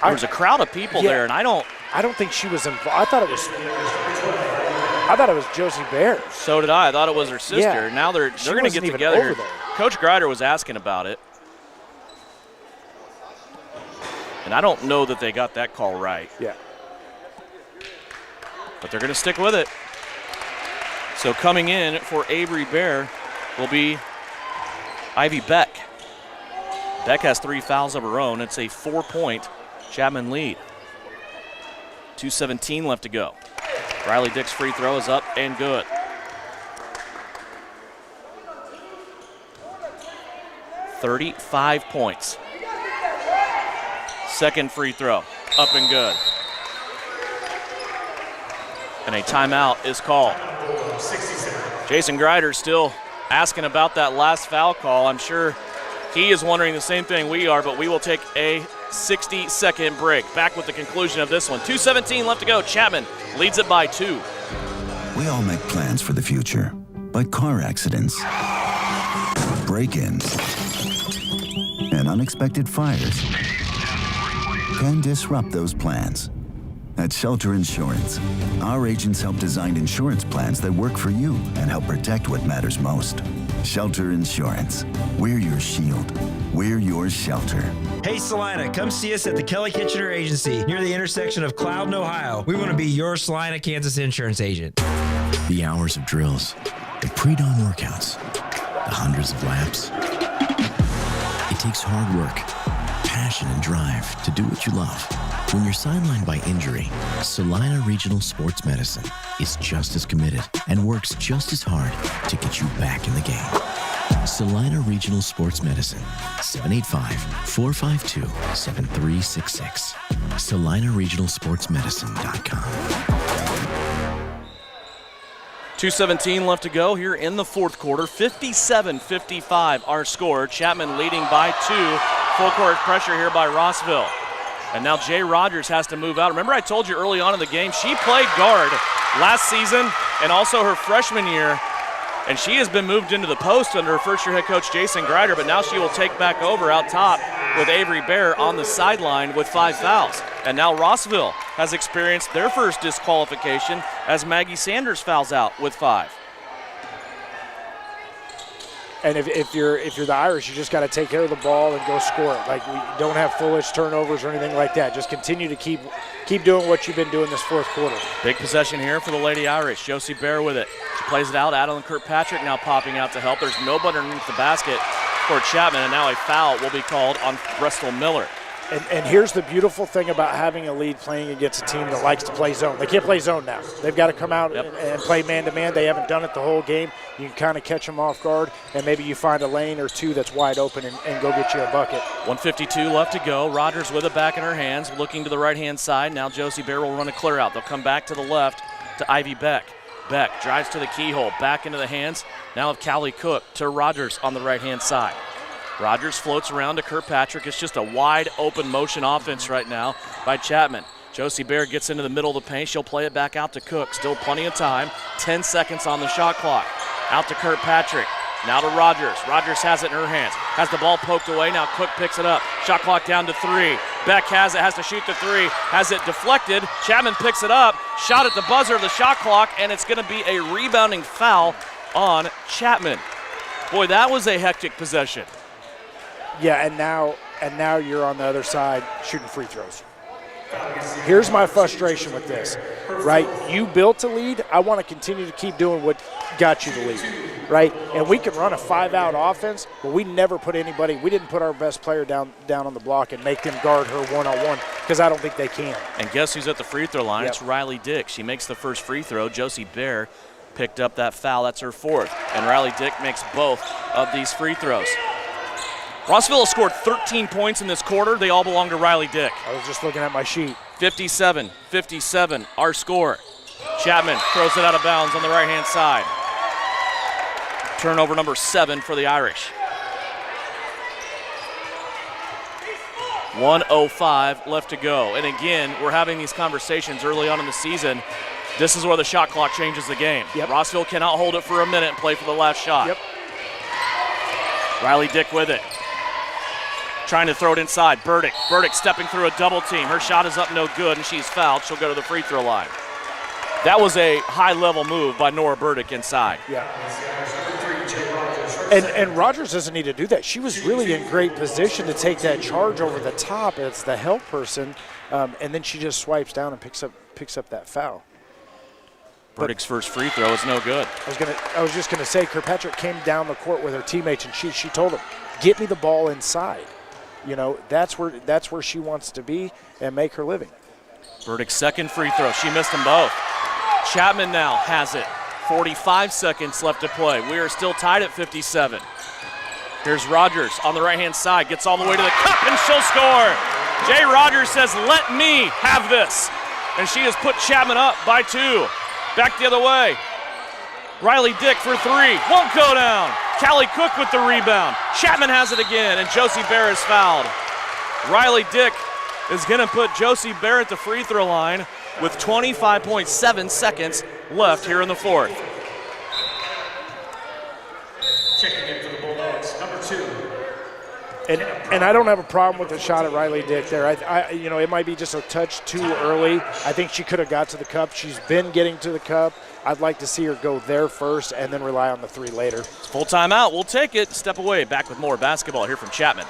There was a crowd of people there, and I don't think she was involved. I thought it was Josie Baird. So did I. I thought it was her sister. Yeah. Now they're going to get together here. Coach Greider was asking about it. And I don't know that they got that call right. Yeah. But they're going to stick with it. So coming in for Avery Baird will be Ivy Beck. Beck has 3 fouls of her own. It's a 4-point Chapman lead. 2:17 left to go. Riley Dick's free throw is up and good. $35 points. Second free throw, up and good. And a timeout is called. Jason Greider still asking about that last foul call. I'm sure he is wondering the same thing we are, but we will take a 60-second break. Back with the conclusion of this one. 2:17 left to go. Chapman leads it by 2. We all make plans for the future, but car accidents, break-ins, and unexpected fires can disrupt those plans. At Shelter Insurance, our agents help design insurance plans that work for you and help protect what matters most. Shelter Insurance. We're your shield. We're your shelter. Hey, Salina, come see us at the Kelly Kitchener Agency near the intersection of Cloud and Ohio. We want to be your Salina, Kansas insurance agent. The hours of drills, the pre-dawn workouts, the hundreds of laps. It takes hard work, passion, and drive to do what you love. When you're sidelined by injury, Salina Regional Sports Medicine is just as committed and works just as hard to get you back in the game. Salina Regional Sports Medicine, 785-452-7366. SalinaRegionalSportsMedicine.com. 2:17 left to go here in the fourth quarter. 57-55 our score. Chapman leading by 2. Full court pressure here by Rossville. And now Jay Rogers has to move out. Remember I told you early on in the game, she played guard last season and also her freshman year. And she has been moved into the post under her first-year head coach Jason Greider, but now she will take back over out top with Avery Baird on the sideline with 5 fouls. And now Rossville has experienced their first disqualification as Maggie Sanders fouls out with 5. And if you're the Irish, you just got to take care of the ball and go score it. Like, we don't have foolish turnovers or anything like that. Just continue to keep doing what you've been doing this fourth quarter. Big possession here for the Lady Irish. Josie Bear with it. She plays it out. Adeline Kirkpatrick now popping out to help. There's nobody underneath the basket for Chapman, and now a foul will be called on Bristol Miller. And here's the beautiful thing about having a lead playing against a team that likes to play zone. They can't play zone now. They've got to come out and play man-to-man. They haven't done it the whole game. You can kind of catch them off guard, and maybe you find a lane or two that's wide open and go get you a bucket. 1:52 left to go. Rogers with it back in her hands, looking to the right-hand side. Now Josie Bear will run a clear out. They'll come back to the left to Ivy Beck. Beck drives to the keyhole, back into the hands now of Callie Cook to Rogers on the right-hand side. Rogers floats around to Kirkpatrick. It's just a wide open motion offense right now by Chapman. Josie Bear gets into the middle of the paint. She'll play it back out to Cook. Still plenty of time. 10 seconds on the shot clock. Out to Kirkpatrick. Now to Rogers. Rogers has it in her hands. Has the ball poked away. Now Cook picks it up. Shot clock down to 3. Beck has it. Has to shoot the 3. Has it deflected. Chapman picks it up. Shot at the buzzer of the shot clock, and it's going to be a rebounding foul on Chapman. Boy, that was a hectic possession. Yeah, and now you're on the other side shooting free throws. Here's my frustration with this, right? You built a lead. I want to continue to keep doing what got you the lead, right? And we can run a 5-out offense, but we never put anybody – we didn't put our best player down on the block and make them guard her one-on-one because I don't think they can. And guess who's at the free throw line? Yep. It's Riley Dick. She makes the first free throw. Josie Bear picked up that foul. That's her fourth. And Riley Dick makes both of these free throws. Rossville has scored 13 points in this quarter. They all belong to Riley Dick. I was just looking at my sheet. 57-57, our score. Chapman throws it out of bounds on the right-hand side. Turnover number 7 for the Irish. 1:05 left to go. And again, we're having these conversations early on in the season. This is where the shot clock changes the game. Yep. Rossville cannot hold it for a minute and play for the last shot. Yep. Riley Dick with it. Trying to throw it inside. Burdick stepping through a double team. Her shot is up no good, and she's fouled. She'll go to the free throw line. That was a high-level move by Nora Burdick inside. Yeah. And Rogers doesn't need to do that. She was really in great position to take that charge over the top as the help person, and then she just swipes down and picks up that foul. Burdick's first free throw is no good. I was just gonna say, Kirkpatrick came down the court with her teammates, and she told him, "Get me the ball inside." You know, that's where she wants to be and make her living. Burdick's second free throw. She missed them both. Chapman now has it. 45 seconds left to play. We are still tied at 57. Here's Rogers on the right-hand side. Gets all the way to the cup, and she'll score. Jay Rogers says, "Let me have this." And she has put Chapman up by 2. Back the other way. Riley Dick for 3. Won't go down. Callie Cook with the rebound. Chapman has it again, and Josie Bear is fouled. Riley Dick is going to put Josie Bear at the free throw line with 25.7 seconds left here in the fourth. Checking in for the Bulldogs, number 2. And I don't have a problem with the shot at Riley Dick there. You know, it might be just a touch too early. I think she could have got to the cup. She's been getting to the cup. I'd like to see her go there first and then rely on the 3 later. Full timeout. We'll take it. Step away. Back with more basketball here from Chapman.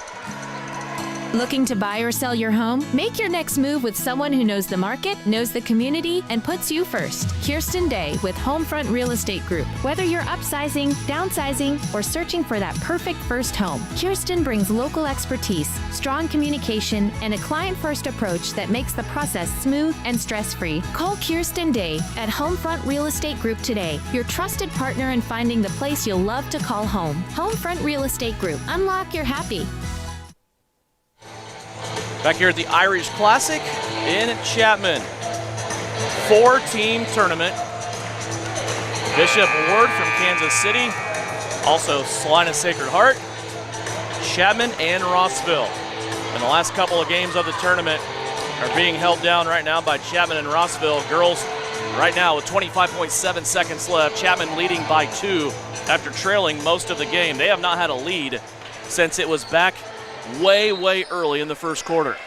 Looking to buy or sell your home? Make your next move with someone who knows the market, knows the community, and puts you first. Kirsten Day with Homefront Real Estate Group. Whether you're upsizing, downsizing, or searching for that perfect first home, Kirsten brings local expertise, strong communication, and a client-first approach that makes the process smooth and stress-free. Call Kirsten Day at Homefront Real Estate Group today, your trusted partner in finding the place you'll love to call home. Homefront Real Estate Group. Unlock your happy. Back here at the Irish Classic in Chapman. 4-team tournament. Bishop Ward from Kansas City. Also Salina Sacred Heart, Chapman, and Rossville. And the last couple of games of the tournament are being held down right now by Chapman and Rossville. Girls right now with 25.7 seconds left. Chapman leading by 2 after trailing most of the game. They have not had a lead since it was back way early in the first quarter.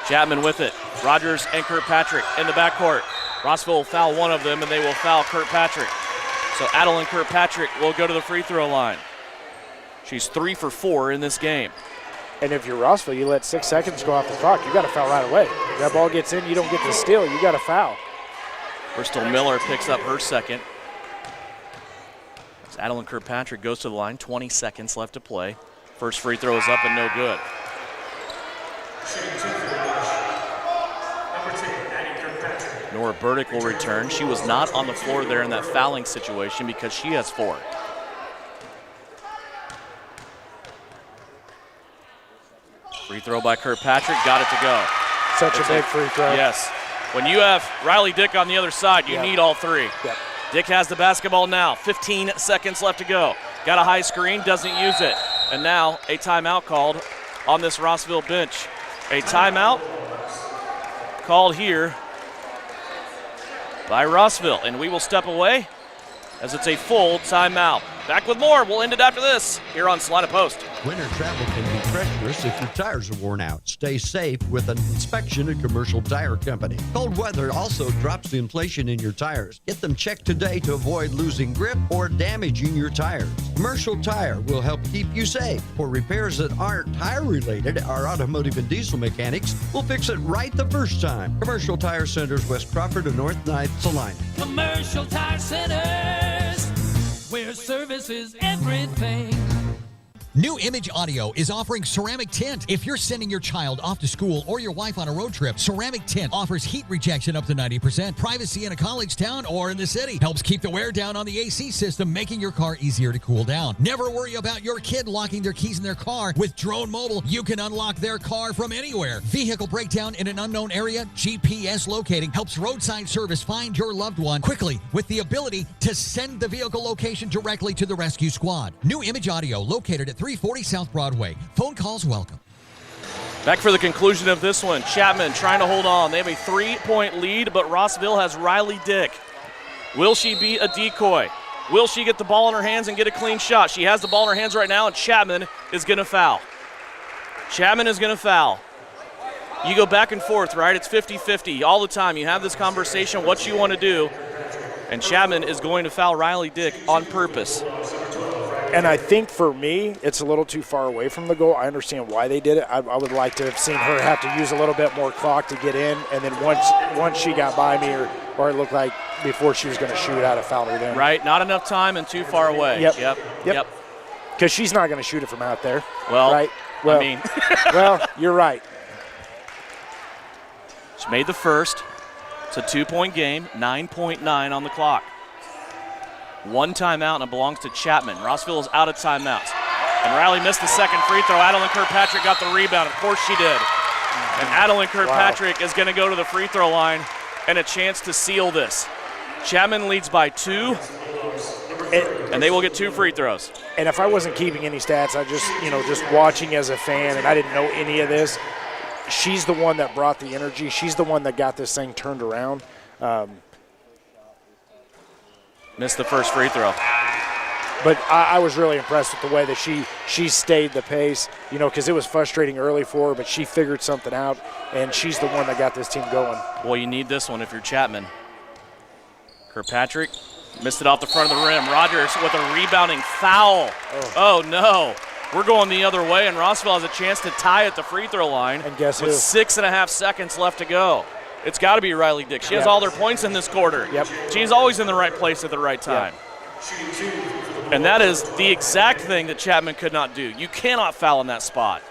Chapman with it. Rogers and Kirkpatrick in the backcourt. Rossville will foul one of them, and they will foul Kirkpatrick. So Adeline Kirkpatrick will go to the free throw line. She's 3 for 4 in this game. And if you're Rossville, you let 6 seconds go off the clock, you got to foul right away. If that ball gets in, you don't get to steal, you got to foul. Bristol Miller picks up her second. As Adeline Kirkpatrick goes to the line, 20 seconds left to play. First free throw is up and no good. Nora Burdick will return. She was not on the floor there in that fouling situation because she has 4. Free throw by Kirkpatrick, got it to go. Such a big free throw. Yes. When you have Riley Dick on the other side, you need all 3. Yep. Dick has the basketball now. 15 seconds left to go. Got a high screen, doesn't use it. And now a timeout called on this Rossville bench. A timeout called here by Rossville. And we will step away as it's a full timeout. Back with more. We'll end it after this here on Salina Post. Winter travel can be treacherous if your tires are worn out. Stay safe with an inspection at Commercial Tire Company. Cold weather also drops the inflation in your tires. Get them checked today to avoid losing grip or damaging your tires. Commercial Tire will help keep you safe. For repairs that aren't tire-related, our automotive and diesel mechanics will fix it right the first time. Commercial Tire Centers, West Crawford and North 9th, Salina. Commercial Tire Centers, where service is everything. New Image Audio is offering ceramic tint. If you're sending your child off to school or your wife on a road trip, ceramic tint offers heat rejection up to 90%, privacy in a college town or in the city. Helps keep the wear down on the AC system, making your car easier to cool down. Never worry about your kid locking their keys in their car. With Drone Mobile, you can unlock their car from anywhere. Vehicle breakdown in an unknown area, GPS locating helps roadside service find your loved one quickly with the ability to send the vehicle location directly to the rescue squad. New Image Audio, located at 340 South Broadway. Phone calls welcome. Back for the conclusion of this one. Chapman trying to hold on. They have a 3-point lead, but Rossville has Riley Dick. Will she be a decoy? Will she get the ball in her hands and get a clean shot? She has the ball in her hands right now, and Chapman is going to foul. Chapman is going to foul. You go back and forth, right? It's 50-50 all the time. You have this conversation, what you want to do, and Chapman is going to foul Riley Dick on purpose. And I think for me, it's a little too far away from the goal. I understand why they did it. I would like to have seen her have to use a little bit more clock to get in, and then once she got by me, or it looked like before she was going to shoot out, I fouled her then. Right, not enough time and too far away. Yep. Because she's not going to shoot it from out there. Well, right? Well, I mean. Well, you're right. She made the first. It's a 2-point game, 9.9 on the clock. One timeout, and it belongs to Chapman. Rossville is out of timeouts. And Riley missed the second free throw. Adeline Kirkpatrick got the rebound. Of course she did. And Adeline Kirkpatrick is going to go to the free throw line and a chance to seal this. Chapman leads by 2, and they will get 2 free throws. And if I wasn't keeping any stats, I just watching as a fan, and I didn't know any of this, she's the one that brought the energy. She's the one that got this thing turned around. Missed the first free throw. But I was really impressed with the way that she stayed the pace, because it was frustrating early for her, but she figured something out, and she's the one that got this team going. Well, you need this one if you're Chapman. Kirkpatrick missed it off the front of the rim. Rogers with a rebounding foul. Oh no. We're going the other way, and Rossville has a chance to tie at the free throw line. And guess with who? 6.5 seconds left to go. It's got to be Riley Dick. She has all their points in this quarter. Yep. She's always in the right place at the right time. Yep. And that is the exact thing that Chapman could not do. You cannot foul in that spot.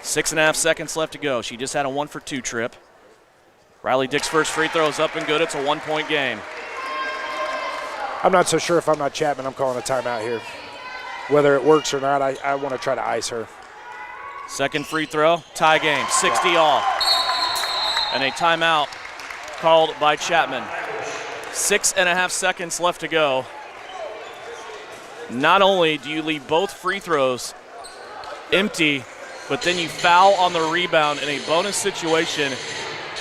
6.5 seconds left to go. She just had a 1-for-2 trip. Riley Dick's first free throw is up and good. It's a 1-point game. I'm not so sure if I'm not Chapman, I'm calling a timeout here. Whether it works or not, I want to try to ice her. Second free throw, tie game, 60 all. And a timeout called by Chapman. 6.5 seconds left to go. Not only do you leave both free throws empty, but then you foul on the rebound in a bonus situation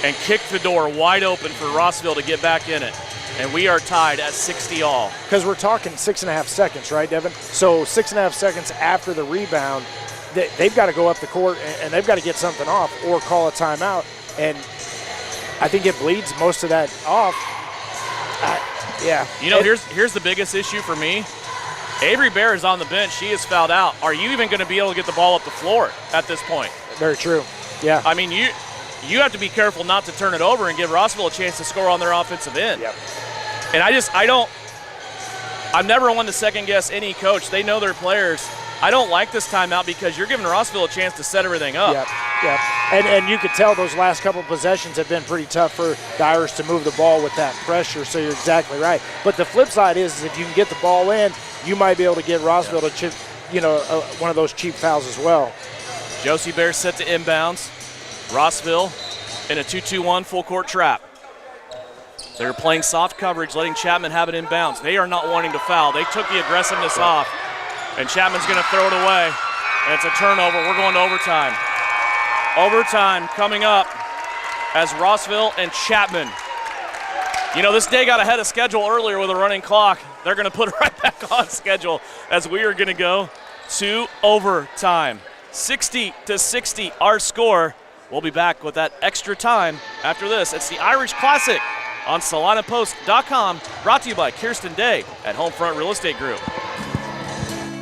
and kick the door wide open for Rossville to get back in it. And we are tied at 60 all. Because we're talking 6.5 seconds, right, Devin? So 6.5 seconds after the rebound, they've got to go up the court and they've got to get something off or call a timeout. And I think it bleeds most of that off. Yeah. Here's the biggest issue for me. Avery Bear is on the bench. She is fouled out. Are you even going to be able to get the ball up the floor at this point? Very true. Yeah. I mean, you have to be careful not to turn it over and give Rossville a chance to score on their offensive end. Yep. And I'm never one to second guess any coach. They know their players. I don't like this timeout because you're giving Rossville a chance to set everything up. Yep. And you could tell those last couple of possessions have been pretty tough for the Irish to move the ball with that pressure, so you're exactly right. But the flip side is if you can get the ball in, you might be able to get Rossville to chip, one of those cheap fouls as well. Josie Bear set to inbounds. Rossville in a 2-2-1 full court trap. They're playing soft coverage, letting Chapman have it inbounds. They are not wanting to foul. They took the aggressiveness off, and Chapman's going to throw it away. And it's a turnover. We're going to overtime. Overtime coming up as Rossville and Chapman. This day got ahead of schedule earlier with a running clock. They're going to put it right back on schedule as we are going to go to overtime. 60-60 our score. We'll be back with that extra time after this. It's the Irish Classic on SalinaPost.com, brought to you by Kirsten Day at Homefront Real Estate Group.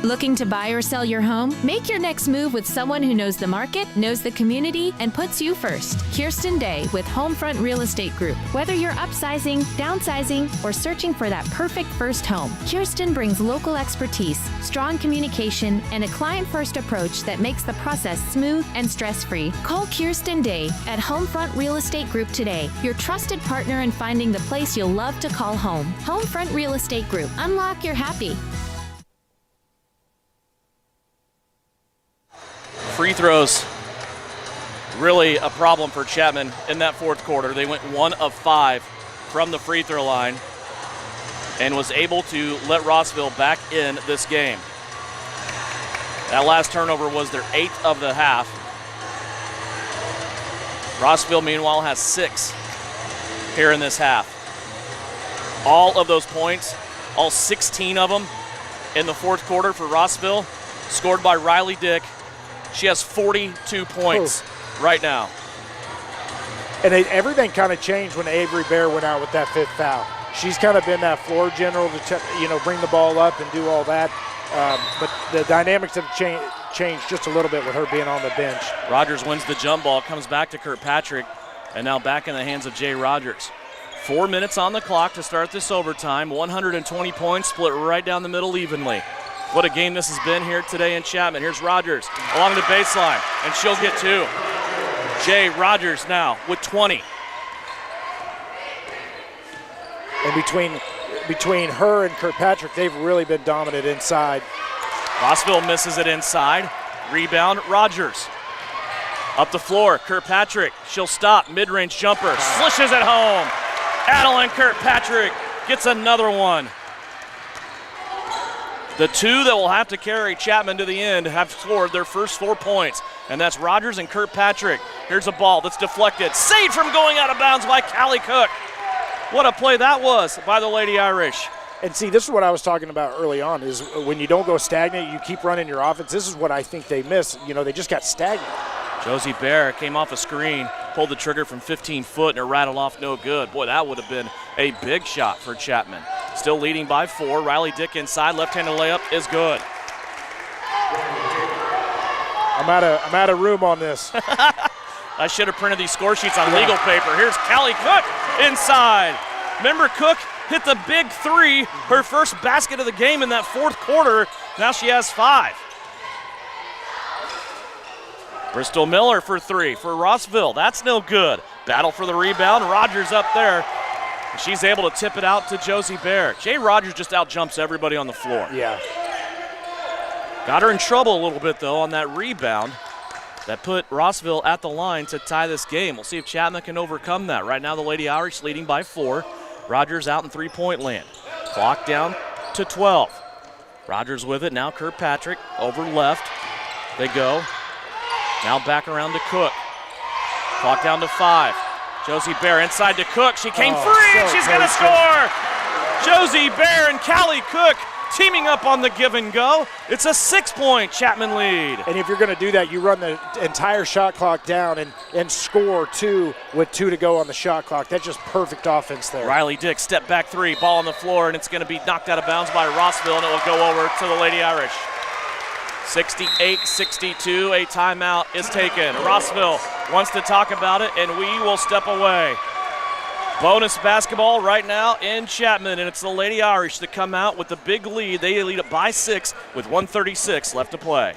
Looking to buy or sell your home? Make your next move with someone who knows the market, knows the community, and puts you first. Kirsten Day with Homefront Real Estate Group. Whether you're upsizing, downsizing, or searching for that perfect first home, Kirsten brings local expertise, strong communication, and a client-first approach that makes the process smooth and stress-free. Call Kirsten Day at Homefront Real Estate Group today, your trusted partner in finding the place you'll love to call home. Homefront Real Estate Group. Unlock your happy. Free throws, really a problem for Chapman in that fourth quarter. They went 1 of 5 from the free throw line and was able to let Rossville back in this game. That last turnover was their 8th of the half. Rossville, meanwhile, has 6 here in this half. All of those points, all 16 of them in the fourth quarter for Rossville, scored by Riley Dick. She has 42 points right now. And everything kind of changed when Avery Bear went out with that 5th foul. She's kind of been that floor general to bring the ball up and do all that. But the dynamics have changed just a little bit with her being on the bench. Rogers wins the jump ball, comes back to Kirkpatrick, and now back in the hands of Jay Rogers. 4 minutes on the clock to start this overtime. 120 points split right down the middle evenly. What a game this has been here today in Chapman. Here's Rogers along the baseline, and she'll get 2. Jay Rogers now with 20. And between her and Kirkpatrick, they've really been dominant inside. Rossville misses it inside. Rebound, Rogers. Up the floor, Kirkpatrick. She'll stop, mid-range jumper. Slishes it home. Adeline Kirkpatrick gets another one. The 2 that will have to carry Chapman to the end have scored their first 4 points, and that's Rogers and Kirkpatrick. Here's a ball that's deflected, saved from going out of bounds by Callie Cook. What a play that was by the Lady Irish. And see, this is what I was talking about early on, is when you don't go stagnant, you keep running your offense. This is what I think they miss. They just got stagnant. Josie Bear came off a screen, pulled the trigger from 15 foot, and it rattled off no good. Boy, that would have been a big shot for Chapman. Still leading by 4. Riley Dick inside, left-handed layup is good. I'm out of room on this. I should have printed these score sheets on legal paper. Here's Callie Cook inside. Remember, Cook hit the big 3, her first basket of the game in that fourth quarter. Now she has 5. Bristol Miller for 3 for Rossville. That's no good. Battle for the rebound. Rogers up there. She's able to tip it out to Josie Bear. Jay Rogers just out-jumps everybody on the floor. Yeah. Got her in trouble a little bit, though, on that rebound that put Rossville at the line to tie this game. We'll see if Chapman can overcome that. Right now, the Lady Irish leading by 4. Rogers out in three-point land. Clock down to 12. Rogers with it. Now Kirkpatrick over left. They go. Now back around to Cook. Clock down to 5. Josie Bear inside to Cook. She came free, and she's going to score. Josie Bear and Callie Cook teaming up on the give and go. It's a 6-point Chapman lead. And if you're going to do that, you run the entire shot clock down and score 2 with 2 to go on the shot clock. That's just perfect offense there. Riley Dick, step back 3, ball on the floor, and it's going to be knocked out of bounds by Rossville, and it will go over to the Lady Irish. 68-62, a timeout is taken. Rossville wants to talk about it, and we will step away. Bonus basketball right now in Chapman, and it's the Lady Irish that come out with the big lead. They lead it by 6 with 1:36 left to play.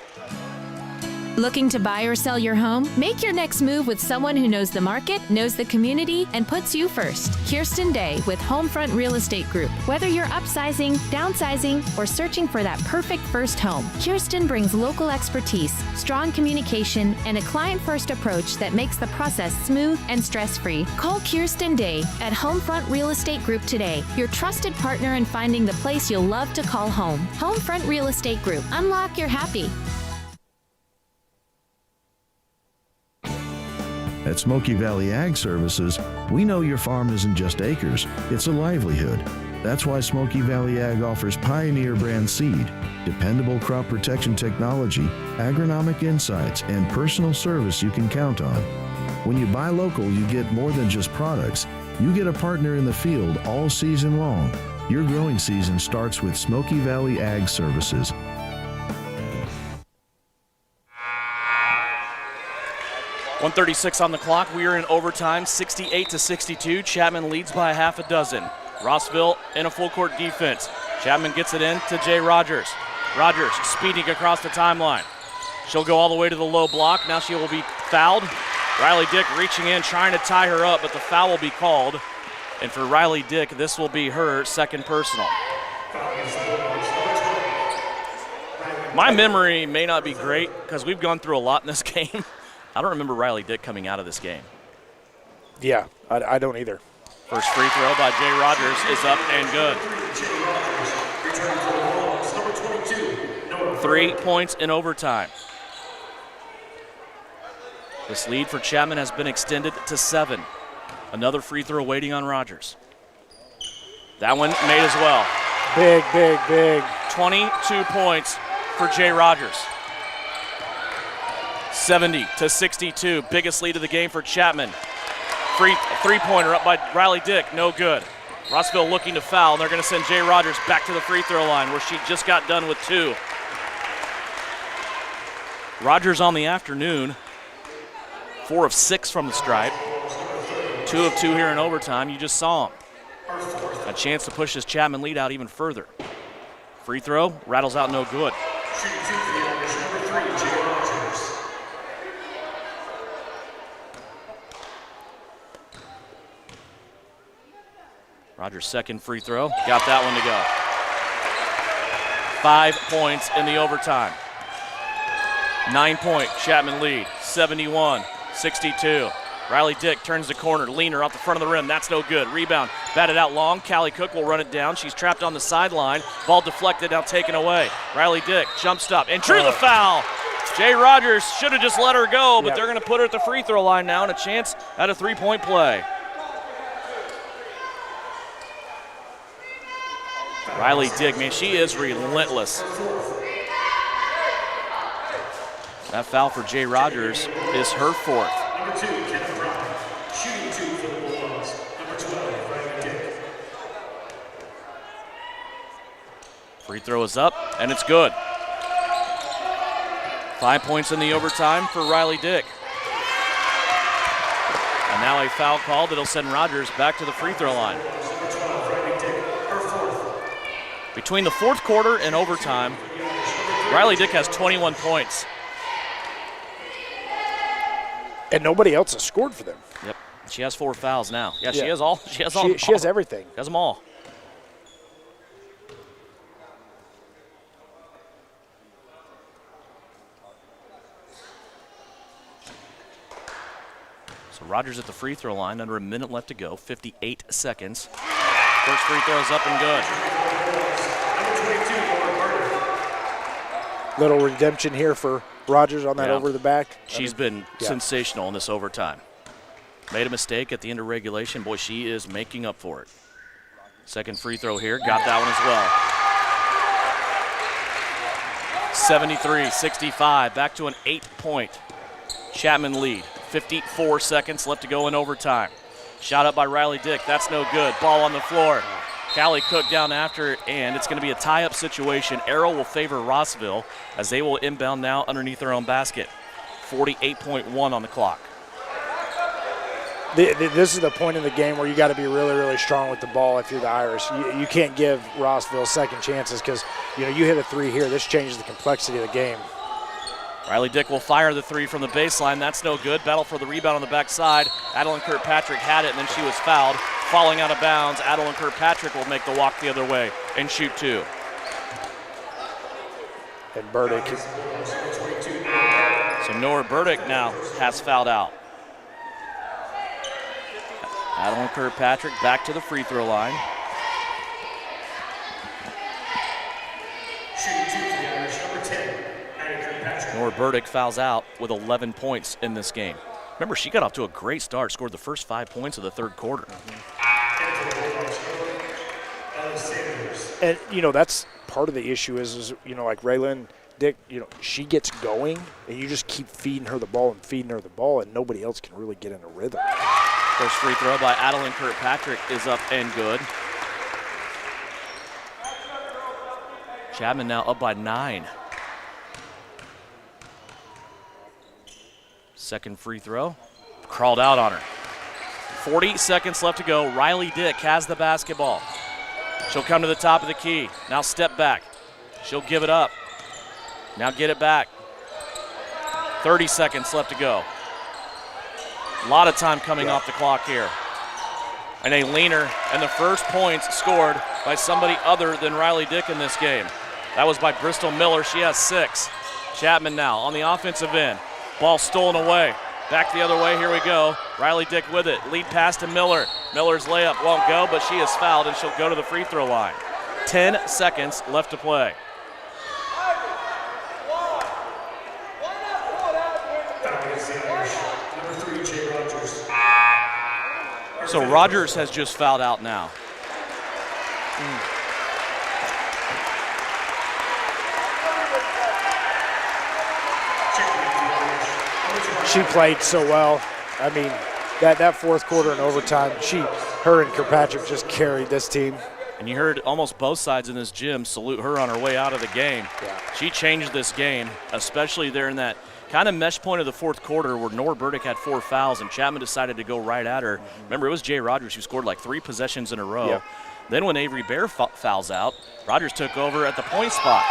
Looking to buy or sell your home? Make your next move with someone who knows the market, knows the community, and puts you first. Kirsten Day with Homefront Real Estate Group. Whether you're upsizing, downsizing, or searching for that perfect first home, Kirsten brings local expertise, strong communication, and a client-first approach that makes the process smooth and stress-free. Call Kirsten Day at Homefront Real Estate Group today, your trusted partner in finding the place you'll love to call home. Homefront Real Estate Group. Unlock your happy. At At Smoky Valley Ag Services, we know your farm isn't just acres, it's a livelihood. That's why Smoky Valley Ag offers Pioneer brand seed, dependable crop protection technology, agronomic insights, and personal service you can count on. When you buy local, you get more than just products. You get a partner in the field all season long. Your growing season starts with Smoky Valley Ag Services. .136 on the clock. We are in overtime, 68-62. Chapman leads by a half a dozen. Rossville in a full court defense. Chapman gets it in to Jay Rogers. Rogers speeding across the timeline. She'll go all the way to the low block. Now she will be fouled. Riley Dick reaching in, trying to tie her up, but the foul will be called. And for Riley Dick, this will be her second personal. My memory may not be great because we've gone through a lot in this game. I don't remember Riley Dick coming out of this game. Yeah, I don't either. First free throw by Jay Rogers is up and good. 3 points in overtime. This lead for Chapman has been extended to 7. Another free throw waiting on Rogers. That one made as well. Big, big, big. 22 points for Jay Rogers. 70-62, biggest lead of the game for Chapman. Three-pointer up by Riley Dick, no good. Rossville looking to foul, and they're going to send Jay Rogers back to the free throw line where she just got done with 2. Rogers on the afternoon, 4 of 6 from the stripe. 2 of 2 here in overtime. You just saw him. A chance to push his Chapman lead out even further. Free throw, rattles out no good. Rogers' second free throw, got that one to go. 5 points in the overtime. 9-point Chapman lead, 71-62. Riley Dick turns the corner, leaner off the front of the rim, that's no good. Rebound, batted out long, Callie Cook will run it down. She's trapped on the sideline, ball deflected, now taken away. Riley Dick, jump stop, and drew the foul. Jay Rogers should have just let her go, but they're gonna put her at the free throw line now and a chance at a 3-point play. Riley Dick, man, she is relentless. That foul for Jay Rogers is her 4th. Number 2, Kevin Brown. Shooting 2 for the Bulldogs. Number 12, Riley Dick. Free throw is up, and it's good. 5 points in the overtime for Riley Dick. And now a foul call that'll send Rogers back to the free throw line. Number 12, Riley Dick, her 4th. Between the fourth quarter and overtime, Riley Dick has 21 points. And nobody else has scored for them. Yep. She has 4 fouls now. Yeah, she has all. She has everything. She has them all. So Rogers at the free throw line, under a minute left to go, 58 seconds. First free throw is up and good. Little redemption here for Rogers on that over the back. She's been sensational in this overtime. Made a mistake at the end of regulation. Boy, she is making up for it. Second free throw here, got that one as well. 73-65, back to an 8-point Chapman lead. 54 seconds left to go in overtime. Shot up by Riley Dick, that's no good. Ball on the floor. Callie Cook down after it, and it's going to be a tie-up situation. Arrow will favor Rossville as they will inbound now underneath their own basket. 48.1 on the clock. This is the point in the game where you got to be really, really strong with the ball if you're the Irish. You can't give Rossville second chances because you hit a 3 here. This changes the complexity of the game. Riley Dick will fire the 3 from the baseline. That's no good. Battle for the rebound on the backside. Adeline Kirkpatrick had it, and then she was fouled. Falling out of bounds, Adeline Kirkpatrick will make the walk the other way and shoot 2. And Burdick. So Nora Burdick now has fouled out. Adeline Kirkpatrick back to the free throw line. Shooting 2 for the Irish, number 10, Addie Kirkpatrick. Nora Burdick fouls out with 11 points in this game. Remember, she got off to a great start, scored the first 5 points of the third quarter. And, that's part of the issue is like Raylan Dick, she gets going, and you just keep feeding her the ball, and nobody else can really get in a rhythm. First free throw by Adeline Kirkpatrick is up and good. Chapman now up by 9. Second free throw, crawled out on her. 40 seconds left to go. Riley Dick has the basketball. She'll come to the top of the key. Now step back. She'll give it up. Now get it back. 30 seconds left to go. A lot of time coming off the clock here. And a leaner, and the first points scored by somebody other than Riley Dick in this game. That was by Bristol Miller. She has 6. Chapman now on the offensive end. Ball stolen away. Back the other way, here we go. Riley Dick with it. Lead pass to Miller. Miller's layup won't go, but she is fouled, and she'll go to the free throw line. 10 seconds left to play. So Rogers has just fouled out now. She played so well. I mean, that fourth quarter and overtime, her and Kirkpatrick just carried this team. And you heard almost both sides in this gym salute her on her way out of the game. Yeah. She changed this game, especially there in that kind of mesh point of the fourth quarter where Nora Burdick had 4 fouls and Chapman decided to go right at her. Remember, it was Jay Rogers who scored like 3 possessions in a row. Yep. Then when Avery Bear fouls out, Rogers took over at the point spot.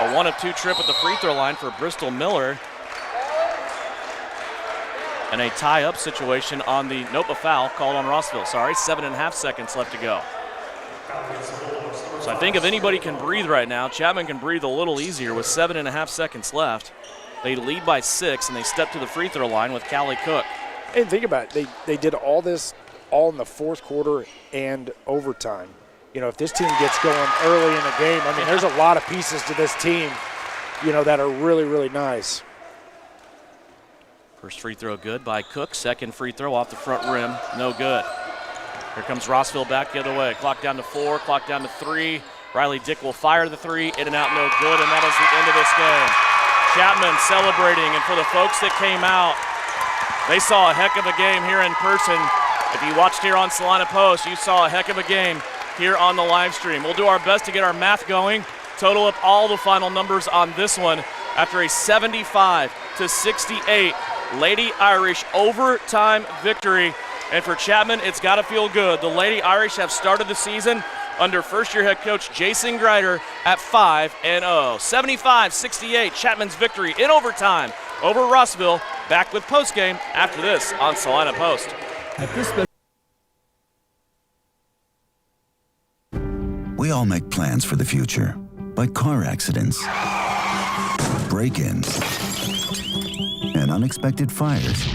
A 1 of 2 trip at the free throw line for Bristol Miller. And a tie-up situation on the, a foul called on Rossville. 7.5 seconds left to go. So I think if anybody can breathe right now, Chapman can breathe a little easier with 7.5 seconds left. They lead by 6, and they step to the free throw line with Callie Cook. And think about it, they did all this all in the fourth quarter and overtime. If this team gets going early in the game, I mean, there's a lot of pieces to this team, that are really, really nice. First free throw good by Cook. Second free throw off the front rim, no good. Here comes Rossville back the other way. Clock down to 4, clock down to 3. Riley Dick will fire the 3, in and out, no good, and that is the end of this game. Chapman celebrating, and for the folks that came out, they saw a heck of a game here in person. If you watched here on Salina Post, you saw a heck of a game here on the live stream. We'll do our best to get our math going, total up all the final numbers on this one after a 75-68 Lady Irish overtime victory. And for Chapman, it's got to feel good. The Lady Irish have started the season under first-year head coach Jason Greider at 5-0. 75-68, Chapman's victory in overtime over Rossville. Back with postgame after this on Salina Post. We all make plans for the future, but car accidents, break-ins, and unexpected fires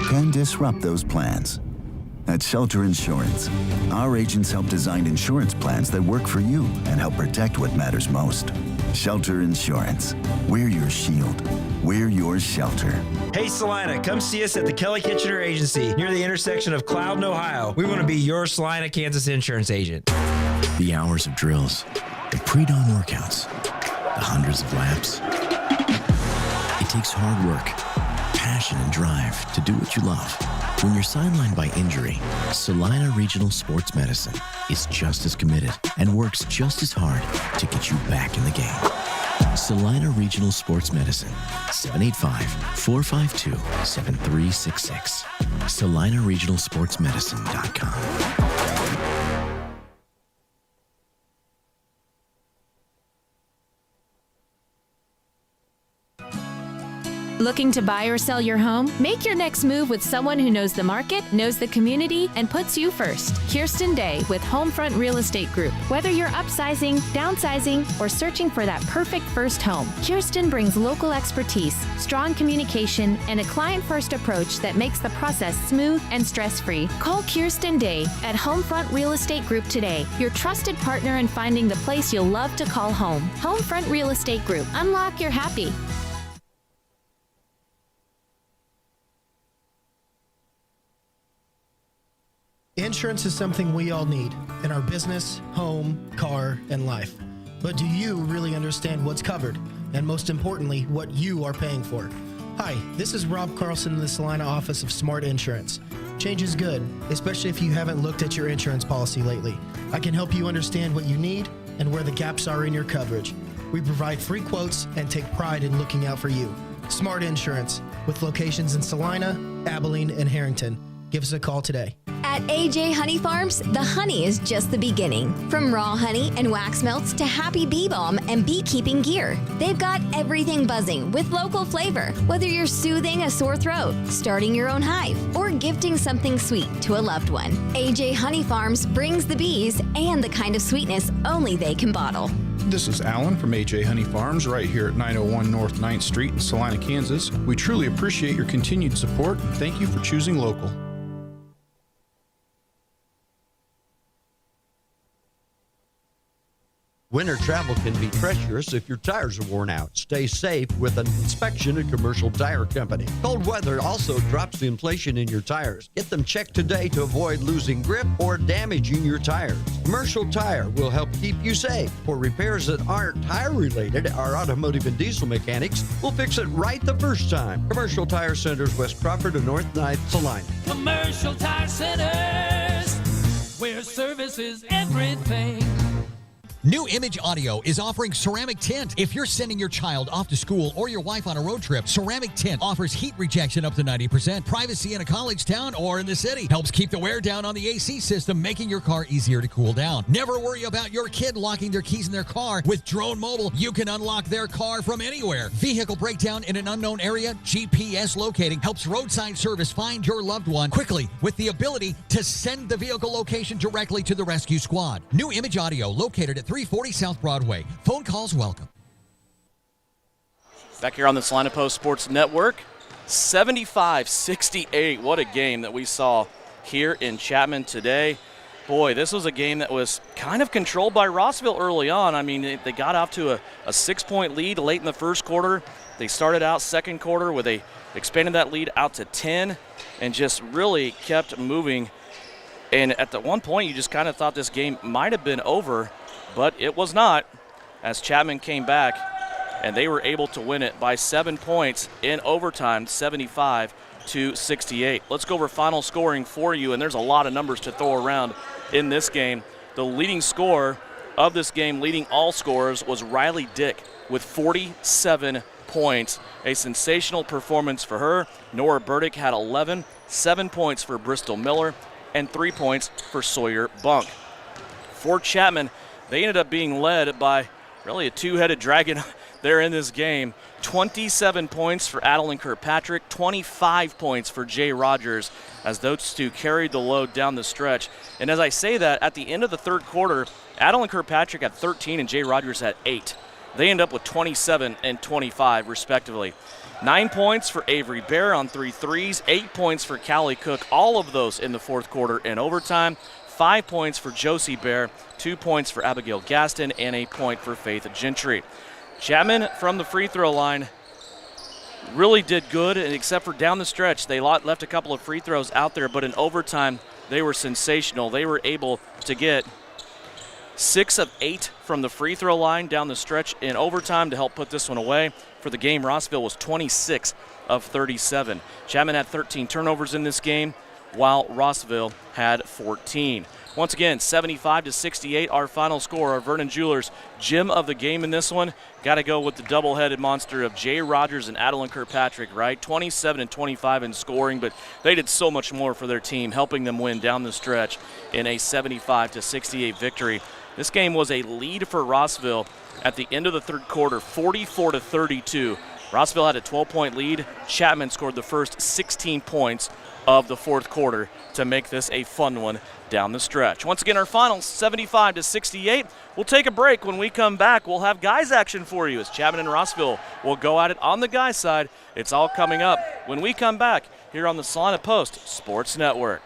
can disrupt those plans. At Shelter Insurance, our agents help design insurance plans that work for you and help protect what matters most. Shelter Insurance. We're your shield. We're your shelter. Hey Salina, come see us at the Kelly Kitchener Agency near the intersection of Cloud and Ohio. We want to be your Salina, Kansas insurance agent. The hours of drills, the pre-dawn workouts, the hundreds of laps. It takes hard work, passion, and drive to do what you love. When you're sidelined by injury, Salina Regional Sports Medicine is just as committed and works just as hard to get you back in the game. Salina Regional Sports Medicine, 785-452-7366. SalinaRegionalSportsMedicine.com. Looking to buy or sell your home? Make your next move with someone who knows the market, knows the community, and puts you first. Kirsten Day with Homefront Real Estate Group. Whether you're upsizing, downsizing, or searching for that perfect first home, Kirsten brings local expertise, strong communication, and a client-first approach that makes the process smooth and stress-free. Call Kirsten Day at Homefront Real Estate Group today, your trusted partner in finding the place you'll love to call home. Homefront Real Estate Group. Unlock your happy. Insurance is something we all need in our business, home, car, and life. But do you really understand what's covered? And most importantly, what you are paying for? Hi, this is Rob Carlson in the Salina office of Smart Insurance. Change is good, especially if you haven't looked at your insurance policy lately. I can help you understand what you need and where the gaps are in your coverage. We provide free quotes and take pride in looking out for you. Smart Insurance, with locations in Salina, Abilene, and Harrington. Give us a call today. At AJ Honey Farms, the honey is just the beginning. From raw honey and wax melts to happy bee balm and beekeeping gear, they've got everything buzzing with local flavor. Whether you're soothing a sore throat, starting your own hive, or gifting something sweet to a loved one, AJ Honey Farms brings the bees and the kind of sweetness only they can bottle. This is Alan from AJ Honey Farms right here at 901 North 9th Street in Salina, Kansas. We truly appreciate your continued support and thank you for choosing local. Winter travel can be treacherous if your tires are worn out. Stay safe with an inspection at Commercial Tire Company. Cold weather also drops the inflation in your tires. Get them checked today to avoid losing grip or damaging your tires. Commercial Tire will help keep you safe. For repairs that aren't tire related, our automotive and diesel mechanics will fix it right the first time. Commercial Tire Centers, West Crawford and North 9th, Salina. Commercial Tire Centers, where service is everything. New Image Audio is offering ceramic tint. If you're sending your child off to school or your wife on a road trip, ceramic tint offers heat rejection up to 90%, privacy in a college town or in the city, helps keep the wear down on the AC system, making your car easier to cool down. Never worry about your kid locking their keys in their car. With Drone Mobile, you can unlock their car from anywhere. Vehicle breakdown in an unknown area, GPS locating helps roadside service find your loved one quickly with the ability to send the vehicle location directly to the rescue squad. New Image Audio, located at 340 South Broadway. Phone calls welcome. Back here on the Salina Post Sports Network, 75-68. What a game that we saw here in Chapman today. Boy, this was a game that was kind of controlled by Rossville early on. I mean, they got off to a 6-point lead late in the first quarter. They started out second quarter with expanded that lead out to 10 and just really kept moving. And at the one point, you just kind of thought this game might have been over, but it was not, as Chapman came back and they were able to win it by 7 points in overtime, 75-68. Let's go over final scoring for you, and there's a lot of numbers to throw around in this game. The leading scorer of this game, leading all scorers, was Riley Dick with 47 points. A sensational performance for her. Nora Burdick had 11, 7 points for Bristol Miller, and 3 points for Sawyer Bunk. For Chapman, they ended up being led by really a two-headed dragon there in this game. 27 points for Adeline Kirkpatrick, 25 points for Jay Rogers, as those two carried the load down the stretch. And as I say that, at the end of the third quarter, Adeline Kirkpatrick had 13 and Jay Rogers had 8. They end up with 27 and 25, respectively. 9 points for Avery Bear on 3 threes, 8 points for Callie Cook, all of those in the fourth quarter in overtime. 5 points for Josie Bear, 2 points for Abigail Gaston, and a point for Faith Gentry. Chapman from the free throw line really did good, and except for down the stretch, they left a couple of free throws out there, but in overtime, they were sensational. They were able to get 6 of 8 from the free throw line down the stretch in overtime to help put this one away. For the game, Rossville was 26 of 37. Chapman had 13 turnovers in this game, while Rossville had 14. Once again, 75-68, our final score. Our Vernon Jewelers gem of the game in this one. Got to go with the double-headed monster of Jay Rogers and Adeline Kirkpatrick, right? 27 and 25 in scoring, but they did so much more for their team, helping them win down the stretch in a 75-68 victory. This game was a lead for Rossville at the end of the third quarter, 44-32. Rossville had a 12-point lead. Chapman scored the first 16 points of the fourth quarter to make this a fun one down the stretch. Once again, our final 75-68. We'll take a break. When we come back, we'll have guys action for you as Chapman and Rossville will go at it on the guys' side. It's all coming up when we come back here on the Salina Post Sports Network.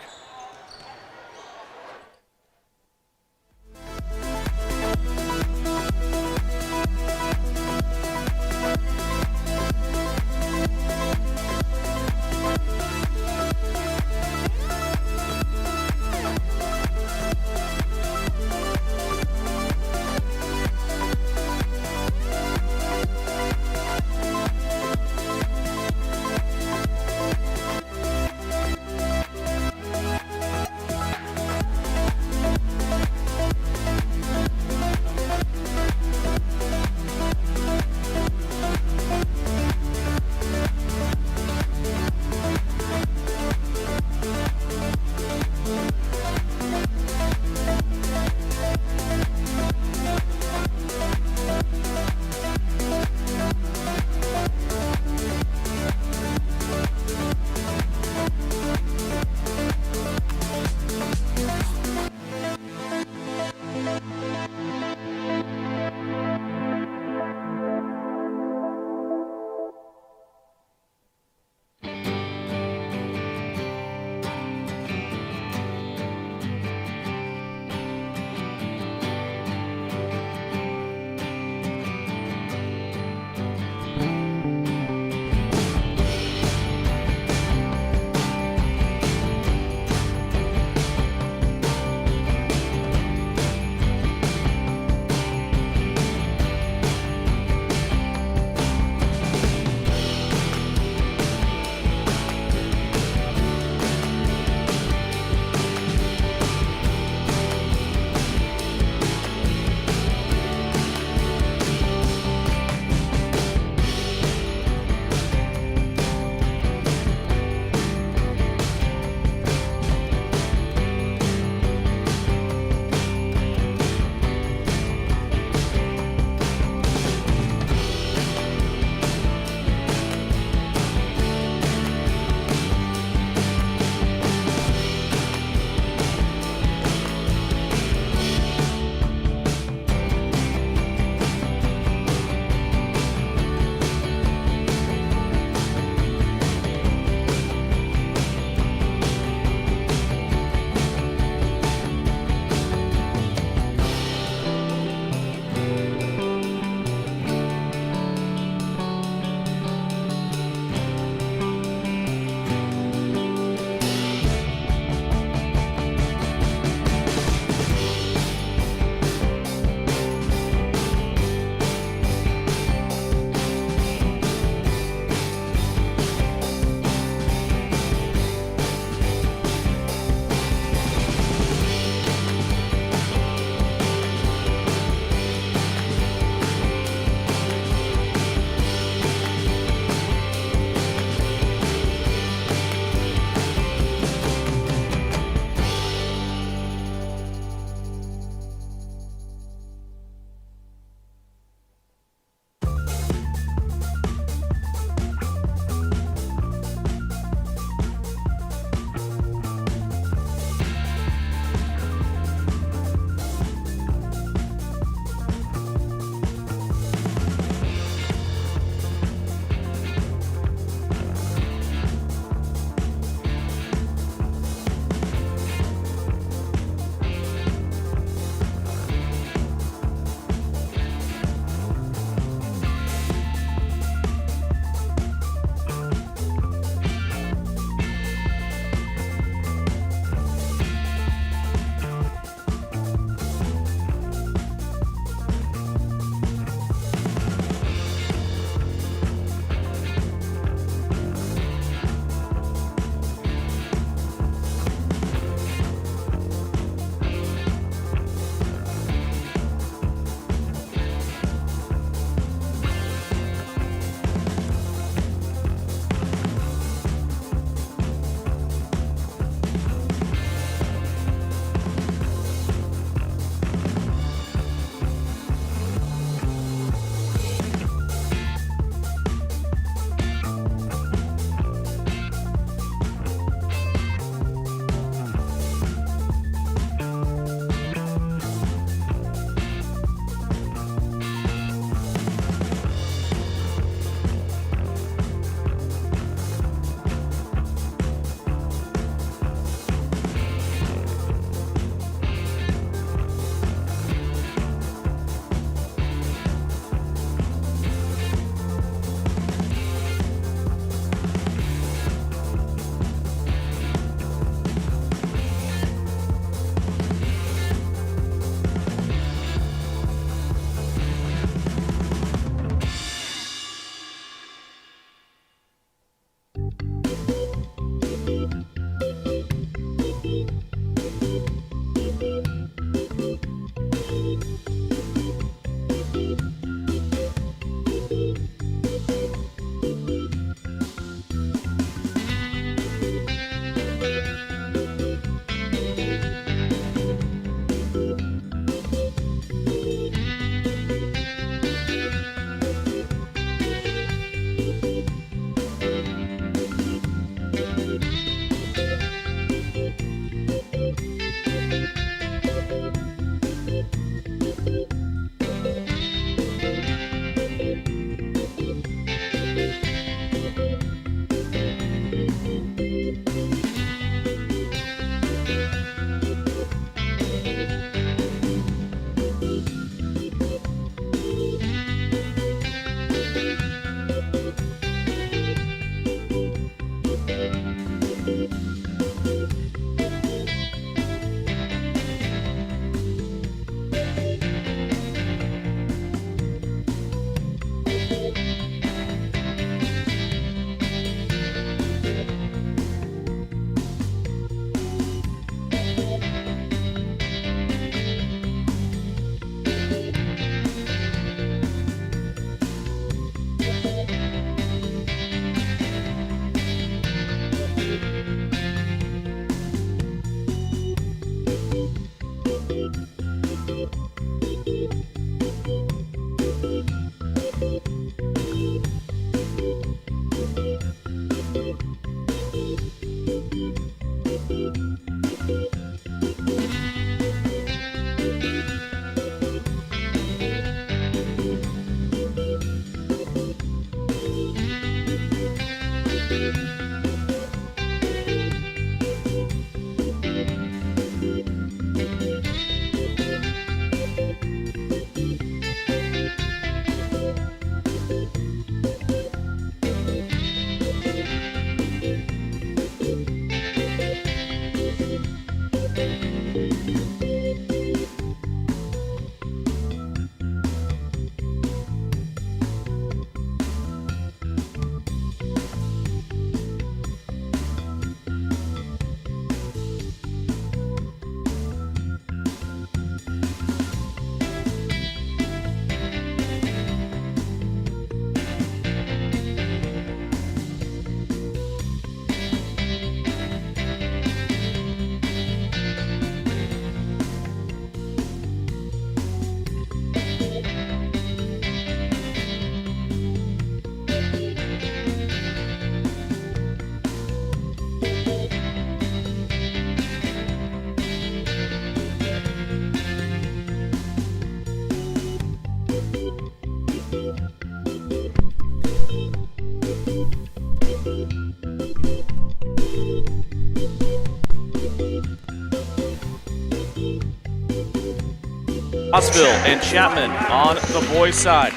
Rossville and Chapman on the boys' side.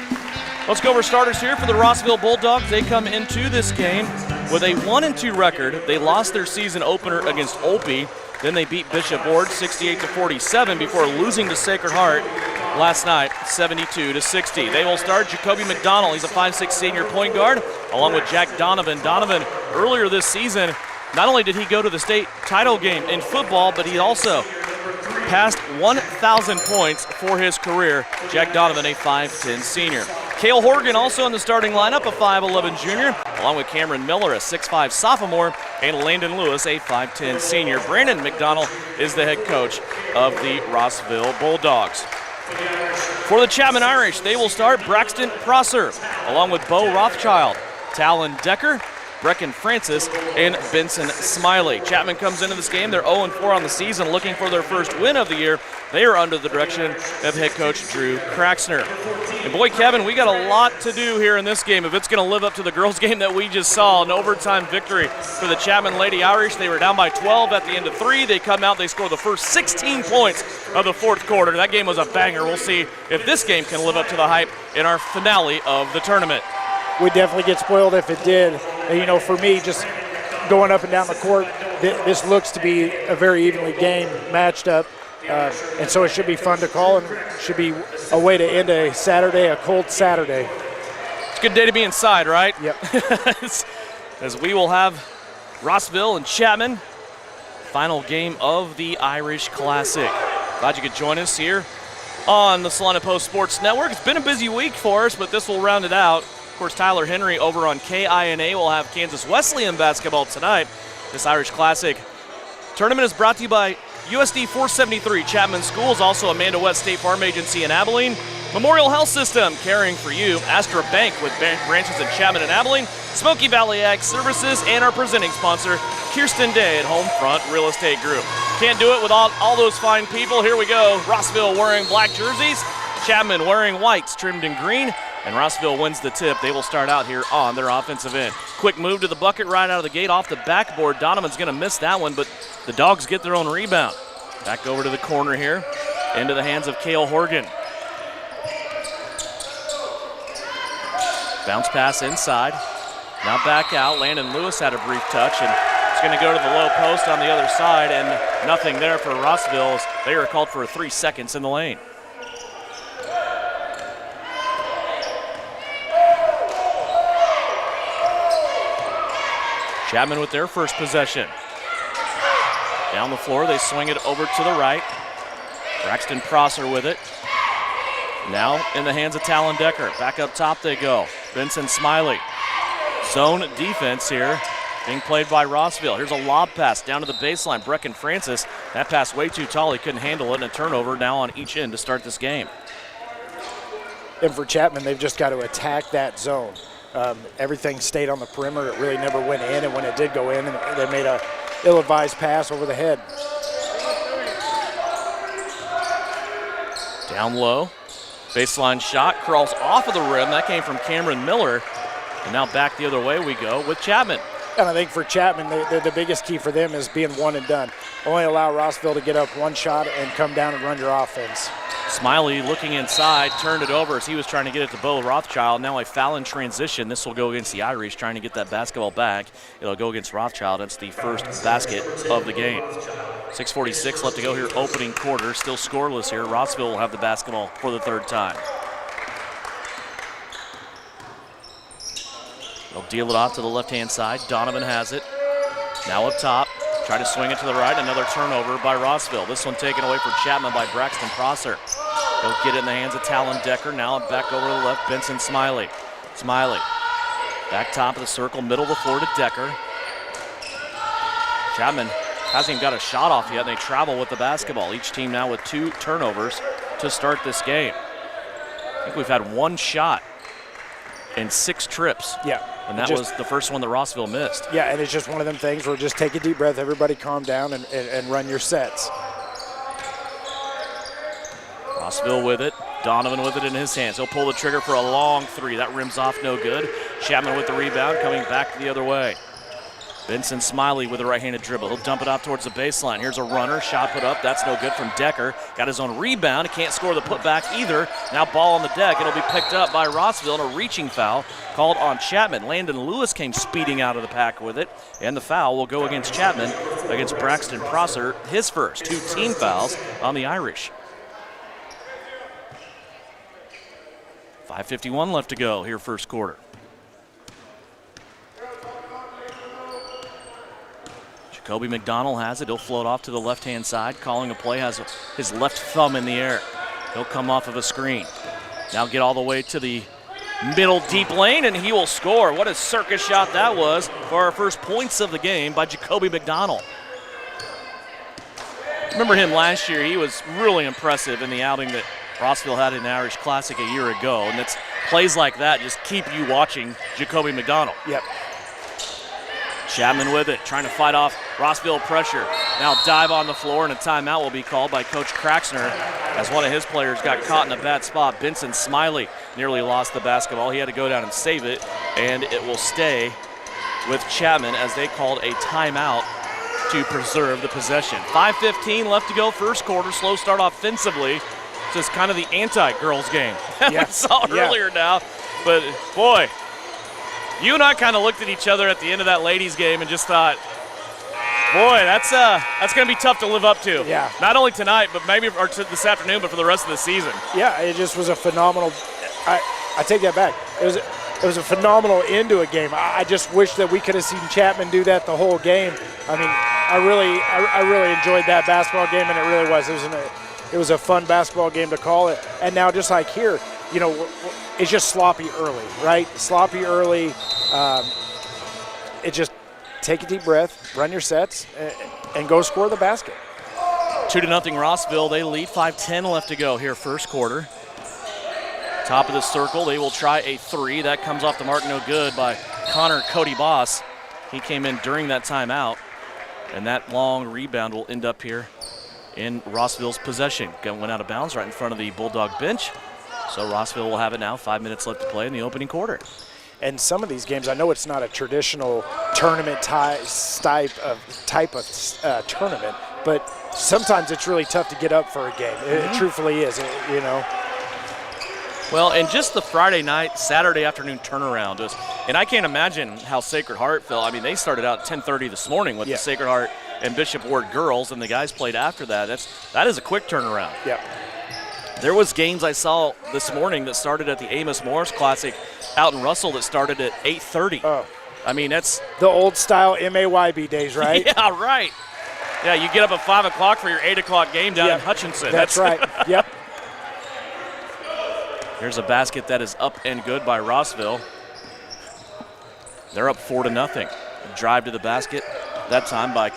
Let's go over starters here for the Rossville Bulldogs. They come into this game with a 1-2 record. They lost their season opener against Olpe. Then they beat Bishop Ward 68-47 before losing to Sacred Heart last night 72-60. They will start Jacoby McDonald. He's a 5'6" senior point guard, along with Jack Donovan. Donovan, earlier this season, not only did he go to the state title game in football, but he also passed 1,000 points for his career. Jack Donovan, a 5'10" senior. Cale Horgan also in the starting lineup, a 5'11" junior, along with Cameron Miller, a 6'5" sophomore, and Landon Lewis, a 5'10" senior. Brandon McDonald is the head coach of the Rossville Bulldogs. For the Chapman Irish, they will start Braxton Prosser, along with Bo Rothschild, Talon Decker, Brecken Francis, and Benson Smiley. Chapman comes into this game. They're 0-4 on the season, looking for their first win of the year. They are under the direction of head coach Drew Kraxner. And boy, Kevin, we got a lot to do here in this game if it's going to live up to the girls' game that we just saw. An overtime victory for the Chapman Lady Irish. They were down by 12 at the end of 3. They come out, they score the first 16 points of the fourth quarter. That game was a banger. We'll see if this game can live up to the hype in our finale of the tournament. We'd definitely get spoiled if it did. You know, for me, just going up and down the court, this looks to be a very evenly game matched up. And so it should be fun to call and should be a way to end a Saturday, a cold Saturday. It's a good day to be inside, right? Yep. As we will have Rossville and Chapman, final game of the Irish Classic. Glad you could join us here on the Salina Post Sports Network. It's been a busy week for us, but this will round it out. Of course, Tyler Henry over on KINA will have Kansas Wesleyan basketball tonight. This Irish Classic tournament is brought to you by USD 473 Chapman Schools, also Amanda West State Farm Agency in Abilene, Memorial Health System caring for you, Astra Bank with branches in Chapman and Abilene, Smoky Valley Ag Services, and our presenting sponsor, Kirsten Day at Homefront Real Estate Group. Can't do it without all those fine people. Here we go. Rossville wearing black jerseys, Chapman wearing whites trimmed in green, and Rossville wins the tip. They will start out here on their offensive end. Quick move to the bucket right out of the gate off the backboard. Donovan's going to miss that one, but the Dogs get their own rebound. Back over to the corner here, into the hands of Cale Horgan. Bounce pass inside. Now back out. Landon Lewis had a brief touch, and it's going to go to the low post on the other side, and nothing there for Rossville as they are called for 3 seconds in the lane. Chapman with their first possession. Down the floor, they swing it over to the right. Braxton Prosser with it. Now in the hands of Talon Decker. Back up top they go. Benson Smiley. Zone defense here being played by Rossville. Here's a lob pass down to the baseline. Brecken Francis. That pass way too tall. He couldn't handle it, and a turnover now on each end to start this game. And for Chapman, they've just got to attack that zone. Everything stayed on the perimeter. It really never went in, and when it did go in, they made a ill-advised pass over the head. Down low, baseline shot, crawls off of the rim. That came from Cameron Miller, and now back the other way we go with Chapman. And I think for Chapman, the biggest key for them is being one and done. Only allow Rossville to get up one shot and come down and run your offense. Smiley looking inside, turned it over as he was trying to get it to Bo Rothschild. Now a foul in transition. This will go against the Irish, trying to get that basketball back. It'll go against Rothschild. That's the first basket of the game. 6:46 left to go here, opening quarter. Still scoreless here. Rossville will have the basketball for the third time. They'll deal it off to the left-hand side. Donovan has it. Now up top. Try to swing it to the right. Another turnover by Rossville. This one taken away for Chapman by Braxton Prosser. He'll get it in the hands of Talon Decker. Now back over to the left, Benson Smiley. Smiley. Back top of the circle, middle of the floor to Decker. Chapman hasn't even got a shot off yet, and they travel with the basketball. Each team now with 2 turnovers to start this game. I think we've had 1 shot in 6 trips. Yeah. And that was the first one that Rossville missed. Yeah, and it's just one of them things where just take a deep breath, everybody calm down, and run your sets. Rossville with it. Donovan with it in his hands. He'll pull the trigger for a long 3. That rims off no good. Chapman with the rebound, coming back the other way. Benson Smiley with a right-handed dribble. He'll dump it off towards the baseline. Here's a runner. Shot put up. That's no good from Decker. Got his own rebound. He can't score the putback either. Now ball on the deck. It'll be picked up by Rossville, and a reaching foul called on Chapman. Landon Lewis came speeding out of the pack with it, and the foul will go against Chapman against Braxton Prosser. His first 2 team fouls on the Irish. 5:51 left to go here first quarter. Jacoby McDonald has it. He'll float off to the left-hand side. Calling a play, has his left thumb in the air. He'll come off of a screen. Now get all the way to the middle deep lane, and he will score. What a circus shot that was for our first points of the game by Jacoby McDonald. Remember him last year. He was really impressive in the outing that Rossville had in the Irish Classic a year ago, and it's plays like that just keep you watching Jacoby McDonald. Yep. Chapman with it, trying to fight off Rossville pressure. Now dive on the floor, and a timeout will be called by Coach Kraxner as one of his players got caught in a bad spot. Benson Smiley nearly lost the basketball. He had to go down and save it, and it will stay with Chapman as they called a timeout to preserve the possession. 5:15 left to go first quarter. Slow start offensively. This is kind of the anti-girls game that we saw earlier now. But, boy, you and I kind of looked at each other at the end of that ladies game and just thought, boy, that's going to be tough to live up to. Yeah. Not only tonight, but maybe this afternoon, but for the rest of the season. Yeah, it just was a phenomenal – I take that back. It was a phenomenal end to a game. I just wish that we could have seen Chapman do that the whole game. I mean, I really enjoyed that basketball game, and it really was. It was a fun basketball game to call it. And now just like here, you know, it's just sloppy early, right? Sloppy early. It just take a deep breath, run your sets, and go score the basket. 2-0 Rossville. They lead. 5:10 left to go here first quarter. Top of the circle. They will try a 3. That comes off the mark, no good by Connor Cody Boss. He came in during that timeout, and that long rebound will end up here in Rossville's possession. Went out of bounds right in front of the Bulldog bench. So Rossville will have it now. 5 minutes left to play in the opening quarter. And some of these games, I know it's not a traditional tournament type of tournament, but sometimes it's really tough to get up for a game. It truthfully is, you know. Well, and just the Friday night, Saturday afternoon turnaround was, and I can't imagine how Sacred Heart felt. I mean, they started out at 10:30 this morning with the Sacred Heart and Bishop Ward girls, and the guys played after that. That is a quick turnaround. Yeah. There was games I saw this morning that started at the Amos Morris Classic out in Russell that started at 8:30. Oh. I mean, that's the old style MAYB days, right? Yeah, right. Yeah, you get up at 5 o'clock for your 8 o'clock game down in Hutchinson. That's right. Yep. Here's a basket that is up and good by Rossville. They're up 4-0. Drive to the basket, that time by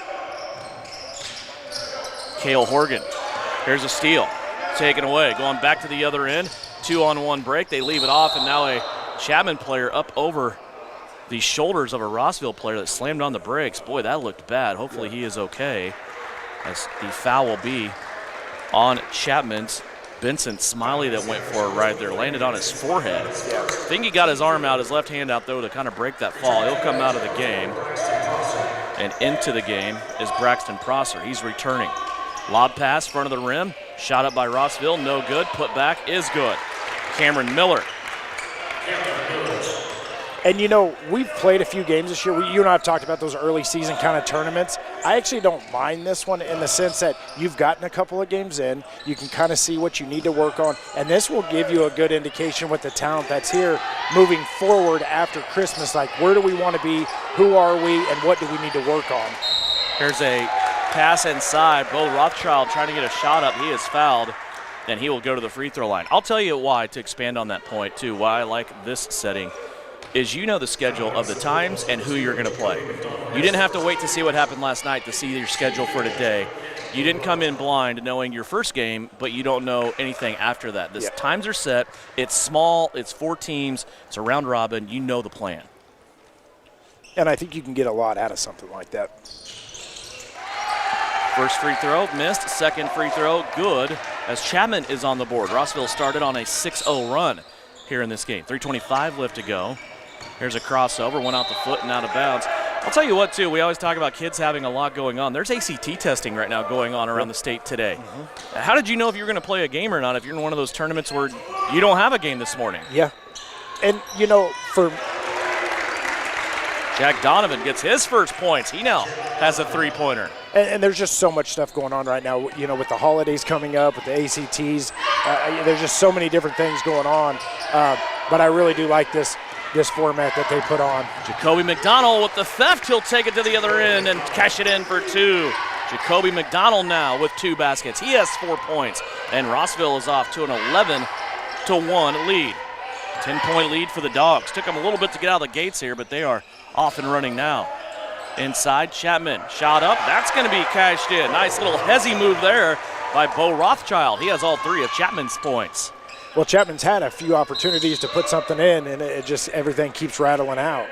Cale Horgan. Here's a steal, taken away, going back to the other end. 2-on-1 break, they leave it off, and now a Chapman player up over the shoulders of a Rossville player that slammed on the brakes. Boy, that looked bad. Hopefully he is okay, as the foul will be on Chapman's Benson Smiley that went for it right there, landed on his forehead. I think he got his arm out, his left hand out, though, to kind of break that fall. He'll come out of the game. And into the game is Braxton Prosser. He's returning. Lob pass, front of the rim. Shot up by Rossville, no good. Put back is good. Cameron Miller. And, you know, we've played a few games this year. You and I have talked about those early season kind of tournaments. I actually don't mind this one in the sense that you've gotten a couple of games in. You can kind of see what you need to work on. And this will give you a good indication with the talent that's here moving forward after Christmas. Like, where do we want to be? Who are we? And what do we need to work on? Here's a pass inside. Bo Rothschild trying to get a shot up. He is fouled, and he will go to the free throw line. I'll tell you why, to expand on that point, too, why I like this setting. Is you know the schedule of the times and who you're going to play. You didn't have to wait to see what happened last night to see your schedule for today. You didn't come in blind knowing your first game, but you don't know anything after that. The times are set. It's small. It's 4 teams. It's a round robin. You know the plan. And I think you can get a lot out of something like that. First free throw missed. Second free throw good as Chapman is on the board. Rossville started on a 6-0 run here in this game. 3:25 left to go. Here's a crossover, went out the foot and out of bounds. I'll tell you what, too, we always talk about kids having a lot going on. There's ACT testing right now going on around the state today. How did you know if you were going to play a game or not if you're in one of those tournaments where you don't have a game this morning? Yeah. And, you know, for Jack Donovan gets his first points. He now has a three-pointer. And there's just so much stuff going on right now, you know, with the holidays coming up, with the ACTs. There's just so many different things going on. But I really do like this format that they put on. Jacoby McDonald with the theft. He'll take it to the other end and cash it in for two. Jacoby McDonald now with 2 baskets. He has 4 points. And Rossville is off to an 11-1 lead. 10-point lead for the Dogs. Took them a little bit to get out of the gates here, but they are off and running now. Inside, Chapman, shot up. That's going to be cashed in. Nice little hezzy move there by Bo Rothschild. He has all 3 of Chapman's points. Well, Chapman's had a few opportunities to put something in, and it just everything keeps rattling out.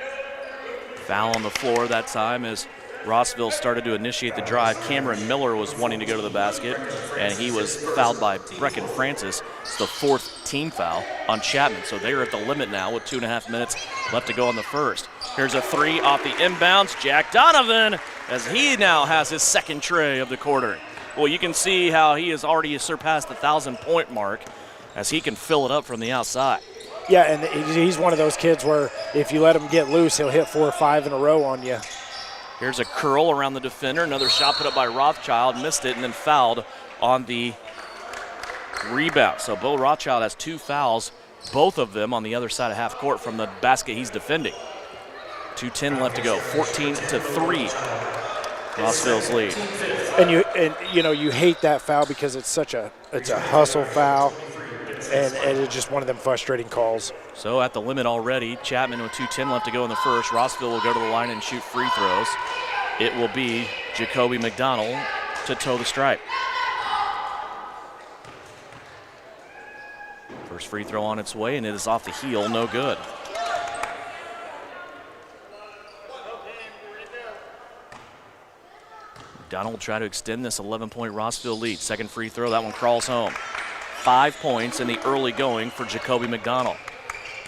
Foul on the floor that time as Rossville started to initiate the drive. Cameron Miller was wanting to go to the basket, and he was fouled by Brecken Francis. It's the 4th team foul on Chapman. So they're at the limit now with 2.5 minutes left to go in the first. Here's a 3 off the inbounds. Jack Donovan, as he now has his 2nd tray of the quarter. Well, you can see how he has already surpassed the 1,000-point mark as he can fill it up from the outside. Yeah, and he's one of those kids where if you let him get loose, he'll hit 4 or 5 in a row on you. Here's a curl around the defender. Another shot put up by Rothschild. Missed it and then fouled on the rebound. So Bo Rothschild has 2 fouls, both of them on the other side of half court from the basket he's defending. 2:10 left to go. 14-3. Rossville's lead. And you hate that foul because it's a hustle foul. And it's just one of them frustrating calls. So at the limit already, Chapman with 2:10 left to go in the first. Rossville will go to the line and shoot free throws. It will be Jacoby McDonald to toe the stripe. First free throw on its way, and it is off the heel, no good. McDonald will try to extend this 11-point Rossville lead. Second free throw, that one crawls home. 5 points in the early going for Jacoby McDonald.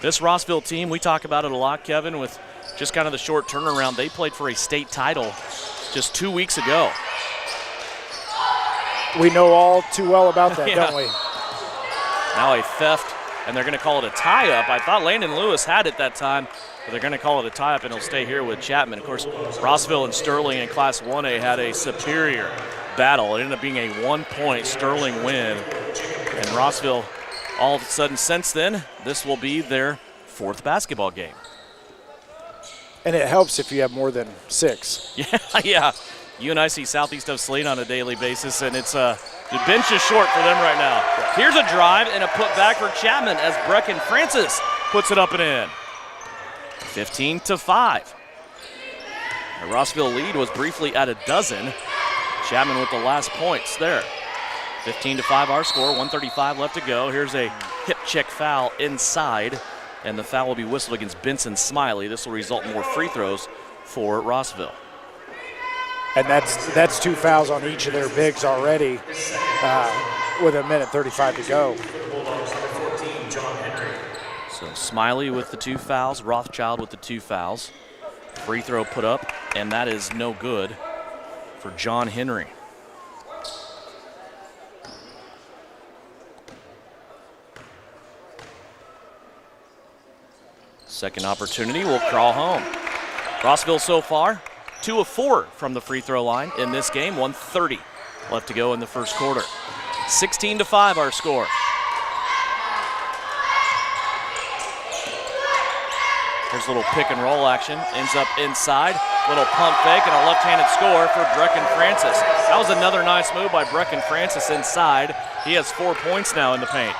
This Rossville team, we talk about it a lot, Kevin, with just kind of the short turnaround. They played for a state title just 2 weeks ago. We know all too well about that, don't we? Now a theft, and they're going to call it a tie-up. I thought Landon Lewis had it that time, but they're going to call it a tie-up, and he'll stay here with Chapman. Of course, Rossville and Sterling in Class 1A had a superior battle. It ended up being a 1-point Sterling win. And Rossville, all of a sudden, since then, this will be their 4th basketball game. And it helps if you have more than 6. Yeah. You and I see southeast of Salina on a daily basis, and it's the bench is short for them right now. Here's a drive and a putback for Chapman as Brecken Francis puts it up and in. 15-5. The Rossville lead was briefly at a dozen. Chapman with the last points there. 15-5 our score, 1:35 left to go. Here's a hip check foul inside, and the foul will be whistled against Benson Smiley. This will result in more free throws for Rossville. And that's 2 fouls on each of their bigs already with 1:35 to go. So Smiley with the 2 fouls, Rothschild with the 2 fouls. Free throw put up, and that is no good for John Henry. Second opportunity will crawl home. Rossville so far, 2 of 4 from the free throw line in this game. 1:30 left to go in the first quarter. 16-5 our score. Here's a little pick and roll action. Ends up inside. Little pump fake and a left-handed score for Brecken Francis. That was another nice move by Brecken Francis inside. He has 4 points now in the paint.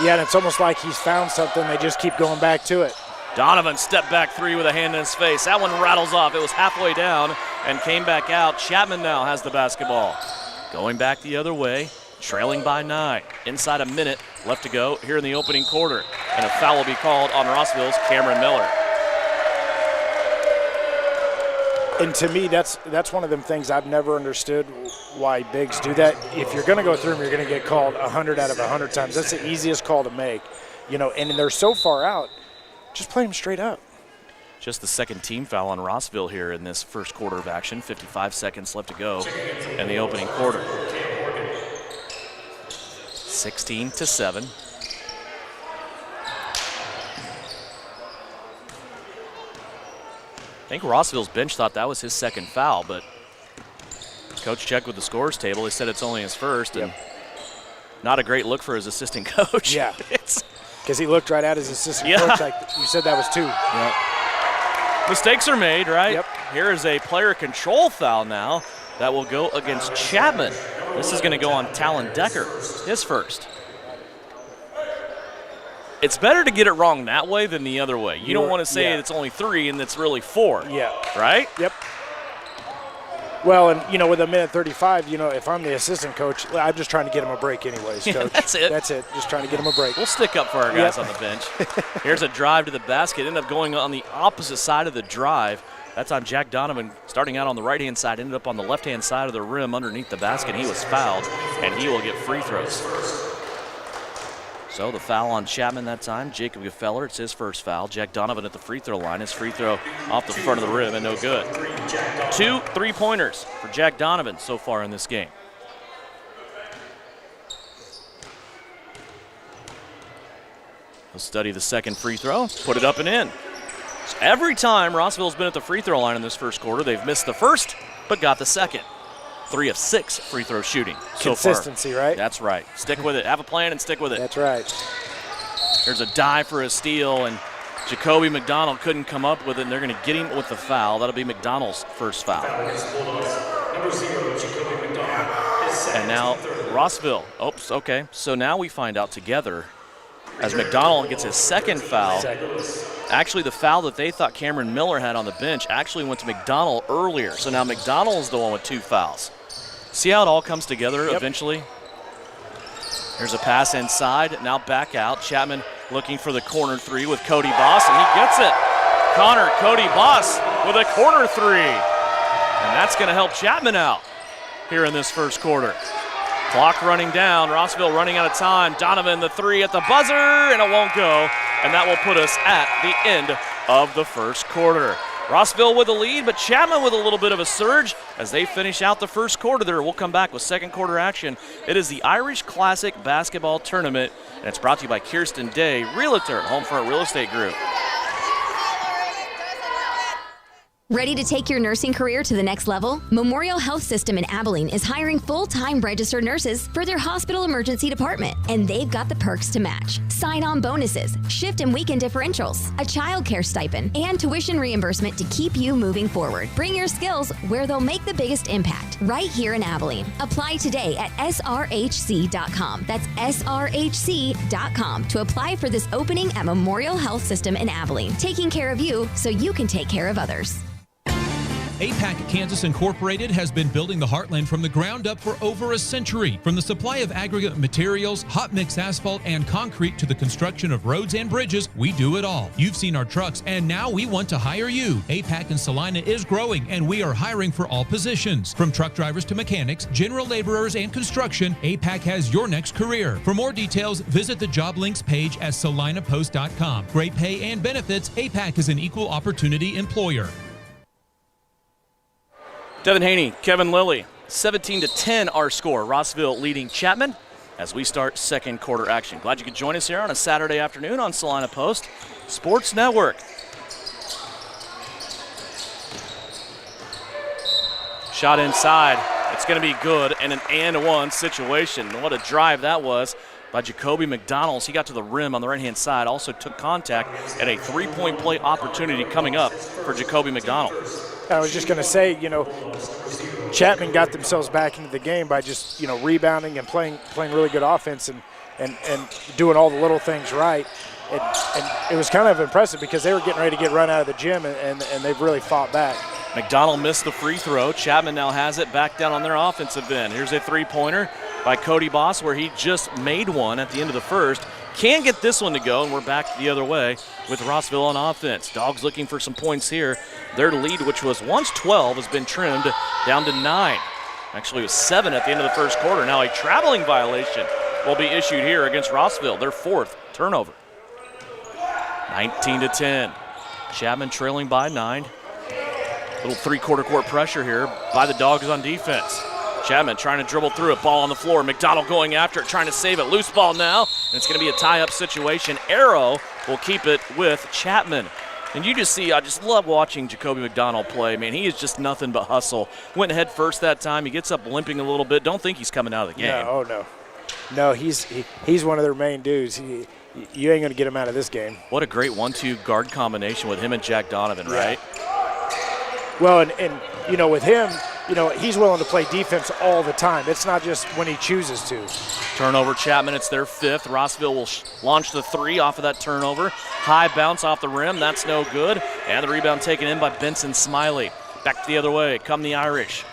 Yeah, and it's almost like he's found something. They just keep going back to it. Donovan step back 3 with a hand in his face. That one rattles off. It was halfway down and came back out. Chapman now has the basketball. Going back the other way, trailing by 9. Inside a minute left to go here in the opening quarter. And a foul will be called on Rossville's Cameron Miller. And to me, that's one of them things I've never understood why bigs do that. If you're going to go through them, you're going to get called 100 out of 100 times. That's the easiest call to make. And they're so far out. Just play them straight up. Just the second team foul on Rossville here in this first quarter of action. 55 seconds left to go in the opening quarter. 16-7. I think Rossville's bench thought that was his second foul, but coach checked with the scores table. They said it's only his first, and not a great look for his assistant coach. Yeah, because he looked right at his assistant coach like you said that was 2. Yep. Mistakes are made, right? Yep. Here is a player control foul now that will go against Chapman. This is going to go on Talon Decker, his first. It's better to get it wrong that way than the other way. You don't want to say it's only 3 and it's really 4. Yeah. Right? Yep. Well, and, you know, with a minute 35, you know, if I'm the assistant coach, I'm just trying to get him a break anyways, Coach. That's it. That's it. Just trying to get him a break. We'll stick up for our guys on the bench. Here's a drive to the basket. Ended up going on the opposite side of the drive. That time Jack Donovan, starting out on the right-hand side, ended up on the left-hand side of the rim underneath the basket. He was fouled, and he will get free throws. So the foul on Chapman that time, Jacob Gefeller, it's his first foul. Jack Donovan at the free throw line, his free throw off the front of the rim and no good. 2 3-pointers for Jack Donovan so far in this game. He'll study the second free throw, put it up and in. So every time Rossville's been at the free throw line in this first quarter, they've missed the first, but got the second. 3 of 6 free throw shooting so far. Consistency, right? That's right. Stick with it. Have a plan and stick with it. That's right. There's a dive for a steal, and Jacoby McDonald couldn't come up with it, and they're going to get him with the foul. That'll be McDonald's first foul. And now Rossville. Oops, okay. So now we find out together as McDonald gets his second foul. Actually, the foul that they thought Cameron Miller had on the bench actually went to McDonald earlier. So now McDonald's the one with 2 fouls. See how it all comes together eventually? Here's a pass inside, now back out. Chapman looking for the corner 3 with Cody Boss, and he gets it. Cody Boss with a corner 3. And that's going to help Chapman out here in this first quarter. Clock running down, Rossville running out of time. Donovan the 3 at the buzzer, and it won't go. And that will put us at the end of the first quarter. Rossville with a lead, but Chapman with a little bit of a surge as they finish out the first quarter there. We'll come back with second quarter action. It is the Irish Classic Basketball Tournament, and it's brought to you by Kirsten Day, Realtor, Homefront Real Estate Group. Ready to take your nursing career to the next level? Memorial Health System in Abilene is hiring full-time registered nurses for their hospital emergency department, and they've got the perks to match. Sign-on bonuses, shift and weekend differentials, a child care stipend, and tuition reimbursement to keep you moving forward. Bring your skills where they'll make the biggest impact, right here in Abilene. Apply today at srhc.com. That's srhc.com to apply for this opening at Memorial Health System in Abilene, taking care of you so you can take care of others. APAC Kansas Incorporated has been building the Heartland from the ground up for over a century. From the supply of aggregate materials, hot mix asphalt, and concrete to the construction of roads and bridges, we do it all. You've seen our trucks, and now we want to hire you. APAC in Salina is growing, and we are hiring for all positions. From truck drivers to mechanics, general laborers, and construction, APAC has your next career. For more details, visit the job links page at salinapost.com. Great pay and benefits, APAC is an equal opportunity employer. Devin Haney, Kevin Lilly, 17-10 our score. Rossville leading Chapman as we start second quarter action. Glad you could join us here on a Saturday afternoon on Salina Post Sports Network. Shot inside. It's going to be good and an and-one situation. What a drive that was by Jacoby McDonald. He got to the rim on the right-hand side, also took contact, and a three-point play opportunity coming up for Jacoby McDonald. I was just going to say, you know, Chapman got themselves back into the game by just, you know, rebounding and playing really good offense and doing all the little things right. And it was kind of impressive because they were getting ready to get run out of the gym, and they've really fought back. McDonald missed the free throw. Chapman now has it back down on their offensive end. Here's a three-pointer by Cody Boss where he just made one at the end of the first. Can't get this one to go, and we're back the other way with Rossville on offense. Dogs looking for some points here. Their lead, which was once 12, has been trimmed down to 9. Actually, it was 7 at the end of the first quarter. Now a traveling violation will be issued here against Rossville, their 4th turnover. 19-10. Chapman trailing by 9. Little three-quarter court pressure here by the Dogs on defense. Chapman trying to dribble through it, ball on the floor. McDonald going after it, trying to save it. Loose ball now, and it's going to be a tie-up situation. Arrow will keep it with Chapman. And you just see, I just love watching Jacoby McDonald play. Man, he is just nothing but hustle. Went head first that time. He gets up limping a little bit. Don't think he's coming out of the game. No, he's one of their main dudes. You ain't going to get him out of this game. What a great 1-2 guard combination with him and Jack Donovan, right? Well, and you know, with him, you know, he's willing to play defense all the time. It's not just when he chooses to. Turnover, Chapman, it's their 5th. Rossville will launch the 3 off of that turnover. High bounce off the rim, that's no good. And the rebound taken in by Benson Smiley. Back the other way, come the Irish.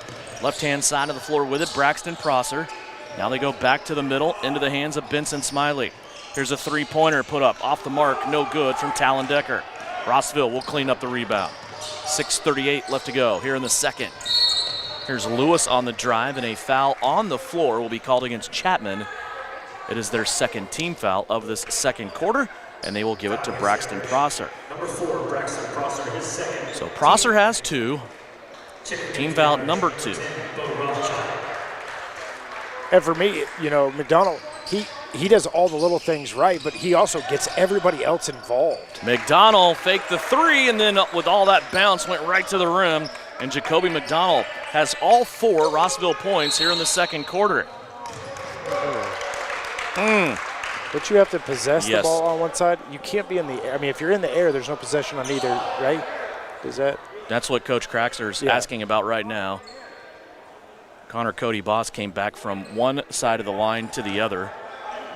Left-hand side of the floor with it, Braxton Prosser. Now they go back to the middle, into the hands of Benson Smiley. Here's a three-pointer put up, off the mark, no good from Talon Decker. Rossville will clean up the rebound. 6:38 left to go here in the second. Here's Lewis on the drive, and a foul on the floor will be called against Chapman. It is their second team foul of this second quarter, and they will give it to Braxton Prosser. Number 4, Braxton Prosser, his second. So Prosser has 2. Team foul number 2. And for me, you know, McDonald, he does all the little things right, but he also gets everybody else involved. McDonald faked the 3, and then with all that bounce went right to the rim, and Jacoby McDonald has all 4 Rossville points here in the second quarter. But you have to possess the ball on one side. You can't be in the air. I mean, if you're in the air, there's no possession on either, right? That's what Coach Craxer's asking about right now. Connor Cody Boss came back from one side of the line to the other,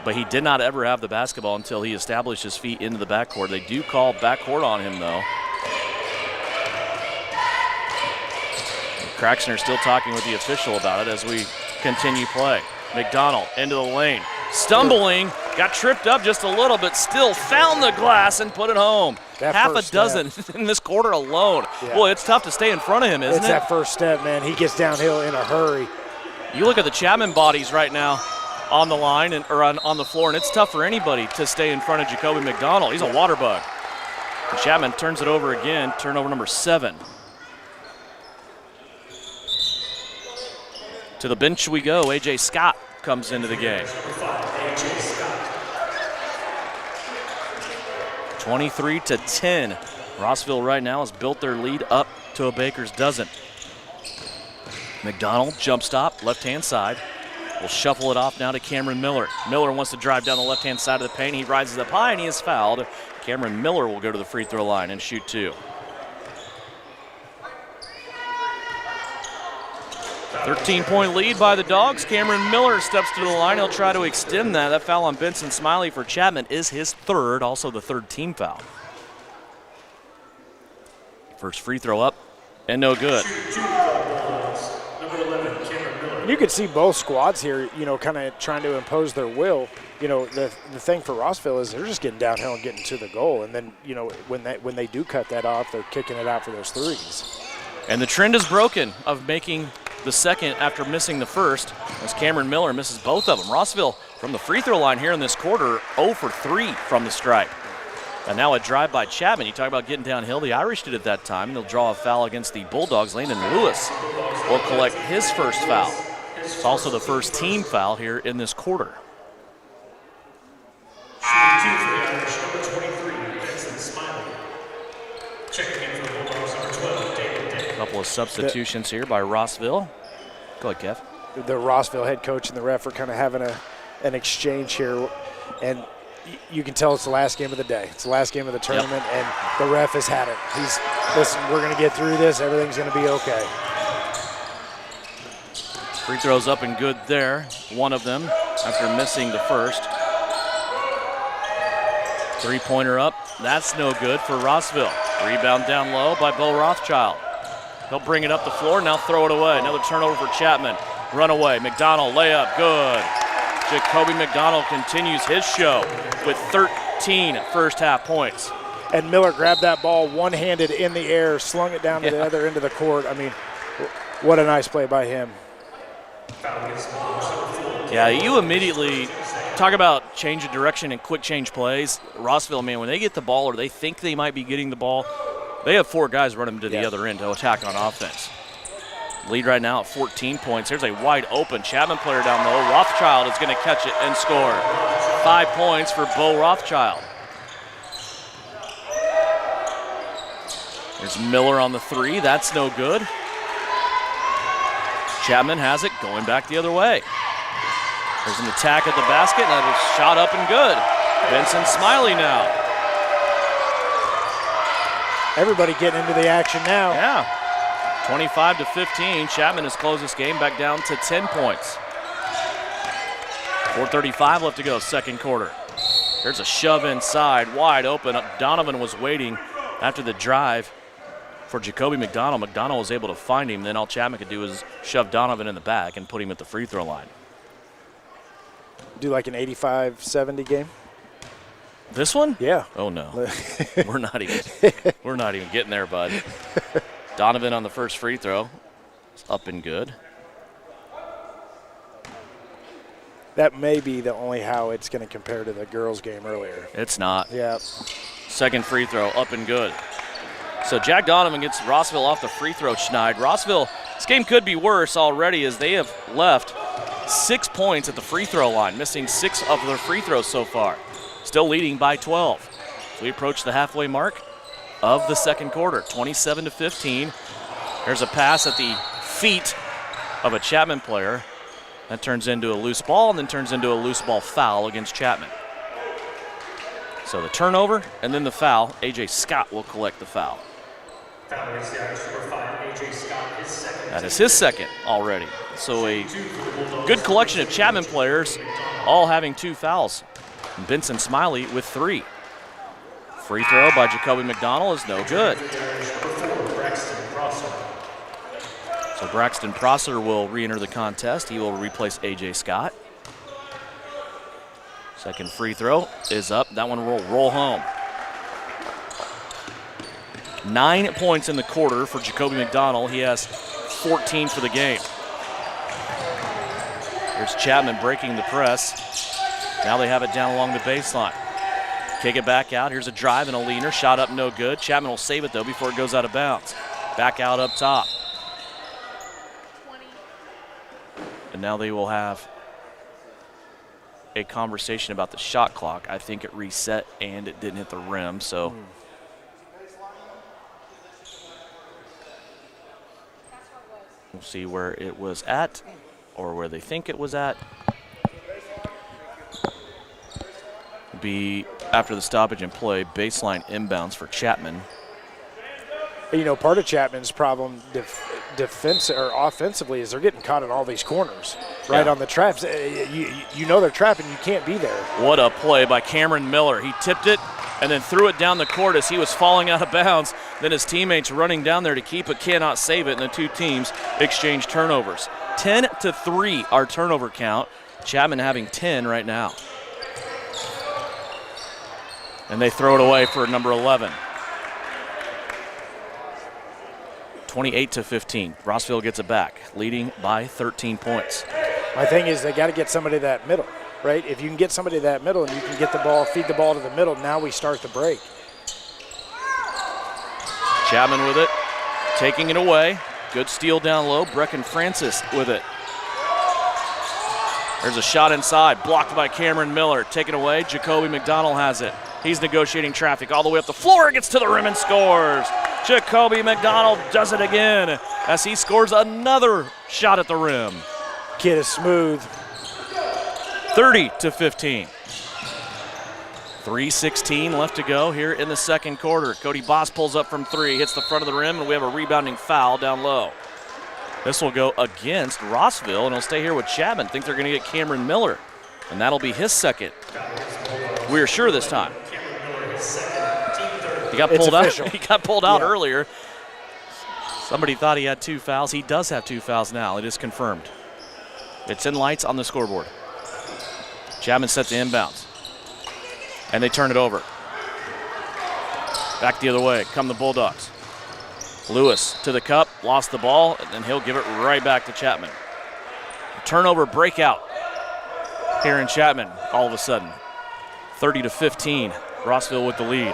but he did not ever have the basketball until he established his feet into the backcourt. They do call backcourt on him, though. Craxner still talking with the official about it as we continue play. McDonald into the lane. Stumbling, got tripped up just a little bit, still found the glass and put it home. Half a dozen in this quarter alone. Boy, it's tough to stay in front of him, isn't it? It's that first step, man. He gets downhill in a hurry. You look at the Chapman bodies right now on the line or on the floor, and it's tough for anybody to stay in front of Jacoby McDonald. He's a water bug. And Chapman turns it over again, turnover number 7. To the bench we go. A.J. Scott comes into the game. 23-10. Rossville right now has built their lead up to a baker's dozen. McDonald, jump stop, left-hand side. Will shuffle it off now to Cameron Miller. Miller wants to drive down the left-hand side of the paint. He rises up high and he is fouled. Cameron Miller will go to the free throw line and shoot 2. 13-point lead by the Dogs. Cameron Miller steps to the line. He'll try to extend that. That foul on Benson Smiley for Chapman is his 3rd, also the 3rd team foul. First free throw up and no good. You could see both squads here, you know, kind of trying to impose their will. You know, the thing for Rossville is they're just getting downhill and getting to the goal. And then, you know, when they do cut that off, they're kicking it out for those threes. And the trend is broken of making the second after missing the first, as Cameron Miller misses both of them. Rossville from the free throw line here in this quarter, 0 for 3 from the stripe. And now a drive by Chapman. You talk about getting downhill. The Irish did it that time. They'll draw a foul against the Bulldogs. Landon Lewis will collect his first foul. It's also the first team foul here in this quarter. Shooting 2 for the Irish, number 23, Benson Smiley. Checking in for the Bulldogs, number 12, David Dick. A couple of substitutions here by Rossville. Go ahead, Kev. The Rossville head coach and the ref are kind of having an exchange here, and you can tell it's the last game of the day. It's the last game of the tournament, and the ref has had it. Listen, we're going to get through this. Everything's going to be okay. Free throws up and good there. One of them after missing the first. Three-pointer up. That's no good for Rossville. Rebound down low by Bo Rothschild. He'll bring it up the floor, now throw it away. Another turnover for Chapman. Runaway, McDonald, layup, good. Jacoby McDonald continues his show with 13 first-half points. And Miller grabbed that ball one-handed in the air, slung it down to the other end of the court. I mean, what a nice play by him. Yeah, you immediately talk about change of direction and quick change plays. Rossville, man, when they get the ball or they think they might be getting the ball, They have 4 guys running to the other end to attack on offense. Lead right now at 14 points. Here's a wide open Chapman player down low. Rothschild is going to catch it and score. 5 points for Bo Rothschild. There's Miller on the 3. That's no good. Chapman has it going back the other way. There's an attack at the basket, and that was shot up and good. Vincent Smiley now. Everybody getting into the action now. Yeah. 25-15. Chapman has closed this game back down to 10 points. 4:35 left to go, second quarter. There's a shove inside, wide open. Donovan was waiting after the drive for Jacoby McDonald. McDonald was able to find him. Then all Chapman could do was shove Donovan in the back and put him at the free throw line. Do like an 85-70 game? This one? Yeah. Oh no. We're not even getting there, bud. Donovan on the first free throw. It's up and good. That may be the only how it's going to compare to the girls' game earlier. It's not. Yeah. Second free throw, up and good. So Jack Donovan gets Rossville off the free throw schneid. Rossville, this game could be worse already as they have left 6 points at the free throw line, missing 6 of their free throws so far. Still leading by 12. So we approach the halfway mark of the second quarter, 27-15. There's a pass at the feet of a Chapman player. That turns into a loose ball and then turns into a loose ball foul against Chapman. So the turnover and then the foul. A.J. Scott will collect the foul. Foul is the Irish number 5, A.J. Scott, his second. That is his second already. So a good collection of Chapman players all having 2 fouls. And Benson Smiley with 3. Free throw by Jacoby McDonald is no good. So Braxton Prosser will re-enter the contest. He will replace A.J. Scott. Second free throw is up. That one will roll home. 9 points in the quarter for Jacoby McDonald. He has 14 for the game. Here's Chapman breaking the press. Now they have it down along the baseline. Kick it back out. Here's a drive and a leaner. Shot up, no good. Chapman will save it, though, before it goes out of bounds. Back out up top. And now they will have a conversation about the shot clock. I think it reset and it didn't hit the rim, so. We'll see where it was at or where they think it was at. Be after the stoppage and play, baseline inbounds for Chapman. You know, part of Chapman's problem offensively is they're getting caught in all these corners, right on the traps. You know they're trapping, you can't be there. What a play by Cameron Miller. He tipped it and then threw it down the court as he was falling out of bounds. Then his teammates running down there to keep it, cannot save it, and the two teams exchange turnovers. 10-3 our turnover count. Chapman having 10 right now. And they throw it away for number 11. 28-15. Rossville gets it back, leading by 13 points. My thing is they got to get somebody to that middle, right? If you can get somebody to that middle and you can get the ball, feed the ball to the middle, now we start the break. Chapman with it, taking it away. Good steal down low. Brecken Francis with it. There's a shot inside, blocked by Cameron Miller. Taken away, Jacoby McDonald has it. He's negotiating traffic all the way up the floor, gets to the rim and scores. Jacoby McDonald does it again as he scores another shot at the rim. Kid is smooth. 30-15. 3:16 left to go here in the second quarter. Cody Boss pulls up from 3, hits the front of the rim, and we have a rebounding foul down low. This will go against Rossville, and it'll stay here with Chapman. Think they're going to get Cameron Miller, and that'll be his second. We're sure this time. He got pulled out. He got pulled out earlier. Somebody thought he had 2 fouls. He does have 2 fouls now. It is confirmed. It's in lights on the scoreboard. Chapman sets the inbounds, and they turn it over. Back the other way. Come the Bulldogs. Lewis to the cup, lost the ball, and then he'll give it right back to Chapman. Turnover breakout here in Chapman all of a sudden. 30-15. Rossville with the lead.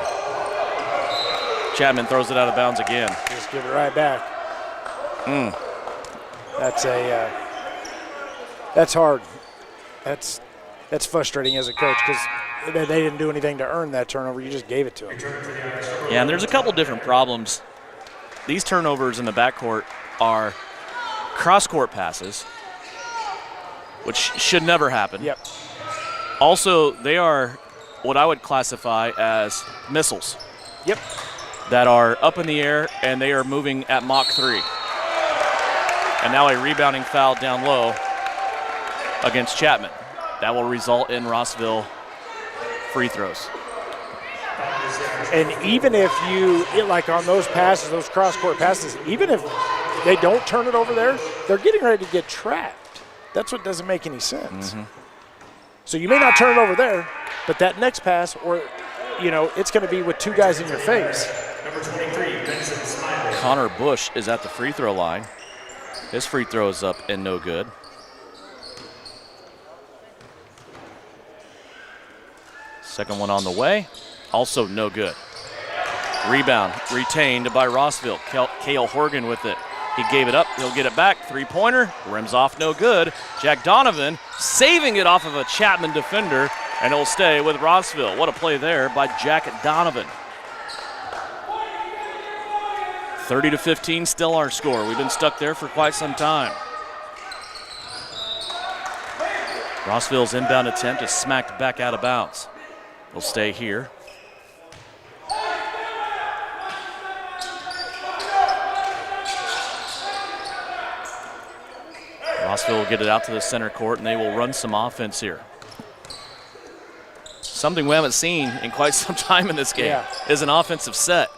Chapman throws it out of bounds again. Just give it right back. That's hard. That's frustrating as a coach because they didn't do anything to earn that turnover. You just gave it to them. Yeah, and there's a couple different problems. These turnovers in the backcourt are cross-court passes, which should never happen. Yep. Also, they are what I would classify as missiles. Yep. That are up in the air, and they are moving at Mach 3. And now a rebounding foul down low against Chapman. That will result in Rossville free throws. And even if like on those passes, those cross-court passes, even if they don't turn it over there, they're getting ready to get trapped. That's what doesn't make any sense. So you may not turn it over there, but that next pass, or, it's going to be with two guys in your face. Number 23, Benson Smiley. Connor Bush is at the free throw line. His free throw is up and no good. Second one on the way, also no good. Rebound retained by Rossville. Cale Horgan with it. He gave it up, he'll get it back. Three-pointer, rims off, no good. Jack Donovan saving it off of a Chapman defender, and it'll stay with Rossville. What a play there by Jack Donovan. 30-15 still our score. We've been stuck there for quite some time. Rossville's inbound attempt is smacked back out of bounds. They'll stay here. Rossville will get it out to the center court, and they will run some offense here. Something we haven't seen in quite some time in this game is an offensive set.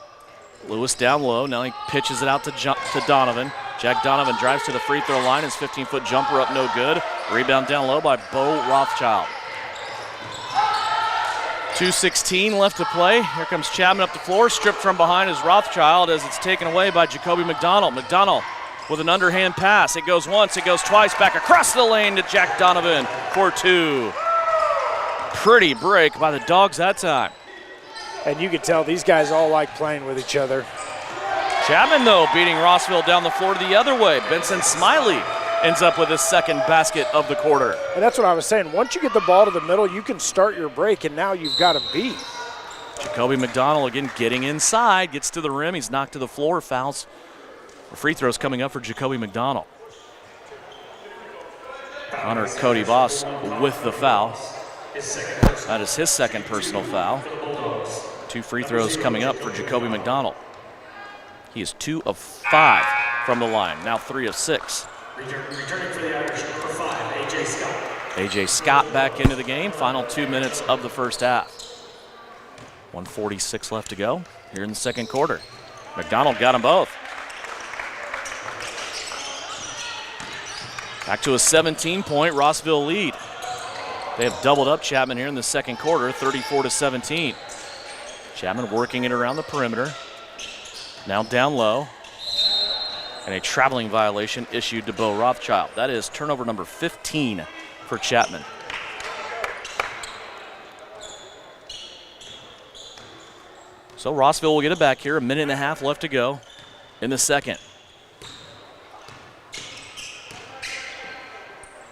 Lewis down low. Now he pitches it out to Donovan. Jack Donovan drives to the free throw line. His 15-foot jumper up, no good. Rebound down low by Bo Rothschild. 2:16 left to play. Here comes Chapman up the floor. Stripped from behind is Rothschild as it's taken away by Jacoby McDonald. McDonald with an underhand pass. It goes once, it goes twice, back across the lane to Jack Donovan for two. Pretty break by the Dogs that time. And you could tell these guys all like playing with each other. Chapman, though, beating Rossville down the floor the other way. Benson Smiley ends up with his second basket of the quarter. And that's what I was saying. Once you get the ball to the middle, you can start your break, and now you've got a beat. Jacoby McDonald again getting inside, gets to the rim. He's knocked to the floor, fouls. Free throws coming up for Jacoby McDonald. Connor Cody Boss with the foul. That is his second personal foul. 2 free throws coming up for Jacoby McDonald. He is 2 of 5 from the line, now 3 of 6. Returning for the Irish, number 5, A.J. Scott. A.J. Scott back into the game. Final 2 minutes of the first half. 1:46 left to go here in the second quarter. McDonald got them both. Back to a 17-point Rossville lead. They have doubled up Chapman here in the second quarter, 34-17. Chapman working it around the perimeter. Now down low. And a traveling violation issued to Bo Rothschild. That is turnover number 15 for Chapman. So Rossville will get it back here. 1.5 minutes left to go in the second.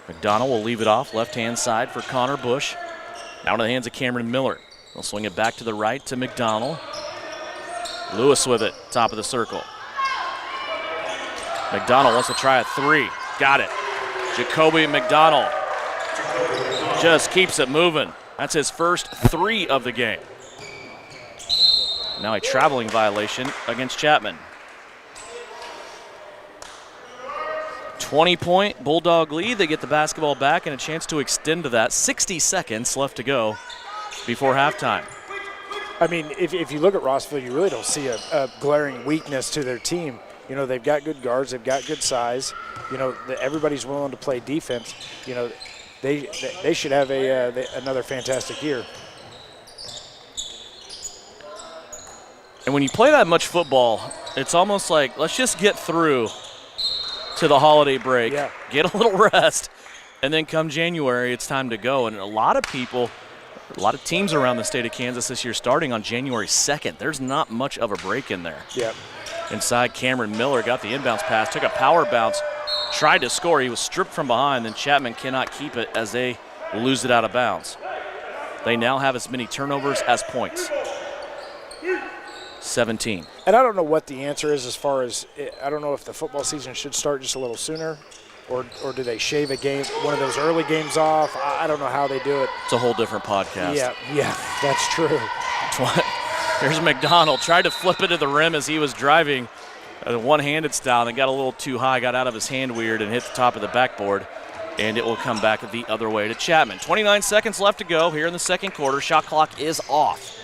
McDonald will leave it off left-hand side for Connor Bush. Now into the hands of Cameron Miller. They'll swing it back to the right to McDonald. Lewis with it, top of the circle. McDonald wants to try a 3. Got it. Jacoby McDonald just keeps it moving. That's his first 3 of the game. Now a traveling violation against Chapman. 20-point Bulldog lead. They get the basketball back and a chance to extend to that. 60 seconds left to go before halftime. I mean, if you look at Rossville, you really don't see a glaring weakness to their team. You know, they've got good guards, they've got good size. You know, everybody's willing to play defense. You know, they should have another fantastic year. And when you play that much football, it's almost like, let's just get through to the holiday break, get a little rest, and then come January, it's time to go. And a lot of people, A lot of teams around the state of Kansas this year starting on January 2nd. There's not much of a break in there. Yep. Inside, Cameron Miller got the inbounds pass, took a power bounce, tried to score. He was stripped from behind, then Chapman cannot keep it as they lose it out of bounds. They now have as many turnovers as points. 17. And I don't know what the answer is as far as, I don't know if the football season should start just a little sooner, or do they shave a game, one of those early games off? I don't know how they do it. It's a whole different podcast. Yeah, that's true. Here's McDonald, tried to flip it to the rim as he was driving a one-handed style, and got a little too high, got out of his hand weird, and hit the top of the backboard, and it will come back the other way to Chapman. 29 seconds left to go here in the second quarter. Shot clock is off.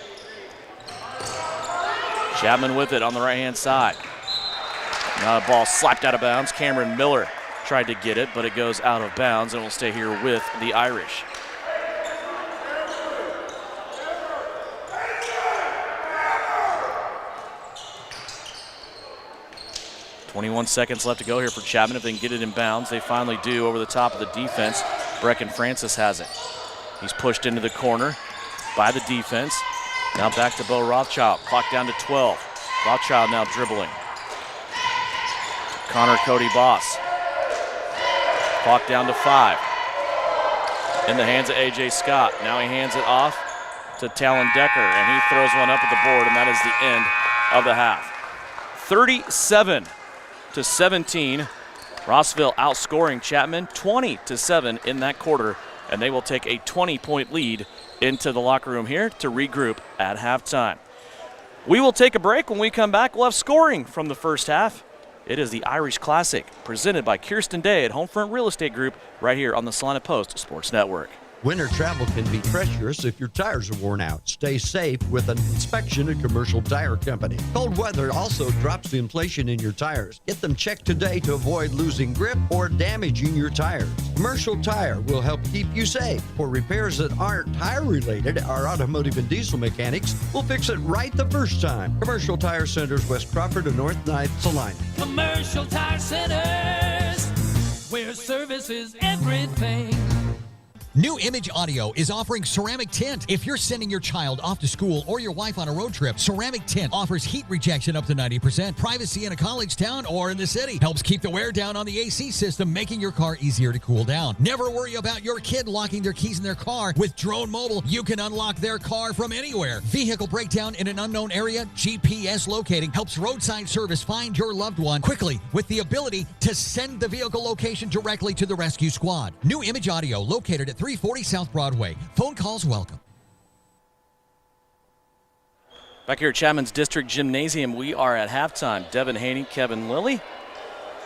Chapman with it on the right-hand side. Now a ball slapped out of bounds. Cameron Miller tried to get it, but it goes out of bounds and will stay here with the Irish. .21 seconds left to go here for Chapman. If they can get it in bounds, they finally do over the top of the defense. Brecken Francis has it. He's pushed into the corner by the defense. Now back to Bo Rothschild. Clock down to 12. Rothschild now dribbling. Connor Cody Boss. Clock down to 5. In the hands of A.J. Scott. Now he hands it off to Talon Decker, and he throws one up at the board, and that is the end of the half. 37-17. Rossville outscoring Chapman 20-7 in that quarter, and they will take a 20-point lead into the locker room here to regroup at halftime. We will take a break. When we come back, we'll have scoring from the first half. It is the Irish Classic, presented by Kirsten Day at Homefront Real Estate Group, right here on the Salina Post Sports Network. Winter travel can be treacherous if your tires are worn out. Stay safe with an inspection at Commercial Tire Company. Cold weather also drops the inflation in your tires. Get them checked today to avoid losing grip or damaging your tires. Commercial Tire will help keep you safe. For repairs that aren't tire-related, our automotive and diesel mechanics will fix it right the first time. Commercial Tire Centers, West Crawford and North 9th, Salina. Commercial Tire Centers, where service is everything. New Image Audio is offering ceramic tint. If you're sending your child off to school or your wife on a road trip, ceramic tint offers heat rejection up to 90%, privacy in a college town or in the city. Helps keep the wear down on the AC system, making your car easier to cool down. Never worry about your kid locking their keys in their car. With Drone Mobile, you can unlock their car from anywhere. Vehicle breakdown in an unknown area, GPS locating helps roadside service find your loved one quickly with the ability to send the vehicle location directly to the rescue squad. New Image Audio, located at 340 South Broadway. Phone calls welcome. Back here at Chapman's District Gymnasium, we are at halftime. Devin Haney, Kevin Lilly.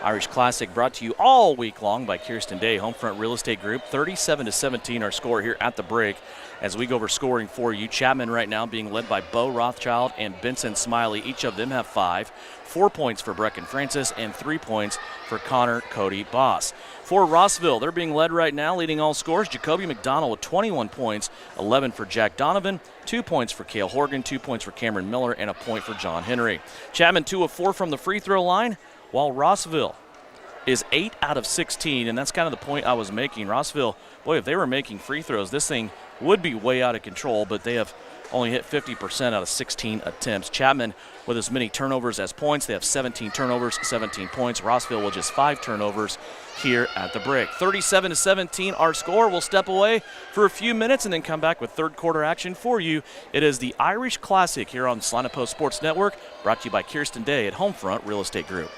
Irish Classic brought to you all week long by Kirsten Day, Homefront Real Estate Group. 37-17 our score here at the break as we go over scoring for you. Chapman right now being led by Bo Rothschild and Benson Smiley. Each of them have 5. 4 points for Brecken Francis and 3 points for Connor Cody Boss. For Rossville, they're being led right now, leading all scores. Jacoby McDonald with 21 points, 11 for Jack Donovan, 2 points for Cale Horgan, 2 points for Cameron Miller, and a point for John Henry. Chapman 2 of 4 from the free throw line, while Rossville is 8 out of 16, and that's kind of the point I was making. Rossville, boy, if they were making free throws, this thing would be way out of control, but they have only hit 50% out of 16 attempts. Chapman with as many turnovers as points. They have 17 turnovers, 17 points. Rossville with just 5 turnovers here at the break. 37-17 our score. We'll step away for a few minutes and then come back with third quarter action for you. It is the Irish Classic here on the Salina Post Sports Network, brought to you by Kirsten Day at Homefront Real Estate Group.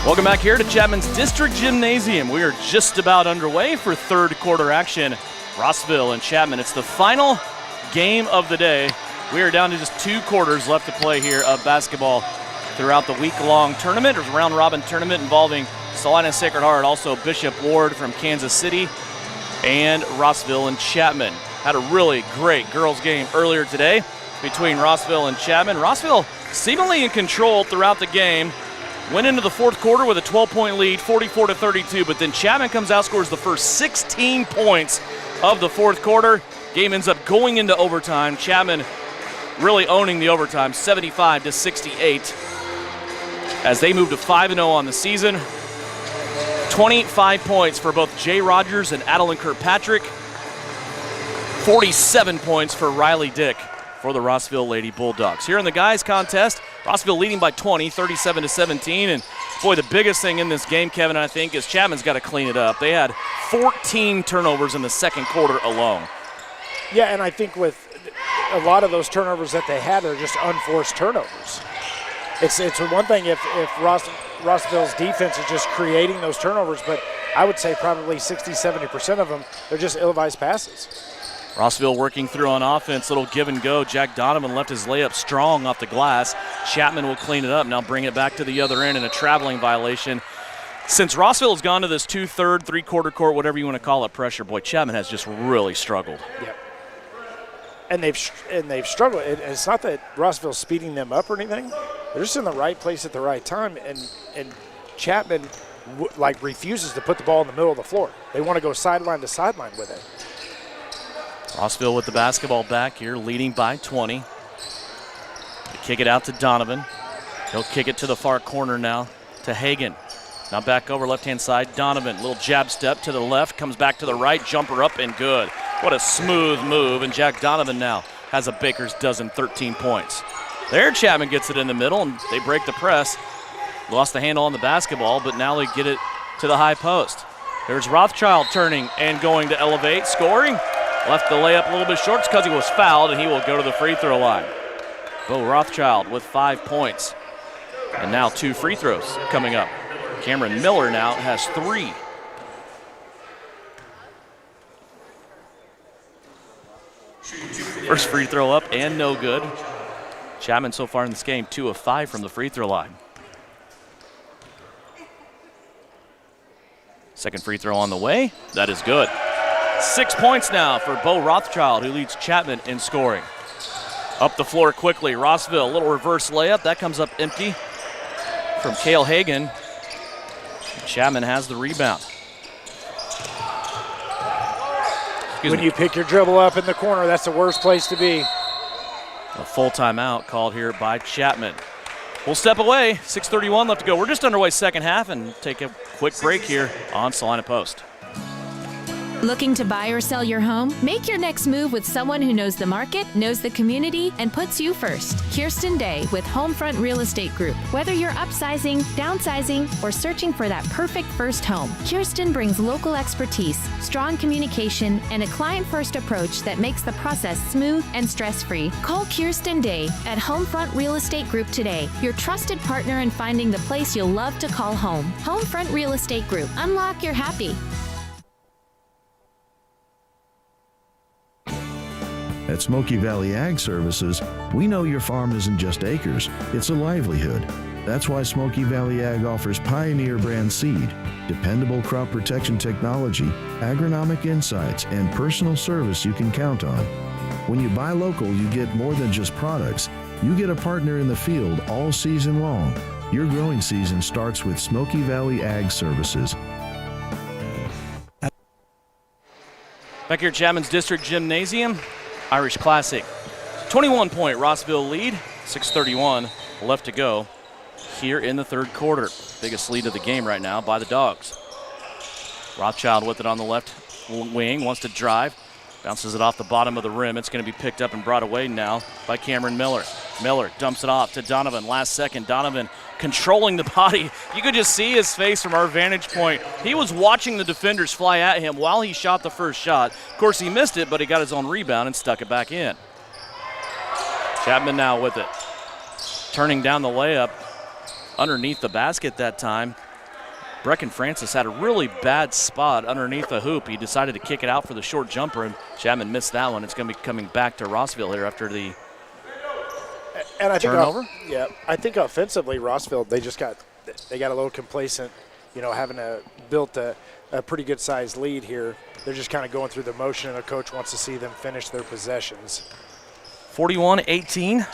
Welcome back here to Chapman's District Gymnasium. We are just about underway for third quarter action. Rossville and Chapman. It's the final game of the day. We are down to just 2 quarters left to play here of basketball throughout the week-long tournament. There's a round-robin tournament involving Salina Sacred Heart, also Bishop Ward from Kansas City, and Rossville and Chapman. Had a really great girls game earlier today between Rossville and Chapman. Rossville seemingly in control throughout the game. Went into the fourth quarter with a 12-point lead, 44-32, but then Chapman comes out, scores the first 16 points of the fourth quarter. Game ends up going into overtime. Chapman really owning the overtime, 75-68, as they move to 5-0 on the season. 25 points for both Jay Rogers and Adeline Kirkpatrick. 47 points for Riley Dick for the Rossville Lady Bulldogs. Here in the guys contest, Rossville leading by 20, 37-17. And boy, the biggest thing in this game, Kevin, I think, is Chapman's got to clean it up. They had 14 turnovers in the second quarter alone. Yeah, and I think with a lot of those turnovers that they had are just unforced turnovers. It's one thing if Rossville's defense is just creating those turnovers, but I would say probably 60-70% of them, they're just ill-advised passes. Rossville working through on offense, little give and go. Jack Donovan left his layup strong off the glass. Chapman will clean it up, now bring it back to the other end in a traveling violation. Since Rossville has gone to this 2/3, 3/4 court, whatever you want to call it, pressure, boy, Chapman has just really struggled. Yep. And they've struggled. It's not that Rossville's speeding them up or anything. They're just in the right place at the right time, and Chapman refuses to put the ball in the middle of the floor. They want to go sideline to sideline with it. Rossville with the basketball back here, leading by 20. They kick it out to Donovan. He'll kick it to the far corner now to Hagan. Now back over left-hand side, Donovan. Little jab step to the left, comes back to the right, jumper up and good. What a smooth move, and Jack Donovan now has a baker's dozen, 13 points. There, Chapman gets it in the middle, and they break the press. Lost the handle on the basketball, but now they get it to the high post. There's Rothschild turning and going to elevate, scoring. Left the layup a little bit short because he was fouled, and he will go to the free throw line. Bo Rothschild with 5 points. And now 2 free throws coming up. Cameron Miller now has 3. First free throw up and no good. Chapman so far in this game, 2 of 5 from the free throw line. Second free throw on the way. That is good. 6 points now for Bo Rothschild, who leads Chapman in scoring. Up the floor quickly, Rossville, a little reverse layup. That comes up empty from Cale Hagan. Chapman has the rebound. When you pick your dribble up in the corner, that's the worst place to be. A full timeout called here by Chapman. We'll step away, 6:31 left to go. We're just underway second half and take a quick break here on Salina Post. Looking to buy or sell your home? Make your next move with someone who knows the market, knows the community, and puts you first. Kirsten Day with Homefront Real Estate Group. Whether you're upsizing, downsizing, or searching for that perfect first home, Kirsten brings local expertise, strong communication, and a client-first approach that makes the process smooth and stress-free. Call Kirsten Day at Homefront Real Estate Group today, your trusted partner in finding the place you'll love to call home. Homefront Real Estate Group. Unlock your happy. At Smoky Valley Ag Services, we know your farm isn't just acres, it's a livelihood. That's why Smoky Valley Ag offers Pioneer brand seed, dependable crop protection technology, agronomic insights, and personal service you can count on. When you buy local, you get more than just products. You get a partner in the field all season long. Your growing season starts with Smoky Valley Ag Services. Back here at Chapman's District Gymnasium, Irish Classic. 21-point Rossville lead, 6:31 left to go here in the third quarter. Biggest lead of the game right now by the Dogs. Rothschild with it on the left wing, wants to drive, bounces it off the bottom of the rim. It's going to be picked up and brought away now by Cameron Miller. Miller dumps it off to Donovan. Last second, Donovan controlling the body. You could just see his face from our vantage point. He was watching the defenders fly at him while he shot the first shot. Of course, he missed it, but he got his own rebound and stuck it back in. Chapman now with it. Turning down the layup underneath the basket that time. Brecken Francis had a really bad spot underneath the hoop. He decided to kick it out for the short jumper, and Chapman missed that one. It's going to be coming back to Rossville here after the turnover. I think offensively, Rossville, they got a little complacent, having built a pretty good sized lead here. They're just kind of going through the motion, and the coach wants to see them finish their possessions. 41-18.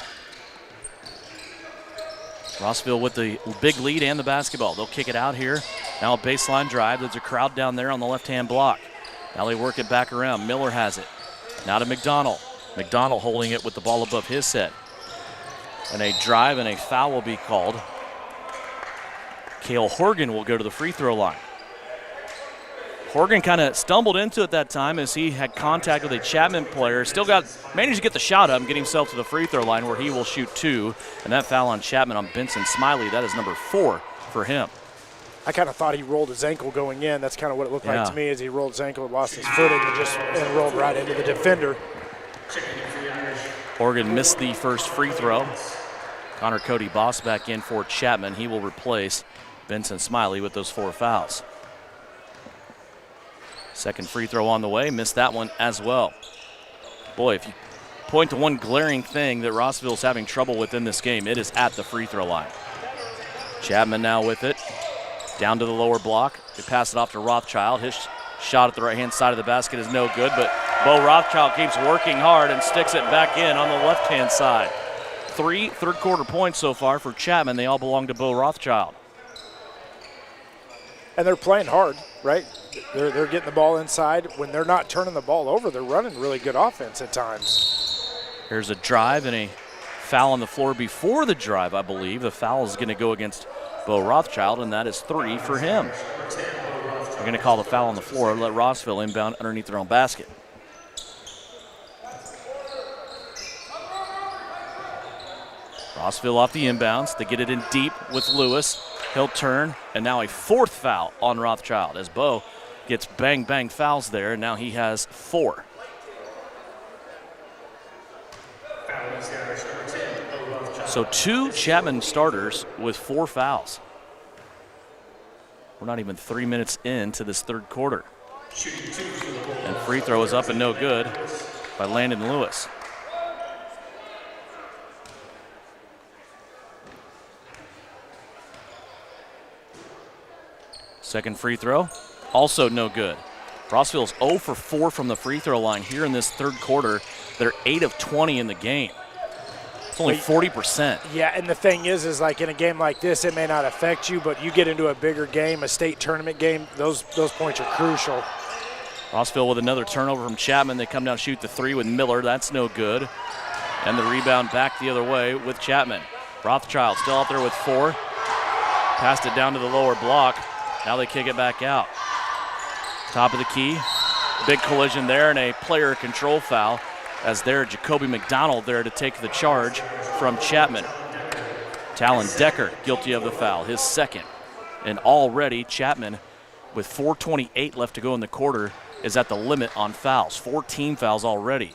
Rossville with the big lead and the basketball. They'll kick it out here. Now a baseline drive. There's a crowd down there on the left-hand block. Now they work it back around. Miller has it. Now to McDonald. McDonald holding it with the ball above his head. And a drive and a foul will be called. Cale Horgan will go to the free throw line. Horgan kind of stumbled into it that time as he had contact with a Chapman player. Managed to get the shot up and get himself to the free throw line where he will shoot 2. And that foul on Chapman on Benson Smiley, that is number 4 for him. I kind of thought he rolled his ankle going in. That's kind of what it looked like to me as he rolled his ankle and lost his footing and rolled right into the defender. Horgan missed the first free throw. Connor Cody Boss back in for Chapman. He will replace Benson Smiley with those 4 fouls. Second free throw on the way, missed that one as well. Boy, if you point to one glaring thing that Rossville's having trouble with in this game, it is at the free throw line. Chapman now with it, down to the lower block. They pass it off to Rothschild. His shot at the right-hand side of the basket is no good, but Bo Rothschild keeps working hard and sticks it back in on the left-hand side. 3 third-quarter points so far for Chapman. They all belong to Bo Rothschild. And they're playing hard, right? They're getting the ball inside. When they're not turning the ball over, they're running really good offense at times. Here's a drive and a foul on the floor before the drive, I believe. The foul is going to go against Bo Rothschild, and that is 3 for him. They're going to call the foul on the floor and let Rossville inbound underneath their own basket. Rossville off the inbounds. They get it in deep with Lewis. He'll turn, and now a 4th foul on Rothschild as Bo gets bang fouls there, and now he has 4. So 2 Chapman starters with 4 fouls. We're not even 3 minutes into this third quarter. And free throw is up and no good by Landon Lewis. Second free throw, also no good. Rossville's 0 for 4 from the free throw line here in this third quarter. They're 8 of 20 in the game. It's only 40%. Yeah, and the thing is like in a game like this, it may not affect you, but you get into a bigger game, a state tournament game, those points are crucial. Rossville with another turnover from Chapman. They come down, shoot the 3 with Miller. That's no good. And the rebound back the other way with Chapman. Rothschild still out there with 4. Passed it down to the lower block. Now they kick it back out. Top of the key. Big collision there and a player control foul as there Jacoby McDonald there to take the charge from Chapman. Talon Decker guilty of the foul, his second. And already Chapman, with 4:28 left to go in the quarter, is at the limit on fouls. 14 fouls already.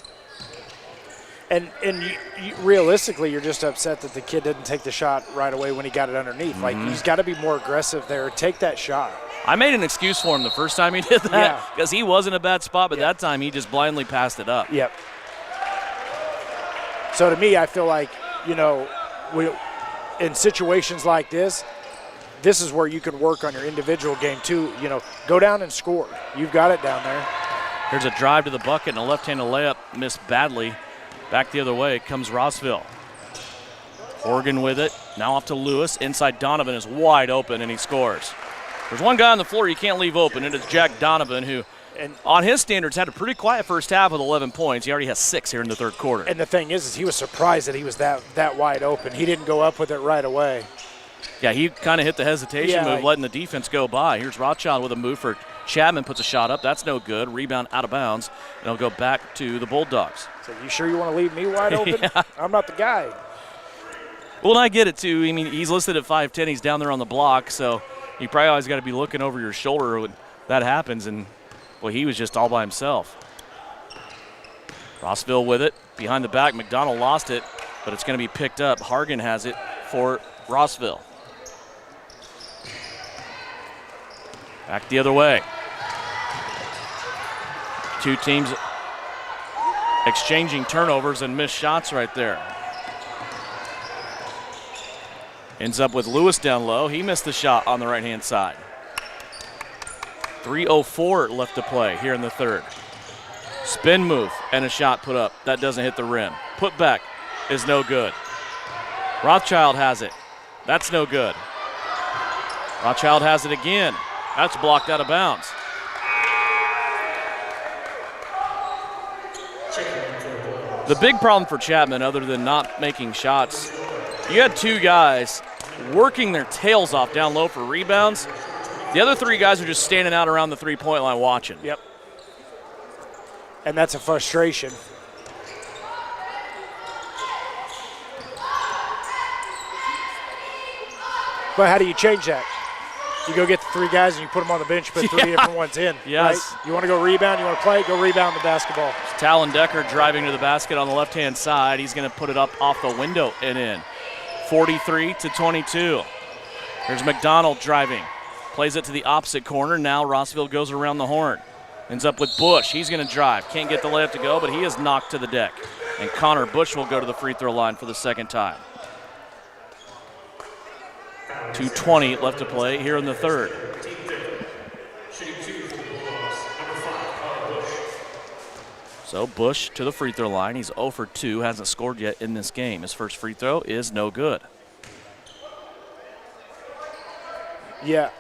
And realistically, you're just upset that the kid didn't take the shot right away when he got it underneath. Like, he's got to be more aggressive there. Take that shot. I made an excuse for him the first time he did that because he was in a bad spot, but that time he just blindly passed it up. Yep. So to me, I feel like, in situations like this is where you can work on your individual game too. Go down and score. You've got it down there. Here's a drive to the bucket and a left-handed layup missed badly. Back the other way comes Rossville. Horgan with it. Now off to Lewis. Inside Donovan is wide open and he scores. There's one guy on the floor you can't leave open, and it's Jack Donovan, who on his standards had a pretty quiet first half with 11 points. He already has 6 here in the third quarter. And the thing is he was surprised that he was that wide open. He didn't go up with it right away. Yeah, he kind of hit the hesitation move, letting the defense go by. Here's Rothschild with a move for Chapman, puts a shot up. That's no good. Rebound out of bounds, and it'll go back to the Bulldogs. So you sure you want to leave me wide open? Yeah. I'm not the guy. Well, and I get it, too. I mean, he's listed at 5'10". He's down there on the block, so you probably always got to be looking over your shoulder when that happens, and, well, he was just all by himself. Rossville with it. Behind the back, McDonald lost it, but it's going to be picked up. Hargan has it for Rossville. Back the other way. Two teams exchanging turnovers and missed shots right there. Ends up with Lewis down low. He missed the shot on the right-hand side. 3:04 left to play here in the third. Spin move and a shot put up. That doesn't hit the rim. Put back is no good. Rothschild has it. That's no good. Rothschild has it again. That's blocked out of bounds. The big problem for Chapman, other than not making shots, you had two guys working their tails off down low for rebounds. The other three guys are just standing out around the three-point line watching. Yep. And that's a frustration. But how do you change that? You go get the three guys and you put them on the bench, put three different ones in. Yes. Right? You want to go rebound, you want to play, go rebound the basketball. Talon Decker driving to the basket on the left-hand side. He's going to put it up off the window and in. 43-22. Here's McDonald driving. Plays it to the opposite corner. Now Rossville goes around the horn. Ends up with Bush. He's going to drive. Can't get the layup to go, but he is knocked to the deck. And Connor Bush will go to the free throw line for the second time. 2:20 left to play here in the third. So Bush to the free throw line. He's 0 for 2, hasn't scored yet in this game. His first free throw is no good. Yeah,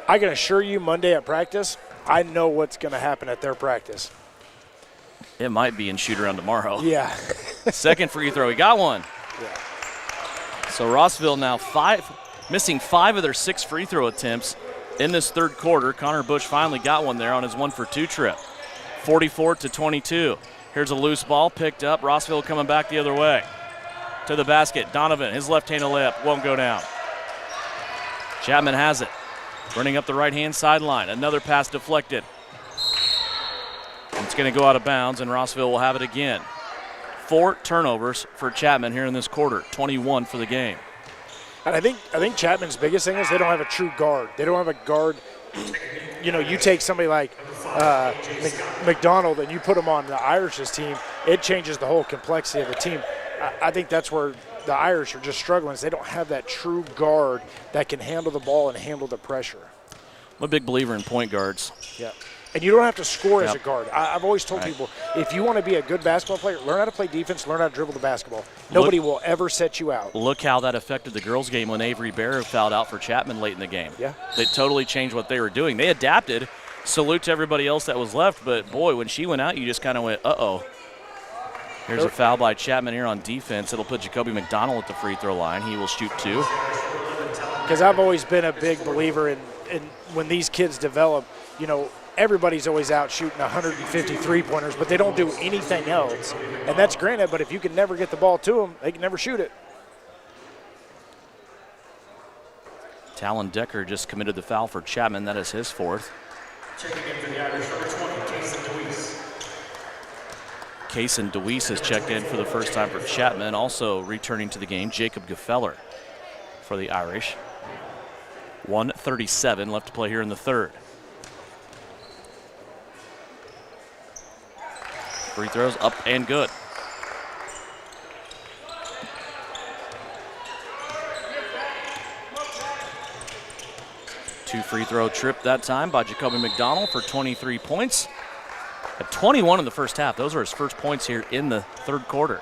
I can assure you Monday at practice, I know what's going to happen at their practice. It might be in shoot around tomorrow. Yeah. Second free throw, he got one. Yeah. So Rossville now missing 5 of their 6 free throw attempts in this third quarter. Connor Bush finally got one there on his 1 for 2 trip. 44-22. Here's a loose ball picked up. Rossville coming back the other way. To the basket. Donovan, his left-handed layup won't go down. Chapman has it. Running up the right-hand sideline. Another pass deflected. It's going to go out of bounds, and Rossville will have it again. 4 turnovers for Chapman here in this quarter. 21 for the game. And I think Chapman's biggest thing is they don't have a true guard. They don't have a guard. You know, you take somebody like McDonald and you put him on the Irish's team, it changes the whole complexity of the team. I think that's where the Irish are just struggling, is they don't have that true guard that can handle the ball and handle the pressure. I'm a big believer in point guards. Yeah. And you don't have to score as a guard. I've always told people, if you want to be a good basketball player, learn how to play defense, learn how to dribble the basketball. Nobody will ever set you out. Look how that affected the girls' game when Avery Bear fouled out for Chapman late in the game. Yeah. They totally changed what they were doing. They adapted. Salute to everybody else that was left, but boy, when she went out, you just kind of went, uh-oh. Here's a foul by Chapman here on defense. It'll put Jacoby McDonald at the free throw line. He will shoot 2. Because I've always been a big believer in when these kids develop, you know, everybody's always out shooting 150 three-pointers, but they don't do anything else. And that's granted, but if you can never get the ball to them, they can never shoot it. Talon Decker just committed the foul for Chapman. That is his 4th. Checking in for the Irish, number 20, Kason DeWeese. Kason DeWeese has checked in for the first time for Chapman. Also returning to the game, Jacob Gefeller for the Irish. 1:37 left to play here in the third. Free throws up and good. Two free throw trip that time by Jacoby McDonald for 23 points. At 21 in the first half. Those are his first points here in the third quarter.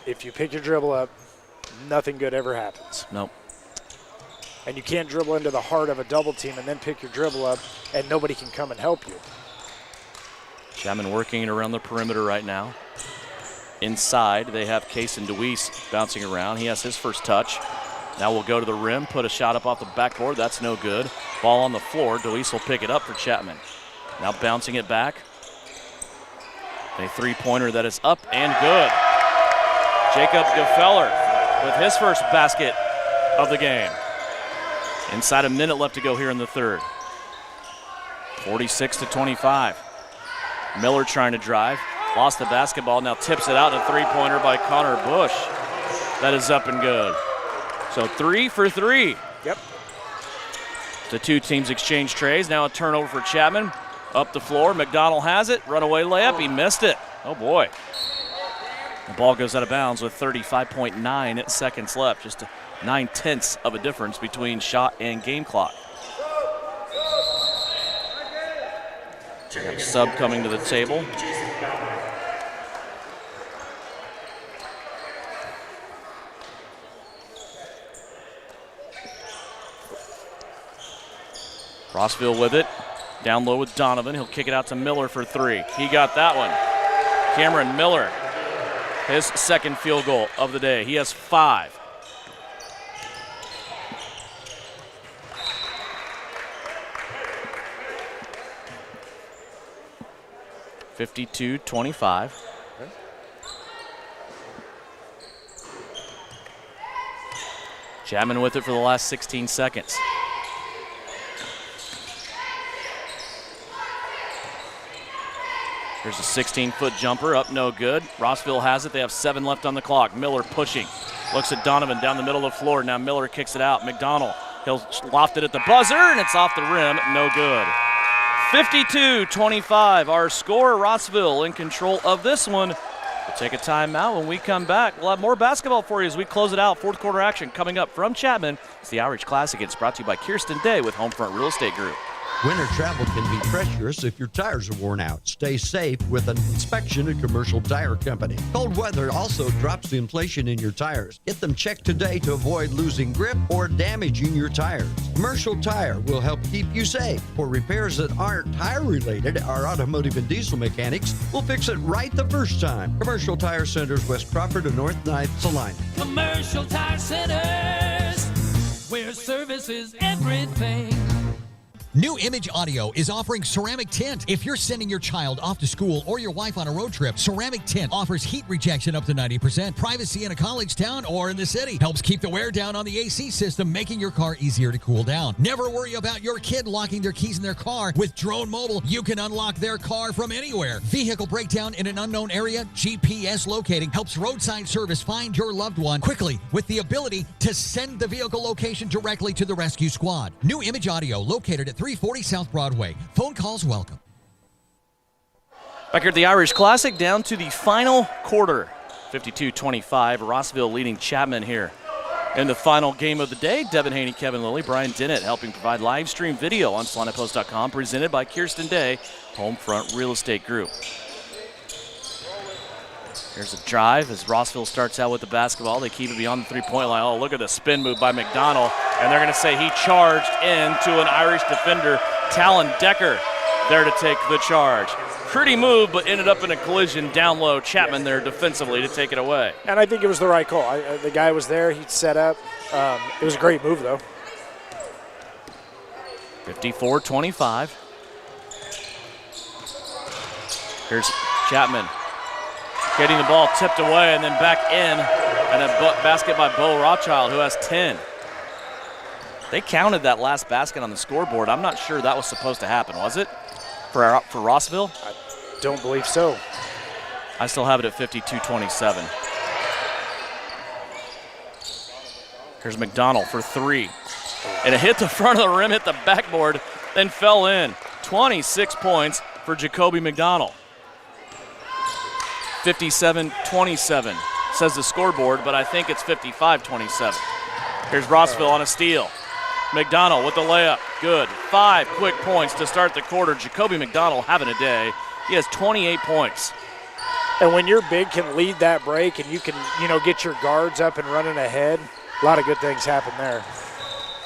If you pick your dribble up, nothing good ever happens. Nope. And you can't dribble into the heart of a double team and then pick your dribble up and nobody can come and help you. Chapman working it around the perimeter right now. Inside, they have Kason DeWeese bouncing around. He has his first touch. Now we'll go to the rim, put a shot up off the backboard. That's no good. Ball on the floor. DeWeese will pick it up for Chapman. Now bouncing it back. A three-pointer that is up and good. Jacob Gefeller with his first basket of the game. Inside a minute left to go here in the third. 46-25. Miller trying to drive. Lost the basketball, now tips it out, and a three-pointer by Connor Bush. That is up and good. So 3 for 3. Yep. The two teams exchange trays. Now a turnover for Chapman. Up the floor. McDonald has it. Runaway layup. He missed it. Oh, boy. The ball goes out of bounds with 35.9 seconds left. Just 9/10 of a difference between shot and game clock. Sub coming to the table. Rossville with it. Down low with Donovan. He'll kick it out to Miller for 3. He got that one. Cameron Miller, his second field goal of the day. He has 5. (52-25). Chapman with it for the last 16 seconds. Here's a 16-foot jumper, up no good. Rossville has it. They have 7 left on the clock. Miller pushing. Looks at Donovan down the middle of the floor. Now Miller kicks it out. McDonald, he'll loft it at the buzzer, and it's off the rim. No good. 52-25, our score. Rossville in control of this one. We'll take a timeout. When we come back, we'll have more basketball for you as we close it out. Fourth quarter action coming up from Chapman. It's the Irish Classic. It's brought to you by Kirsten Day with Homefront Real Estate Group. Winter travel can be treacherous if your tires are worn out. Stay safe with an inspection at Commercial Tire Company. Cold weather also drops the inflation in your tires. Get them checked today to avoid losing grip or damaging your tires. Commercial Tire will help keep you safe. For repairs that aren't tire related, our automotive and diesel mechanics will fix it right the first time. Commercial Tire Centers, West Crawford and North 9th, Salina. Commercial Tire Centers, where service is everything. New Image Audio is offering ceramic tint. If you're sending your child off to school or your wife on a road trip, ceramic tint offers heat rejection up to 90%, privacy in a college town or in the city, helps keep the wear down on the AC system, making your car easier to cool down. Never worry about your kid locking their keys in their car. With Drone Mobile, you can unlock their car from anywhere. Vehicle breakdown in an unknown area, GPS locating helps roadside service find your loved one quickly with the ability to send the vehicle location directly to the rescue squad. New Image Audio, located at 340 South Broadway. Phone calls welcome. Back here at the Irish Classic, down to the final quarter. 52-25, Rossville leading Chapman here. In the final game of the day, Devin Haney, Kevin Lilly, Brian Dennett helping provide live stream video on SalinaPost.com, presented by Kirsten Day, Homefront Real Estate Group. Here's a drive as Rossville starts out with the basketball. They keep it beyond the three-point line. Oh, look at the spin move by McDonald. And they're going to say he charged into an Irish defender, Talon Decker, there to take the charge. Pretty move, but ended up in a collision down low. Chapman there defensively to take it away. And I think it was the right call. The guy was there. He'd set up. It was a great move, though. 54-25. Here's Chapman. Getting the ball tipped away and then back in. And a basket by Bo Rothschild, who has 10. They counted that last basket on the scoreboard. I'm not sure that was supposed to happen, was it? For Rossville? I don't believe so. I still have it at 52-27. Here's McDonald for 3. And it hit the front of the rim, hit the backboard, then fell in. 26 points for Jacoby McDonald. 57-27 says the scoreboard, but I think it's 55-27. Here's Rossville on a steal. McDonald with the layup. Good. 5 quick points to start the quarter. Jacoby McDonald having a day. He has 28 points. And when your big can lead that break and you can, get your guards up and running ahead, a lot of good things happen there.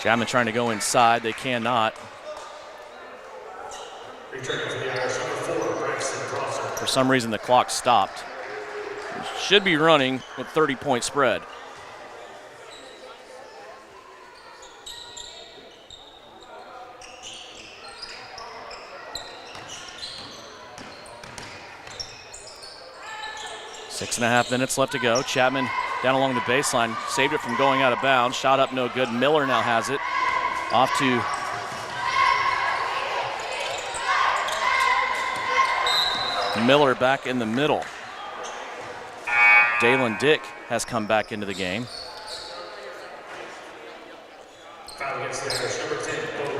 Chapman trying to go inside. They cannot. For some reason, the clock stopped. It should be running with 30-point spread. Six and a half minutes left to go. Chapman down along the baseline, saved it from going out of bounds. Shot up, no good. Miller now has it. Off to Miller back in the middle. Dalen Dick has come back into the game.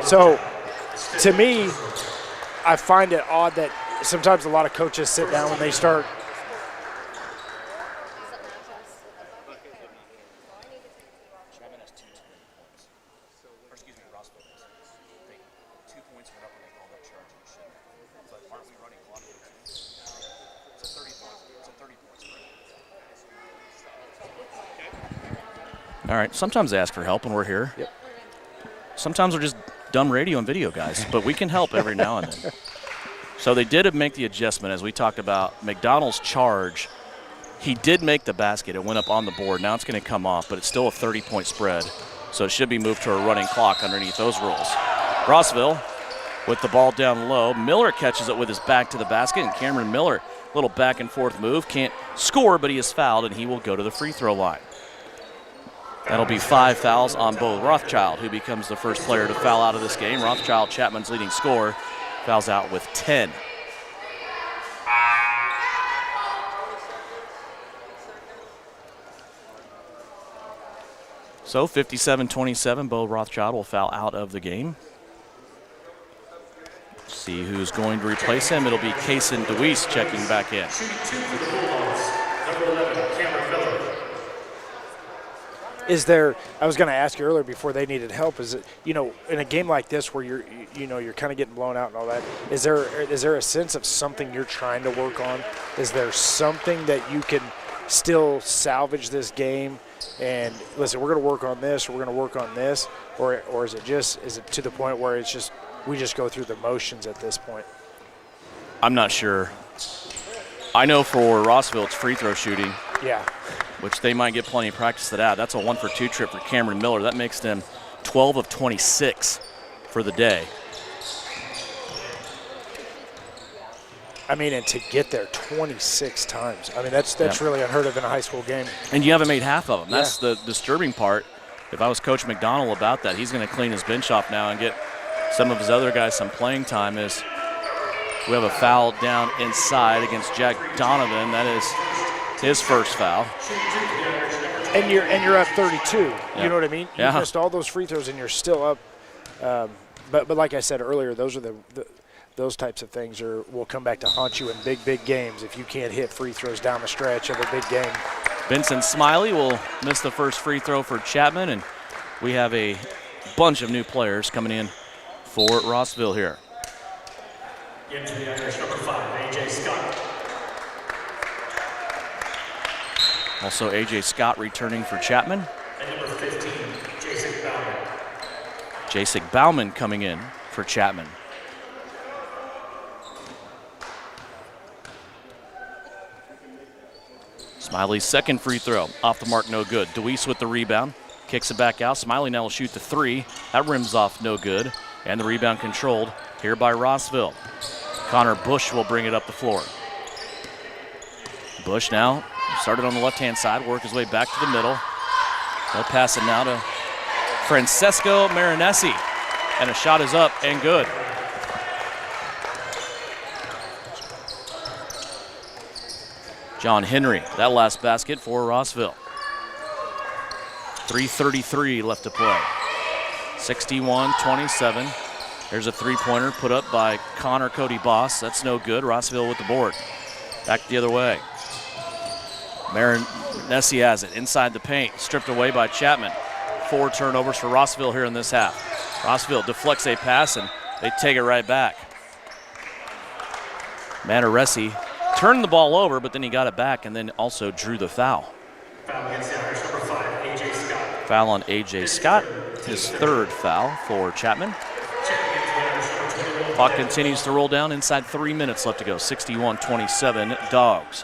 So, to me, I find it odd that sometimes a lot of coaches sit down when they start. Chapman has 2 points. Or excuse me, Rossville does. 2 points went up when they called that charge and shit. But aren't we running clock? It's a 30 point spread. All right, sometimes they ask for help when we're here. Yep. Sometimes we're just dumb radio and video guys, but we can help every now and then. So they did make the adjustment, as we talked about. McDonald's charge, he did make the basket. It went up on the board. Now it's going to come off, but it's still a 30-point spread. So it should be moved to a running clock underneath those rules. Rossville with the ball down low. Miller catches it with his back to the basket, and Cameron Miller, little back and forth move. Can't score, but he is fouled, and he will go to the free throw line. That'll be 5 fouls on Bo Rothschild, who becomes the first player to foul out of this game. Rothschild, Chapman's leading scorer, fouls out with 10. So 57-27, Bo Rothschild will foul out of the game. See who's going to replace him. It'll be Kaysen DeWeese checking back in. Is there, I was going to ask you earlier before they needed help, is it, in a game like this where you're kind of getting blown out and all that, is there a sense of something you're trying to work on? Is there something that you can still salvage this game and listen, we're going to work on this, or we're going to work on this, or is it to the point where it's just, we just go through the motions at this point? I'm not sure. I know for Rossville it's free throw shooting. Yeah. Which they might get plenty of practice at that. That's a 1-for-2 trip for Cameron Miller. That makes them 12 of 26 for the day. I mean, and to get there 26 times. I mean, that's really unheard of in a high school game. And you haven't made half of them. That's the disturbing part. If I was Coach McDonald about that, he's going to clean his bench off now and get some of his other guys some playing time. As we have a foul down inside against Jack Donovan. That is his first foul. And you're up 32. Yeah. You know what I mean? You missed all those free throws and you're still up. But like I said earlier, those are those types of things will come back to haunt you in big games if you can't hit free throws down the stretch of a big game. Vincent Smiley will miss the first free throw for Chapman, and we have a bunch of new players coming in for Rossville here. Into the Irish, number 5, A.J. Scott. Also A.J. Scott returning for Chapman. And number 15, Jacek Bauman. Jacek Bauman coming in for Chapman. Smiley's second free throw, off the mark, no good. DeWeese with the rebound, kicks it back out. Smiley now will shoot the 3. That rims off, no good. And the rebound controlled here by Rossville. Connor Bush will bring it up the floor. Bush now started on the left-hand side, work his way back to the middle. They'll pass it now to Francesco Marinesi. And a shot is up and good. John Henry, that last basket for Rossville. 3:33 left to play. 61-27. There's a three-pointer put up by Connor Cody Boss. That's no good. Rossville with the board. Back the other way. Marinesi has it inside the paint. Stripped away by Chapman. 4 turnovers for Rossville here in this half. Rossville deflects a pass, and they take it right back. Marinesi turned the ball over, but then he got it back and then also drew the foul. Foul against the Irish, number 5, A.J. Scott. Foul on A.J. Scott, his third foul for Chapman. Clock continues to roll down. Inside 3 minutes left to go. 61-27 Dogs.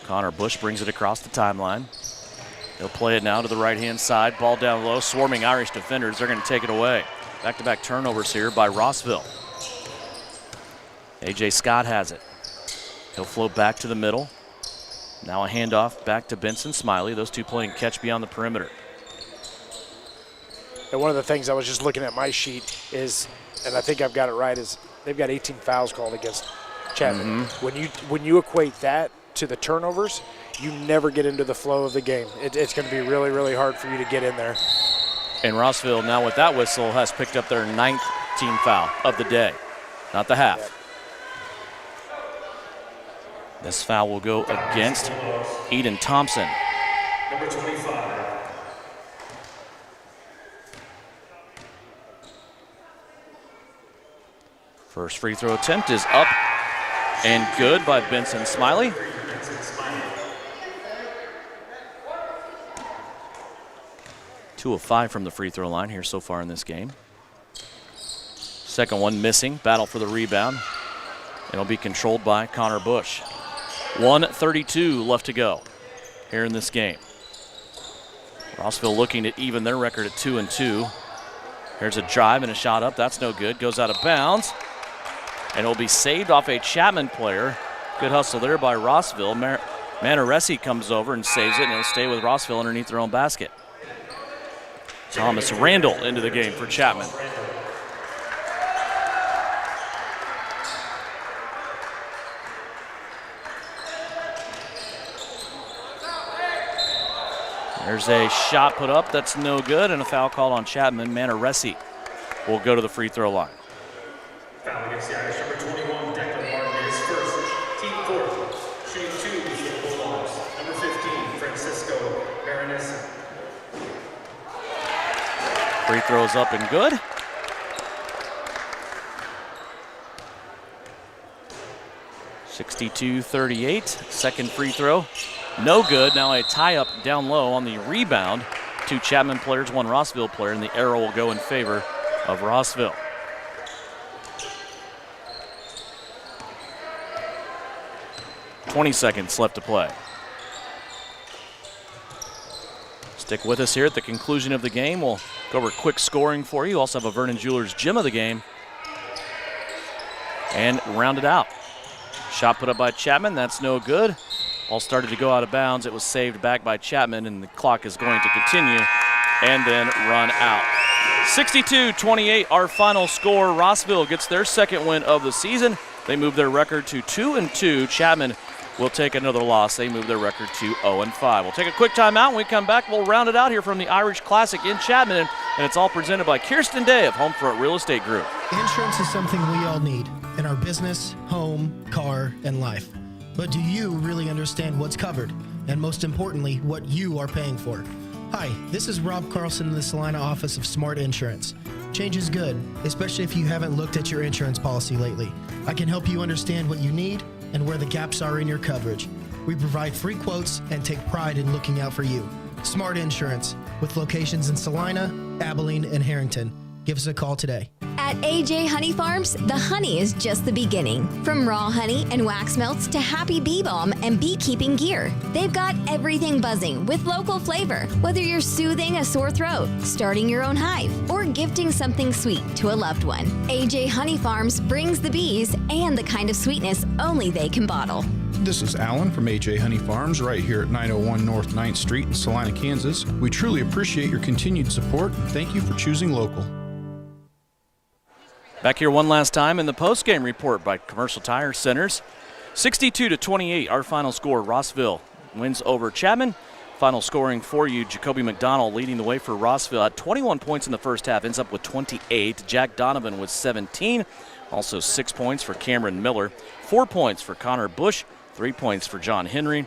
Connor Bush brings it across the timeline. He'll play it now to the right-hand side. Ball down low. Swarming Irish defenders. They're going to take it away. Back-to-back turnovers here by Rossville. A.J. Scott has it. He'll float back to the middle. Now a handoff back to Benson Smiley. Those two playing catch beyond the perimeter. And one of the things I was just looking at my sheet is, and I think I've got it right, is they've got 18 fouls called against Chapman. Mm-hmm. When you equate that to the turnovers, you never get into the flow of the game. It's going to be really, really hard for you to get in there. And Rossville, now with that whistle, has picked up their 9th team foul of the day, not the half. Yep. This foul will go against Eden Thompson. Number 25. First free throw attempt is up and good by Benson Smiley. Two of 5 from the free throw line here so far in this game. Second one missing. Battle for the rebound. It'll be controlled by Connor Bush. 1:32 left to go here in this game. Rossville looking to even their record at 2-2. Here's a drive and a shot up. That's no good. Goes out of bounds. And it'll be saved off a Chapman player. Good hustle there by Rossville. Manaresi comes over and saves it, and it'll stay with Rossville underneath their own basket. Thomas Randall into the game for Chapman. There's a shot put up that's no good, and a foul called on Chapman. Manaresi will go to the free throw line. Foul against the Irish, number 21, Declan Martin is first. Team 4, shooting 2 with the Bulldogs. Number 15, Francisco Marinesi. Free throws up and good. (62-38). Second free throw, no good. Now a tie-up down low on the rebound. 2 Chapman players, 1 Rossville player, and the arrow will go in favor of Rossville. .20 left to play. Stick with us here at the conclusion of the game. We'll go over quick scoring for you. Also have a Vernon Jewelers gym of the game. And round it out. Shot put up by Chapman. That's no good. Ball started to go out of bounds. It was saved back by Chapman, and the clock is going to continue and then run out. 62-28, our final score. Rossville gets their second win of the season. They move their record to 2-2. Chapman will take another loss. They move their record to 0-5. We'll take a quick timeout. When we come back, we'll round it out here from the Irish Classic in Chapman, and it's all presented by Kirsten Day of Homefront Real Estate Group. Insurance is something we all need in our business, home, car, and life. But do you really understand what's covered? And most importantly, what you are paying for? Hi, this is Rob Carlson in the Salina office of Smart Insurance. Change is good, especially if you haven't looked at your insurance policy lately. I can help you understand what you need and where the gaps are in your coverage. We provide free quotes and take pride in looking out for you. Smart Insurance, with locations in Salina, Abilene, and Harrington. Give us a call today. At AJ Honey Farms, the honey is just the beginning. From raw honey and wax melts to happy bee balm and beekeeping gear, they've got everything buzzing with local flavor. Whether you're soothing a sore throat, starting your own hive, or gifting something sweet to a loved one, AJ Honey Farms brings the bees and the kind of sweetness only they can bottle. This is Alan from AJ Honey Farms right here at 901 North 9th Street in Salina, Kansas. We truly appreciate your continued support and thank you for choosing local. Back here one last time in the post-game report by Commercial Tire Centers. 62-28, our final score. Rossville wins over Chapman. Final scoring for you, Jacoby McDonald leading the way for Rossville at 21 points in the first half, ends up with 28. Jack Donovan with 17. Also 6 points for Cameron Miller. 4 points for Connor Bush. 3 points for John Henry.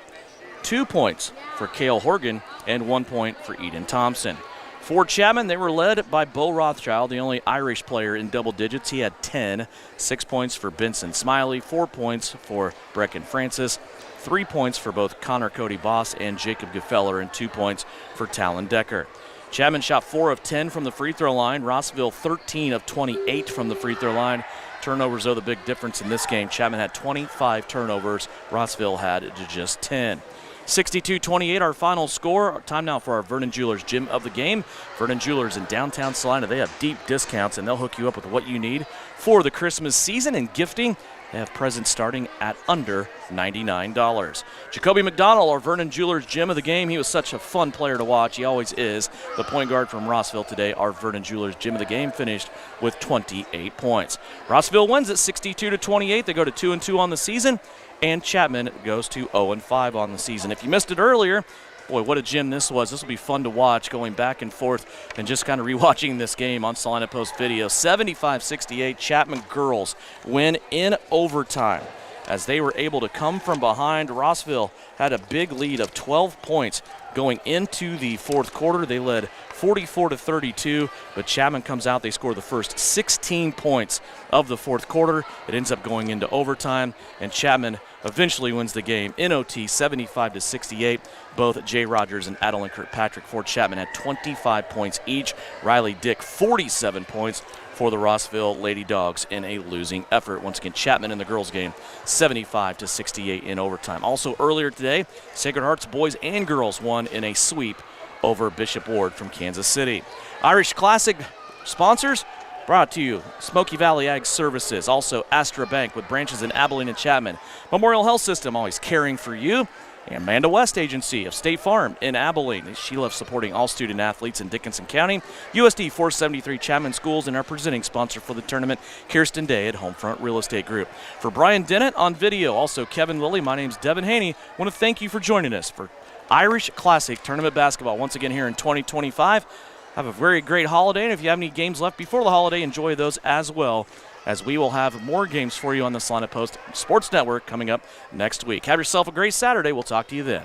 2 points for Cale Horgan. And 1 point for Eden Thompson. For Chapman, they were led by Bo Rothschild, the only Irish player in double digits. He had 10. 6 points for Benson Smiley, 4 points for Brecken Francis, 3 points for both Connor Cody Boss and Jacob Gefeller, and 2 points for Talon Decker. Chapman shot 4 of 10 from the free throw line. Rossville 13 of 28 from the free throw line. Turnovers are the big difference in this game. Chapman had 25 turnovers. Rossville had just 10. 62-28, our final score. Time now for our Vernon Jewelers gym of the game. Vernon Jewelers in downtown Salina. They have deep discounts, and they'll hook you up with what you need for the Christmas season and gifting. They have presents starting at under $99. Jacoby McDonald, our Vernon Jewelers gem of the game. He was such a fun player to watch. He always is. The point guard from Rossville today, our Vernon Jewelers gem of the game, finished with 28 points. Rossville wins at 62-28. They go to 2-2 on the season, and Chapman goes to 0-5 on the season. If you missed it earlier, boy, what a gym this was. This will be fun to watch, going back and forth and just kind of rewatching this game on Salina Post Video. 75-68, Chapman girls win in overtime as they were able to come from behind. Rossville had a big lead of 12 points going into the fourth quarter. They led 44-32, but Chapman comes out. They score the first 16 points of the fourth quarter. It ends up going into overtime, and Chapman eventually wins the game in OT, 75-68. Both Jay Rogers and Adeline Kirkpatrick for Chapman had 25 points each. Riley Dick, 47 points for the Rossville Lady Dogs in a losing effort. Once again, Chapman in the girls' game, 75-68 in overtime. Also earlier today, Sacred Hearts boys and girls won in a sweep over Bishop Ward from Kansas City. Irish Classic sponsors brought to you Smoky Valley Ag Services, also Astra Bank with branches in Abilene and Chapman, Memorial Health System, always caring for you, and Amanda West Agency of State Farm in Abilene. She loves supporting all student athletes in Dickinson County. USD 473 Chapman Schools, and our presenting sponsor for the tournament, Kirsten Day at Homefront Real Estate Group. For Brian Dennett on video, also Kevin Lilly, my name's Devin Haney. I want to thank you for joining us for Irish Classic Tournament Basketball once again here in 2025. Have a very great holiday, and if you have any games left before the holiday, enjoy those as well, as we will have more games for you on the Salina Post Sports Network coming up next week. Have yourself a great Saturday. We'll talk to you then.